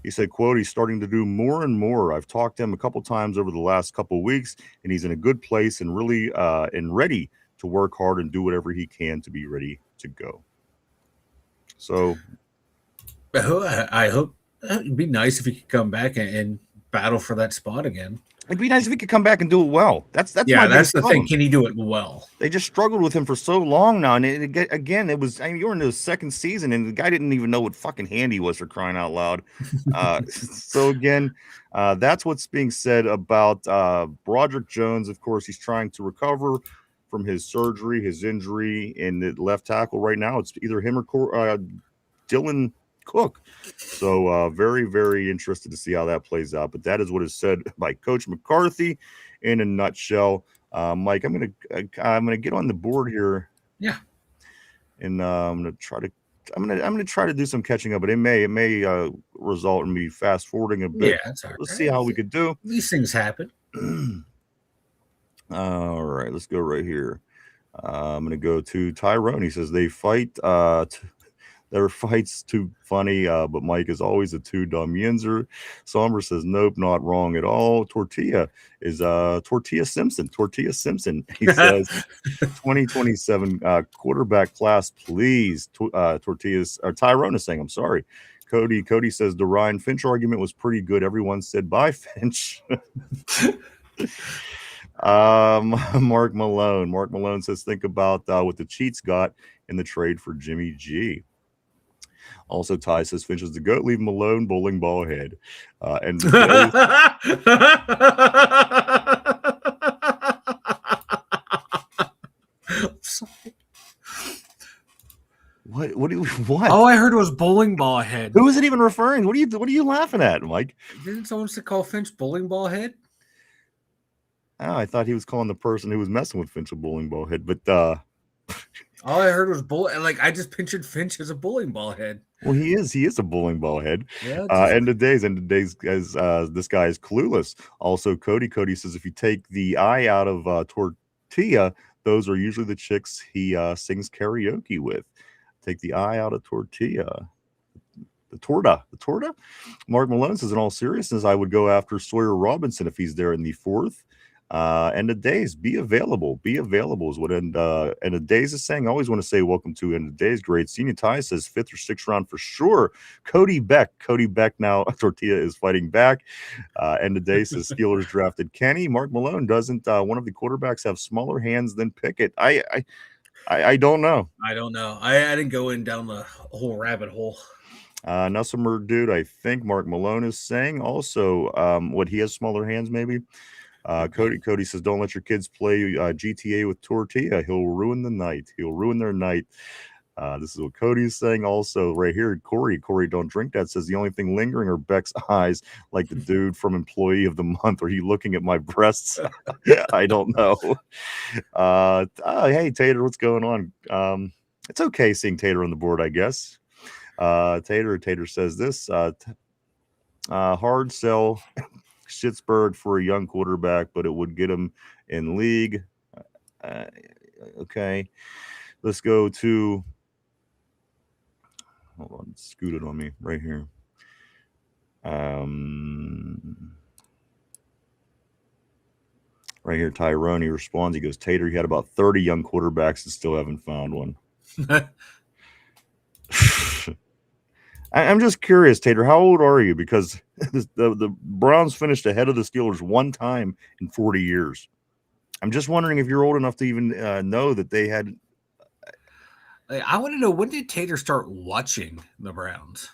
He said, quote, "He's starting to do more and more. I've talked to him a couple times over the last couple of weeks, and he's in a good place and really and ready to work hard and do whatever he can to be ready to go." So I hope it'd be nice if he could come back and battle for that spot again. It'd be nice if he could come back and do it well. That's Yeah, my that's biggest the problem. thing. Can he do it well? They just struggled with him for so long now, and again, it was. I mean, you're in the second season, and the guy didn't even know what fucking hand he was for crying out loud. So again, that's what's being said about Broderick Jones. Of course, he's trying to recover from his surgery, his injury in the left tackle right now. It's either him or Dylan Cook. So very, very interested to see how that plays out. But that is what is said by Coach McCarthy in a nutshell. Mike, I'm gonna get on the board here. Yeah. And I'm gonna try to do some catching up, but it may result in me fast forwarding a bit. Yeah, that's all right. Let's see how we could do. These things happen. All right, let's go right here. I'm gonna go to Tyrone. He says they fight. Their fight's too funny, but Mike is always a too dumb yinzer. Somber says, nope, not wrong at all. Tortilla is Tortilla Simpson. Tortilla Simpson. He says 2027 quarterback class, please. Tortillas or Tyrone is saying, I'm sorry. Cody says the Ryan Finch argument was pretty good. Everyone said bye, Finch. Mark Malone says, think about what the Cheats got in the trade for Jimmy G. Also, Ty says Finch is the goat. Leave him alone, bowling ball head. And what? All I heard was bowling ball head. Who is it even referring? What are you laughing at, Mike? Didn't someone call Finch bowling ball head? Oh, I thought he was calling the person who was messing with Finch a bowling ball head, but all I heard was I just pictured Finch as a bowling ball head. Well, he is a bowling ball head. Yeah. End of days, as this guy is clueless. Also, Cody says if you take the I out of Tortilla, those are usually the chicks he sings karaoke with. Take the I out of Tortilla. The torta. Mark Malone says, in all seriousness, I would go after Sawyer Robinson if he's there in the fourth. End of days, be available is what end of days is saying. I always want to say welcome to end of days. Great. Senior Ty says 5th or 6th round for sure. Cody Beck now. Tortilla is fighting back. End of days says Steelers drafted Kenny. Mark Malone doesn't one of the quarterbacks have smaller hands than Pickett? I don't know. I don't know. I didn't go in down the whole rabbit hole. Nusselmer dude, I think Mark Malone is saying also what he has smaller hands maybe. Cody says, don't let your kids play GTA with Tortilla. He'll ruin the night. He'll ruin their night. This is what Cody is saying. Also, right here, Corey, don't drink that, says the only thing lingering are Beck's eyes, like the dude from Employee of the Month. Are you looking at my breasts? I don't know. Hey, Tater, what's going on? It's okay seeing Tater on the board, I guess. Tater says this. Hard sell Pittsburgh for a young quarterback, but it would get him in league. Okay, let's go to. Hold on, scooted on me right here. Right here, Tyrone. He responds. He goes, Tater, he had about 30 young quarterbacks and still haven't found one. I'm just curious, Tater, how old are you? Because the Browns finished ahead of the Steelers one time in 40 years. I'm just wondering if you're old enough to even know that they had. I want to know, when did Tater start watching the Browns?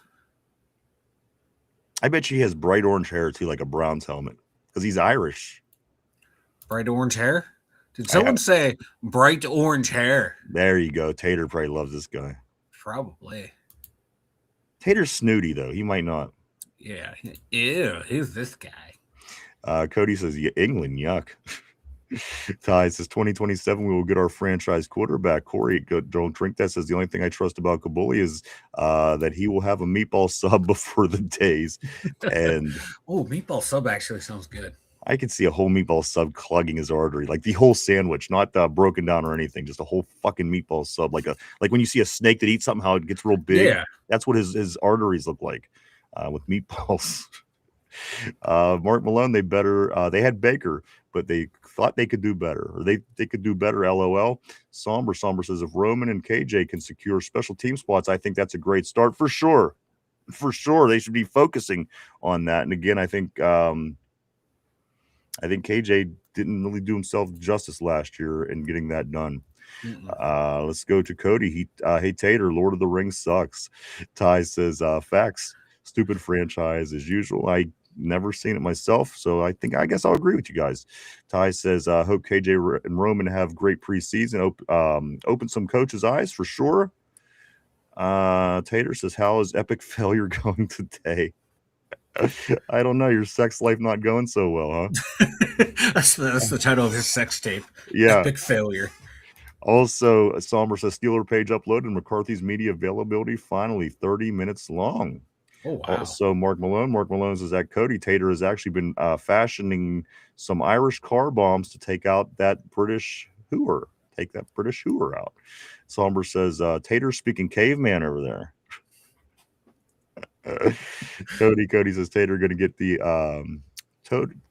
I bet he has bright orange hair, too, like a Browns helmet, because he's Irish. Bright orange hair? Did someone say bright orange hair? There you go. Tater probably loves this guy. Probably. Tater's snooty, though. He might not. Yeah. Ew, who's this guy? Cody says, yeah, England, yuck. Ty says 2027 we will get our franchise quarterback. Corey, don't drink that, says the only thing I trust about Kabuli is that he will have a meatball sub before the days. And meatball sub actually sounds good. I could see a whole meatball sub clogging his artery, like the whole sandwich, not broken down or anything, just a whole fucking meatball sub, like when you see a snake that eats something, how it gets real big. Yeah, that's what his arteries look like with meatballs. Mark Malone, they had Baker, but they thought they could do better, or they could do better. LOL. Somber says if Roman and KJ can secure special team spots, I think that's a great start for sure. They should be focusing on that. And again, I think I think KJ didn't really do himself justice last year in getting that done. Let's go to Cody. Hey Tater, Lord of the Rings sucks. Ty says, facts. Stupid franchise as usual. I never seen it myself, so I guess I'll agree with you guys. Ty says, hope KJ and Roman have great preseason. Open some coaches' eyes for sure. Tater says, how is epic failure going today? I don't know. Your sex life not going so well, huh? That's the title of his sex tape. Yeah. Epic failure. Also, Somber says Steeler page uploaded and McCarthy's media availability finally 30 minutes long. Oh, wow. Also, Mark Malone says that Cody Tater has actually been fashioning some Irish car bombs to take out that British hooer. Take that British hooer out. Somber says Tater speaking caveman over there. Cody says Tater going to get the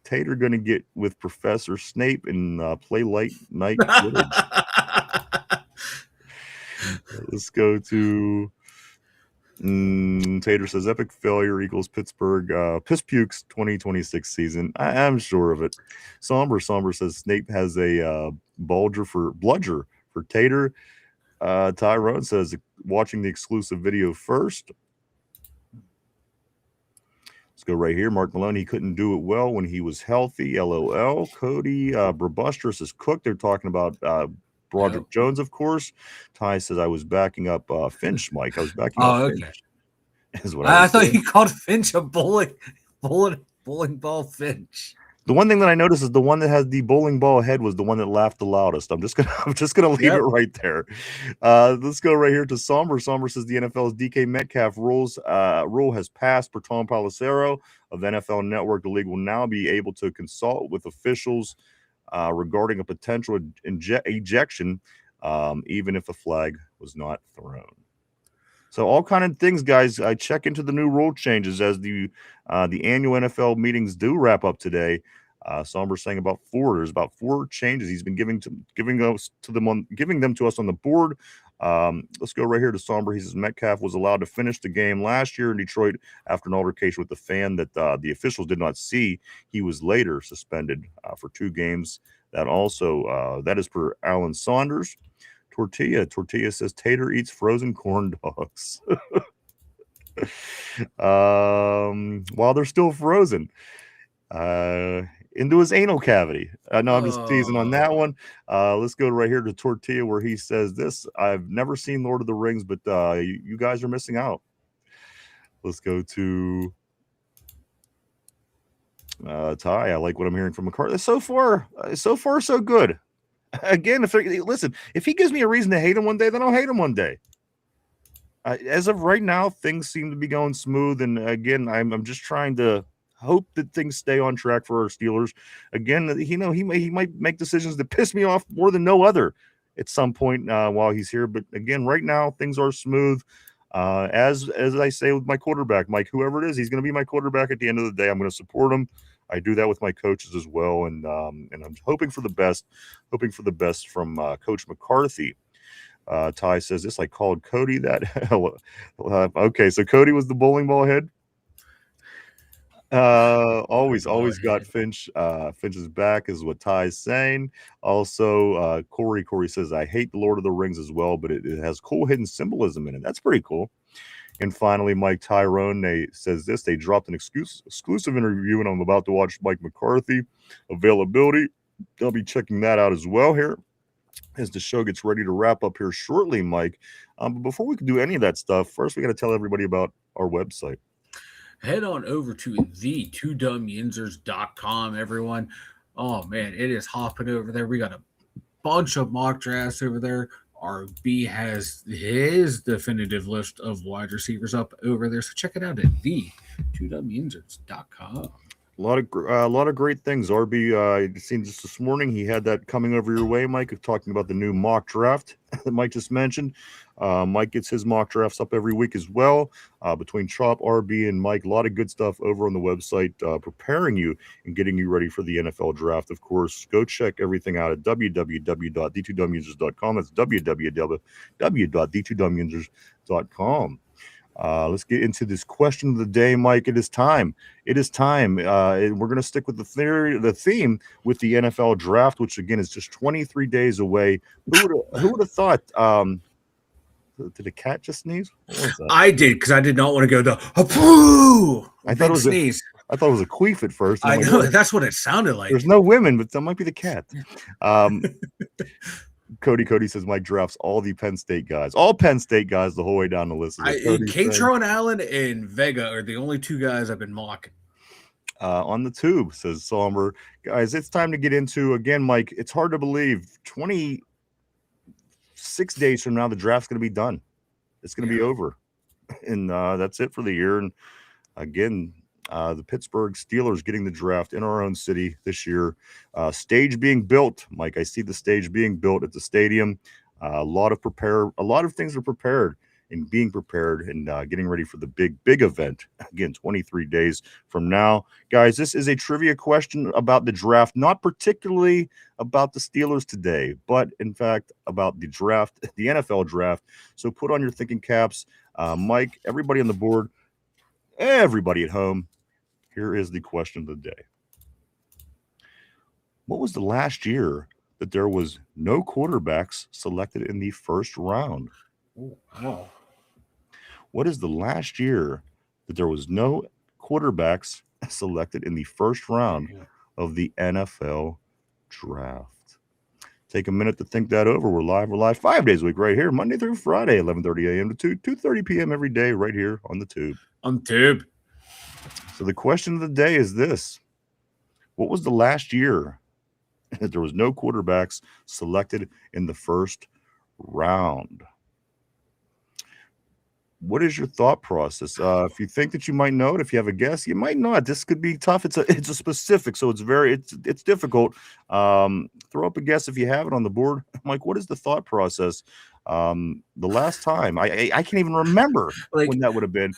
Tater going to get with Professor Snape and play light night Quidditch. Let's go to Tater says epic failure equals Pittsburgh piss pukes 2026 season. I'm sure of it. Somber says Snape has a bludger for Tater. Tyrone says watching the exclusive video first. Let's go right here. Mark Malone, he couldn't do it well when he was healthy. LOL. Cody, Brabustrous is cooked. They're talking about Broderick Jones, of course. Ty says I was backing up Finch, Mike. I was backing up Finch. Is what I thought you called Finch a bowling ball Finch. The one thing that I noticed is the one that has the bowling ball head was the one that laughed the loudest. I'm just gonna leave it right there. Let's go right here to Somber. Somber says the NFL's DK Metcalf rule has passed per Tom Pelissero of NFL Network. The league will now be able to consult with officials regarding a potential ejection, even if a flag was not thrown. So all kind of things, guys. I check into the new rule changes as the annual NFL meetings do wrap up today. Somber saying about 4. There's about 4 changes he's been giving them to us on the board. Let's go right here to Somber. He says Metcalf was allowed to finish the game last year in Detroit after an altercation with the fan that the officials did not see. He was later suspended for 2 games. That is per Alan Saunders. Tortilla says Tater eats frozen corn dogs while they're still frozen into his anal cavity. No, I'm just teasing on that one. Let's go right here to Tortilla where he says this. I've never seen Lord of the Rings, but you guys are missing out. Let's go to Ty. I like what I'm hearing from McCarthy. So far, so good. Again, if he gives me a reason to hate him one day, then I'll hate him one day. As of right now, things seem to be going smooth, and again, I'm just trying to hope that things stay on track for our Steelers. Again, he might make decisions that piss me off more than no other at some point while he's here. But again, right now, things are smooth. As I say with my quarterback, Mike, whoever it is, he's going to be my quarterback at the end of the day. I'm going to support him. I do that with my coaches as well, and I'm hoping for the best from Coach McCarthy. Ty says this. I called Cody that. Okay, so Cody was the bowling ball head. Always got Finch. Finch's back is what Ty's saying. Also, Corey says I hate the Lord of the Rings as well, but it has cool hidden symbolism in it. That's pretty cool. And finally, Mike Tyrone says this. They dropped an exclusive interview, and I'm about to watch Mike McCarthy. Availability. I'll be checking that out as well here as the show gets ready to wrap up here shortly, Mike. But before we can do any of that stuff, first we got to tell everybody about our website. Head on over to the2dumyinzers.com, everyone. Oh, man, it is hopping over there. We got a bunch of mock drafts over there. RB has his definitive list of wide receivers up over there. So check it out at the2dumyinzers.com. A lot of great things. RB, I seen just this morning. He had that coming over your way, Mike, of talking about the new mock draft that Mike just mentioned. Mike gets his mock drafts up every week as well. Between Chop, RB, and Mike, a lot of good stuff over on the website, preparing you and getting you ready for the NFL draft. Of course, go check everything out at www.d2dumyinzers.com. That's www.d2dumyinzers.com. Let's get into this question of the day, Mike. It is time. It is time. And we're going to stick with the theme with the NFL draft, which again is just 23 days away. Who would have thought? Did a cat just sneeze? What was that? I did, because I did not want to go the "Apoo!" I thought it was sneeze. I thought it was a queef at first. I know, that's what it sounded like. There's no women, but that might be the cat. Cody says Mike drafts all the Penn State guys, all Penn State guys, the whole way down the list. Catron Allen and Vega are the only two guys I've been mocking. On the tube, says Somber. Guys, it's time to get into, again, Mike, it's hard to believe 26 days from now the draft's going to be done. It's going to be over, and that's it for the year. And again, the Pittsburgh Steelers getting the draft in our own city this year. Stage being built, Mike. I see the stage being built at the stadium. A lot of things are prepared and being prepared and getting ready for the big event. Again, 23 days from now. Guys, this is a trivia question about the draft, not particularly about the Steelers today, but in fact about the draft, the NFL draft. So put on your thinking caps. Mike, everybody on the board, everybody at home, here is the question of the day. What was the last year that there was no quarterbacks selected in the first round? Oh, wow. What is the last year that there was no quarterbacks selected in the first round of the NFL draft? Take a minute to think that over. We're live 5 days a week right here, Monday through Friday, 11:30 a.m. to 2:30 p.m. every day right here on the tube. On tube. So the question of the day is this. What was the last year that there was no quarterbacks selected in the first round? What is your thought process? If you think that you might know it, if you have a guess, you might not. This could be tough. It's a specific, so it's difficult. Throw up a guess if you have it on the board. Mike, what is the thought process? The last time I can't even remember when that would have been.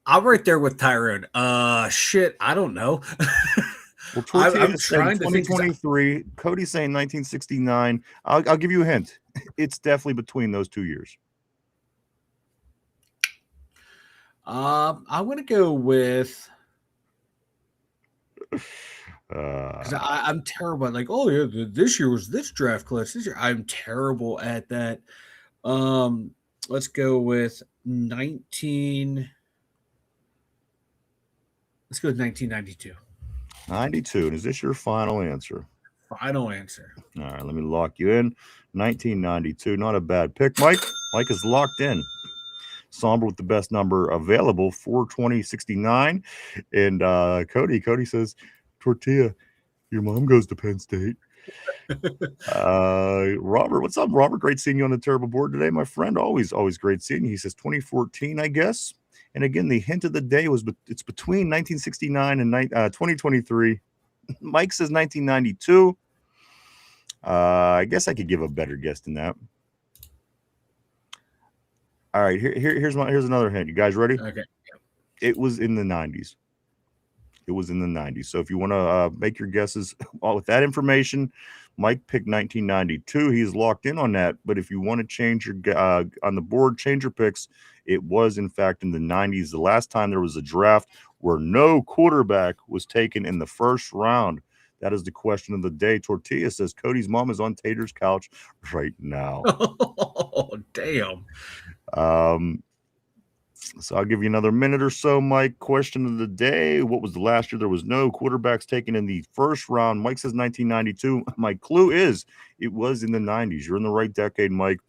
I'm right there with Tyrone. Shit, I don't know. Well, I'm trying to 2023. Cody's saying 1969. I'll give you a hint. It's definitely between those 2 years. I'm going to go with. I'm terrible at this year was this draft class. This year I'm terrible at that. Let's go with 1992. 92. And is this your final answer? Final answer. All right, let me lock you in. 1992. Not a bad pick, Mike. Mike is locked in. Somber with the best number available, 42069. And Cody says, Tortilla, your mom goes to Penn State. Robert, what's up, Robert? Great seeing you on the terrible board today, my friend. Always great seeing you. He says 2014, I guess. And again, the hint of the day was it's between 1969 and 2023. Mike says 1992. I guess I could give a better guess than that. All right, here's another hint. You guys ready? Okay. It was in the 90s. It was in the 90s. So if you want to make your guesses with that information, Mike picked 1992. He's locked in on that. But if you want to change your on the board, change your picks. It was, in fact, in the 90s. The last time there was a draft where no quarterback was taken in the first round. That is the question of the day. Tortilla says Cody's mom is on Tater's couch right now. Oh, damn. So I'll give you another minute or so, Mike. Question of the day. What was the last year there was no quarterbacks taken in the first round? Mike says 1992. My clue is it was in the 90s. You're in the right decade, Mike.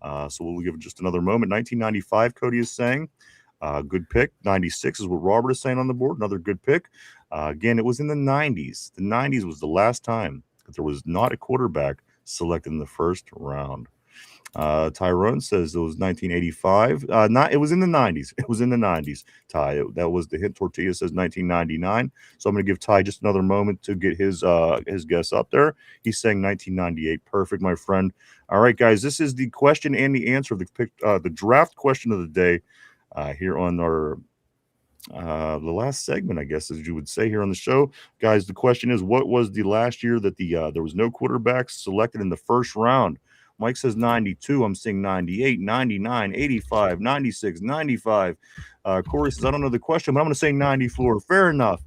So we'll give it just another moment. 1995, Cody is saying. Good pick. 96 is what Robert is saying on the board. Another good pick. Again, it was in the 90s. The 90s was the last time that there was not a quarterback selected in the first round. Tyrone says it was 1985. It was in the 90s. It was in the 90s, Ty. That was the hint. Tortilla says 1999. So I'm going to give Ty just another moment to get his guess up there. He's saying 1998. Perfect, my friend. All right, guys, this is the question and the answer of the draft question of the day here on our the last segment, I guess, as you would say here on the show. Guys, the question is, what was the last year that there was no quarterbacks selected in the first round? Mike says 92. I'm saying 98, 99, 85, 96, 95. Corey says, I don't know the question, but I'm going to say 94. Fair enough.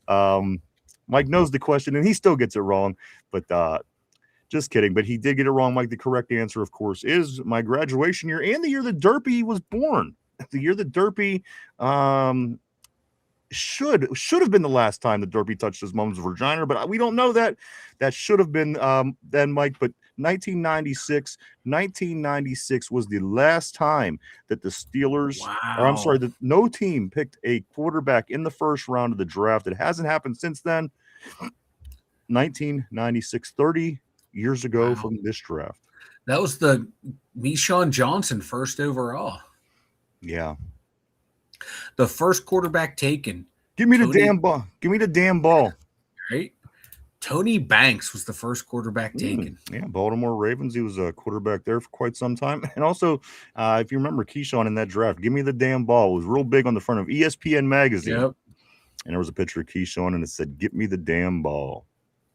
Mike knows the question, and he still gets it wrong. But just kidding. But he did get it wrong, Mike. The correct answer, of course, is my graduation year and the year that Derpy was born. The year that Derpy should have been the last time that Derpy touched his mom's vagina, but we don't know that. That should have been then, Mike. But 1996 was the last time that the Steelers, or I'm sorry, that no team picked a quarterback in the first round of the draft. It hasn't happened since then. 1996, 30 years ago from this draft. That was the Meshawn Johnson first overall. Yeah. The first quarterback taken. Give me the damn ball. Give me the damn ball. Right? Tony Banks was the first quarterback taken. Yeah, Baltimore Ravens. He was a quarterback there for quite some time. And also, if you remember Keyshawn in that draft, give me the damn ball. It was real big on the front of ESPN magazine. Yep. And there was a picture of Keyshawn, and it said, "Get me the damn ball."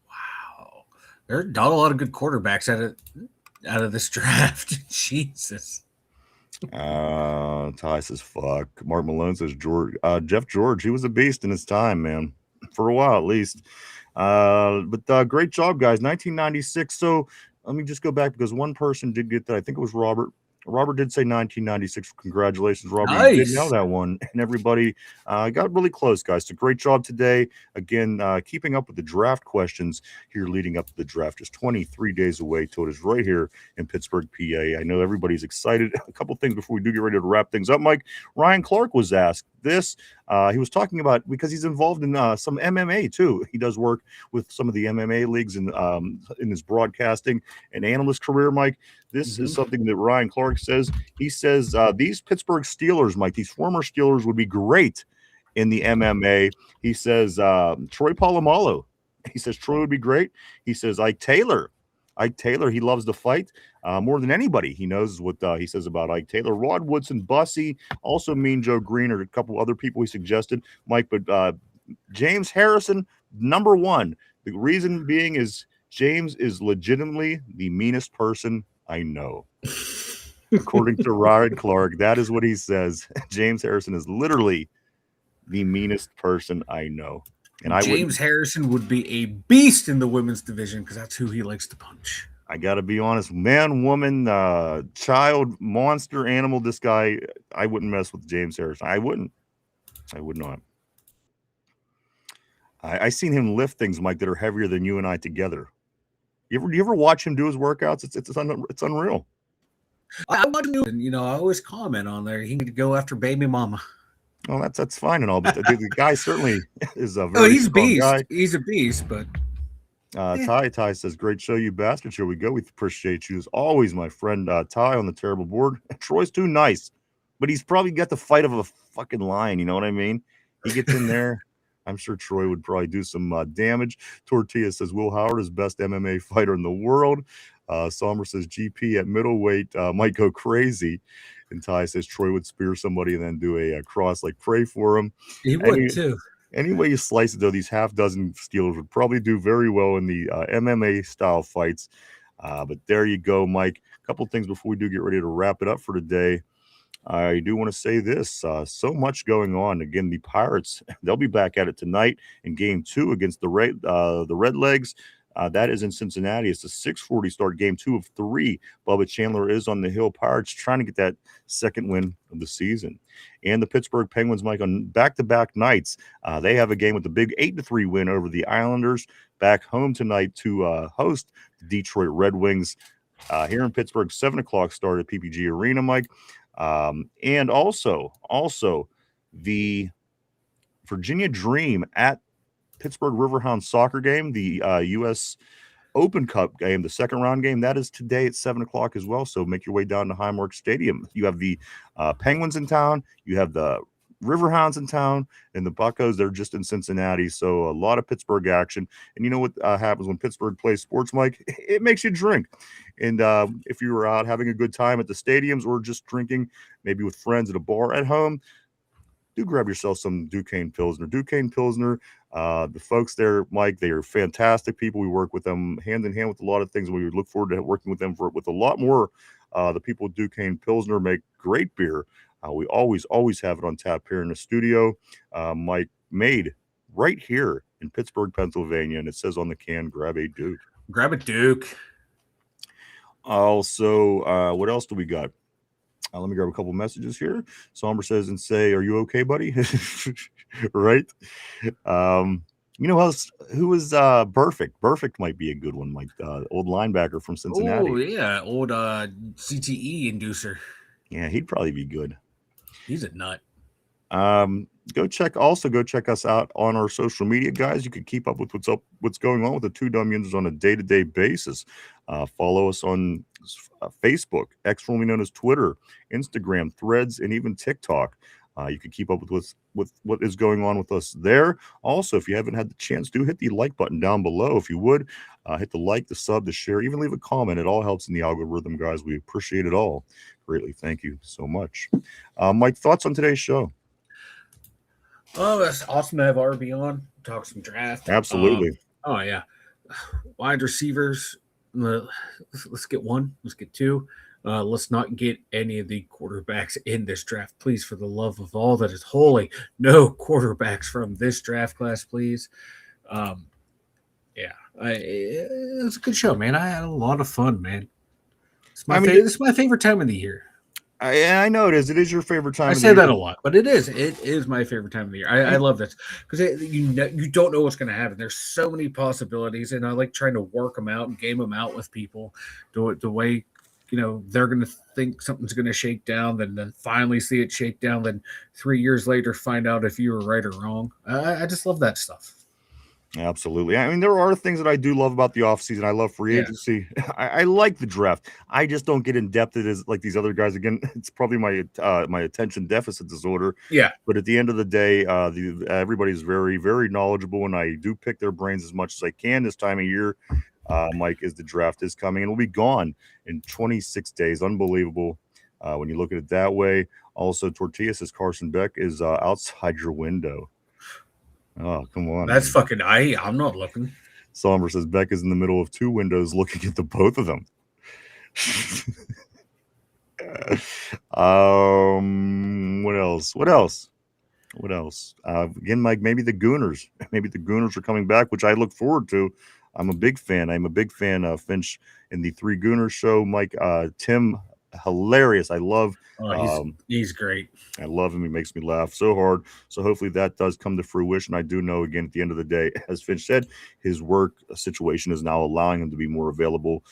Wow. There are not a lot of good quarterbacks out of this draft. Jesus. Ty says, fuck. Mark Malone says, Jeff George, he was a beast in his time, man. For a while, at least. But great job, guys. 1996. So let me just go back because one person did get that. I think it was Robert. Robert did say 1996. Congratulations, Robert. Nice. You did know that one. And everybody got really close, guys. So great job today. Again, keeping up with the draft questions here leading up to the draft. Just 23 days away till it is right here in Pittsburgh, PA. I know everybody's excited. A couple things before we do get ready to wrap things up, Mike. Ryan Clark was asked this. He was talking about, because he's involved in some MMA too. He does work with some of the MMA leagues in his broadcasting and analyst career, Mike. This is something that Ryan Clark says. He says these Pittsburgh Steelers, Mike, these former Steelers would be great in the MMA. He says Troy Polamalu. He says Troy would be great. He says Ike Taylor, he loves to fight more than anybody. He knows what he says about Ike Taylor. Rod Woodson, Bussy, also Mean Joe Green, or a couple other people he suggested, Mike. But James Harrison, number one. The reason being is James is legitimately the meanest person I know. According to Ryan Clark, that is what he says. James Harrison is literally the meanest person I know. And James Harrison would be a beast in the women's division because that's who he likes to punch. I got to be honest, man, woman, child, monster, animal, this guy, I wouldn't mess with James Harrison. I would not. I seen him lift things, Mike, that are heavier than you and I together. You ever watch him do his workouts? It's unreal. I watch him, and I always comment on there. He could go after baby mama. Well, that's fine and all, but the guy certainly is a very he's a strong beast. guy. He's a beast, but Ty says, great show, you bastards. Here we go. We appreciate you as always, my friend. Ty on the terrible board. Troy's too nice, but he's probably got the fight of a fucking lion. You know what I mean? He gets in there. I'm sure Troy would probably do some damage. Tortilla says Will Howard is best MMA fighter in the world. Sommer says GP at middleweight might go crazy. And Ty says Troy would spear somebody and then do a cross, like pray for him. He would too. Any way you slice it, though, these half dozen Steelers would probably do very well in the MMA style fights. But there you go, Mike. A couple things before we do get ready to wrap it up for today. I do want to say this. So much going on. Again, the Pirates, they'll be back at it tonight in Game 2 against the Redlegs. That is in Cincinnati. It's a 6:40 start, Game 2 of 3. Bubba Chandler is on the hill. Pirates trying to get that second win of the season. And the Pittsburgh Penguins, Mike, on back-to-back nights, they have a game with the big 8-3 win over the Islanders. Back home tonight to host the Detroit Red Wings here in Pittsburgh. 7 o'clock start at PPG Arena, Mike. And also the Virginia Dream at Pittsburgh Riverhounds soccer game, the U.S. Open Cup game, the second round game, that is today at 7 o'clock as well. So make your way down to Highmark Stadium. You have the Penguins in town, you have the Riverhounds in town, and the Buccos, they're just in Cincinnati. So a lot of Pittsburgh action. And you know what happens when Pittsburgh plays sports, Mike? It makes you drink. And if you were out having a good time at the stadiums or just drinking, maybe with friends at a bar at home, do grab yourself some Duquesne Pilsner. Duquesne Pilsner, The folks there, Mike, they are fantastic people. We work with them hand in hand with a lot of things. We look forward to working with them with a lot more. The people at Duquesne Pilsner make great beer. We always have it on tap here in the studio. Mike, made right here in Pittsburgh, Pennsylvania, and it says on the can, "Grab a Duke." Grab a Duke. Also, what else do we got? Let me grab a couple messages here. Somber says and say, "Are you okay, buddy?" Right. You know who was Perfect? Perfect might be a good one, like old linebacker from Cincinnati. Oh yeah, old CTE inducer. Yeah, he'd probably be good. He's a nut. Go check us out on our social media, guys. You can keep up with what's going on with the Two Dum Yinzers on a day-to-day basis. Follow us on Facebook, formerly known as Twitter, Instagram, Threads, and even TikTok. You can keep up with what is going on with us there. Also, if you haven't had the chance, do hit the like button down below. If you would, hit the like, the sub, the share, even leave a comment. It all helps in the algorithm, guys. We appreciate it all greatly. Thank you so much. Mike, thoughts on today's show? Oh, that's awesome to have RB on. Talk some draft. Absolutely. Oh yeah, wide receivers. Let's get one. Let's get two. Let's not get any of the quarterbacks in this draft, please. For the love of all that is holy, no quarterbacks from this draft class, please. Yeah, it was a good show, man. I had a lot of fun, man. It's my favorite. It's my favorite time of the year. I know it is. It is your favorite time. I say that a lot, but it is. It is my favorite time of the year. I love this because you don't know what's going to happen. There's so many possibilities, and I like trying to work them out and game them out with people. The way they're going to think something's going to shake down, then finally see it shake down, then 3 years later find out if you were right or wrong. I just love that stuff. Absolutely. I mean, there are things that I do love about the offseason. I love free agency. I like the draft. I just don't get in depth at it like these other guys. Again, it's probably my attention deficit disorder. Yeah. But at the end of the day, everybody's very, very knowledgeable, and I do pick their brains as much as I can this time of year. Mike, as the draft is coming, and it'll be gone in 26 days. Unbelievable when you look at it that way. Also, Tortilla says Carson Beck is outside your window. Oh, come on. That's man. Fucking I'm not looking. Somber says Beck is in the middle of two windows looking at the both of them. What else? Again, Mike, maybe the Gooners. Maybe the Gooners are coming back, which I look forward to. I'm a big fan. of Finch in the Three Gooners show. Mike, Tim, hilarious. I love. He's great. I love him. He makes me laugh so hard. So hopefully that does come to fruition. I do know, again, at the end of the day, as Finch said, his work situation is now allowing him to be more available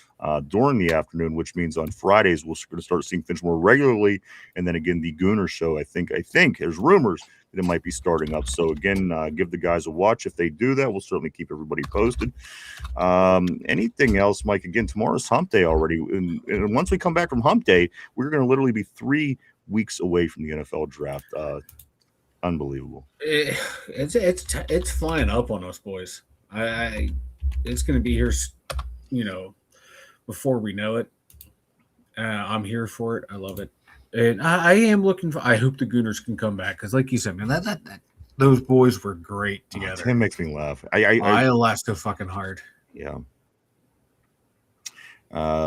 during the afternoon, which means on Fridays we're going to start seeing Finch more regularly. And then again, the Gooner show, I think there's rumors that it might be starting up. So again, give the guys a watch. If they do that, we'll certainly keep everybody posted. Anything else, Mike? Again, tomorrow's hump day already. And once we come back from hump day, we're going to literally be 3 weeks away from the NFL draft. Unbelievable. It's flying up on us, boys. It's going to be here, before we know it. I'm here for it. I love it. And I am looking for. I hope the Gooners can come back because, like you said, man, that those boys were great together. Tim makes me laugh. I laughed so fucking hard. Yeah.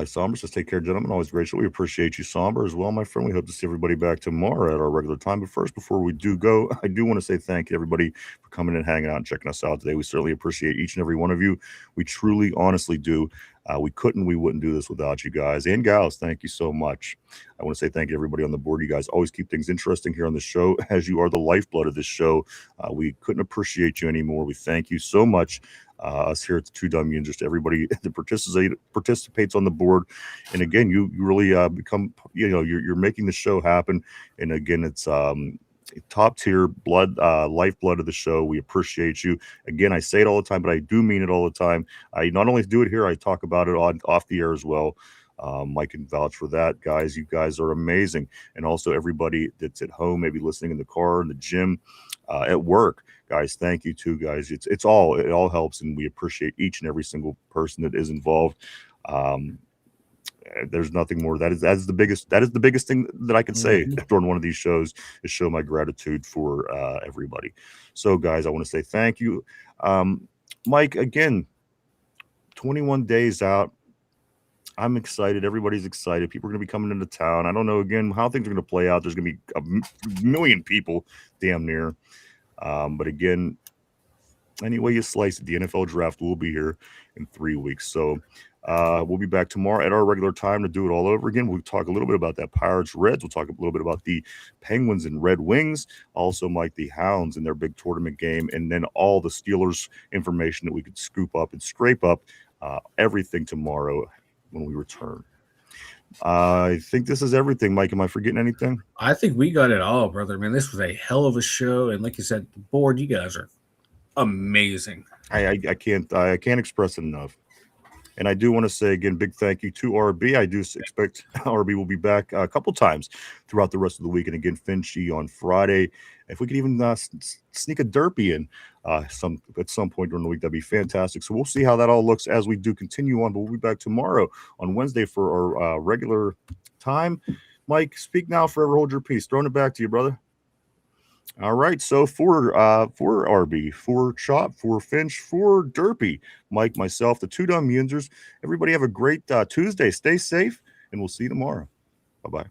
Somber says, take care, gentlemen. Always great show. We appreciate you, Somber, as well, my friend. We hope to see everybody back tomorrow at our regular time. But first, before we do go, I do want to say thank you, everybody, for coming and hanging out and checking us out today. We certainly appreciate each and every one of you. We truly, honestly do. We wouldn't do this without you guys and gals. Thank you so much. I want to say thank you to everybody on the board. You guys always keep things interesting here on the show, as you are the lifeblood of this show. We couldn't appreciate you anymore. We thank you so much. Us here at the Two Dum Yinzers, to everybody that participates on the board. And again, you really become, you're making the show happen. And again, it's top tier lifeblood of the show. We appreciate you. Again, I say it all the time, but I do mean it all the time. I not only do it here, I talk about it off the air as well. Mike can vouch for that, guys. You guys are amazing. And also everybody that's at home, maybe listening in the car, in the gym, at work, guys, thank you too, guys. It all helps, and we appreciate each and every single person that is involved. There's nothing more. That is the biggest thing that I can say during one of these shows, is show my gratitude for everybody. So, guys, I want to say thank you. Mike, again, 21 days out. I'm excited. Everybody's excited. People are going to be coming into town. I don't know, again, how things are going to play out. There's going to be a million people damn near. But again, any way you slice it, the NFL draft will be here in 3 weeks. So we'll be back tomorrow at our regular time to do it all over again. We'll talk a little bit about that Pirates Reds. We'll talk a little bit about the Penguins and Red Wings. Also, Mike, the Hounds and their big tournament game. And then all the Steelers information that we could scoop up and scrape up. Everything tomorrow when we return. I think this is everything, Mike. Am I forgetting anything? I think we got it all, brother. Man, this was a hell of a show, and like you said, the board, you guys are amazing. I can't express it enough. And I do want to say again, big thank you to RB. I do expect RB will be back a couple times throughout the rest of the week. And again, Finchy on Friday. If we could even sneak a derpy in at some point during the week, that'd be fantastic. So we'll see how that all looks as we do continue on. But we'll be back tomorrow on Wednesday for our regular time. Mike, speak now, forever hold your peace. Throwing it back to you, brother. All right, so for RB, for Chop, for Finch, for Derpy, Mike, myself, the two Dum Yinzers, everybody have a great Tuesday. Stay safe, and we'll see you tomorrow. Bye-bye.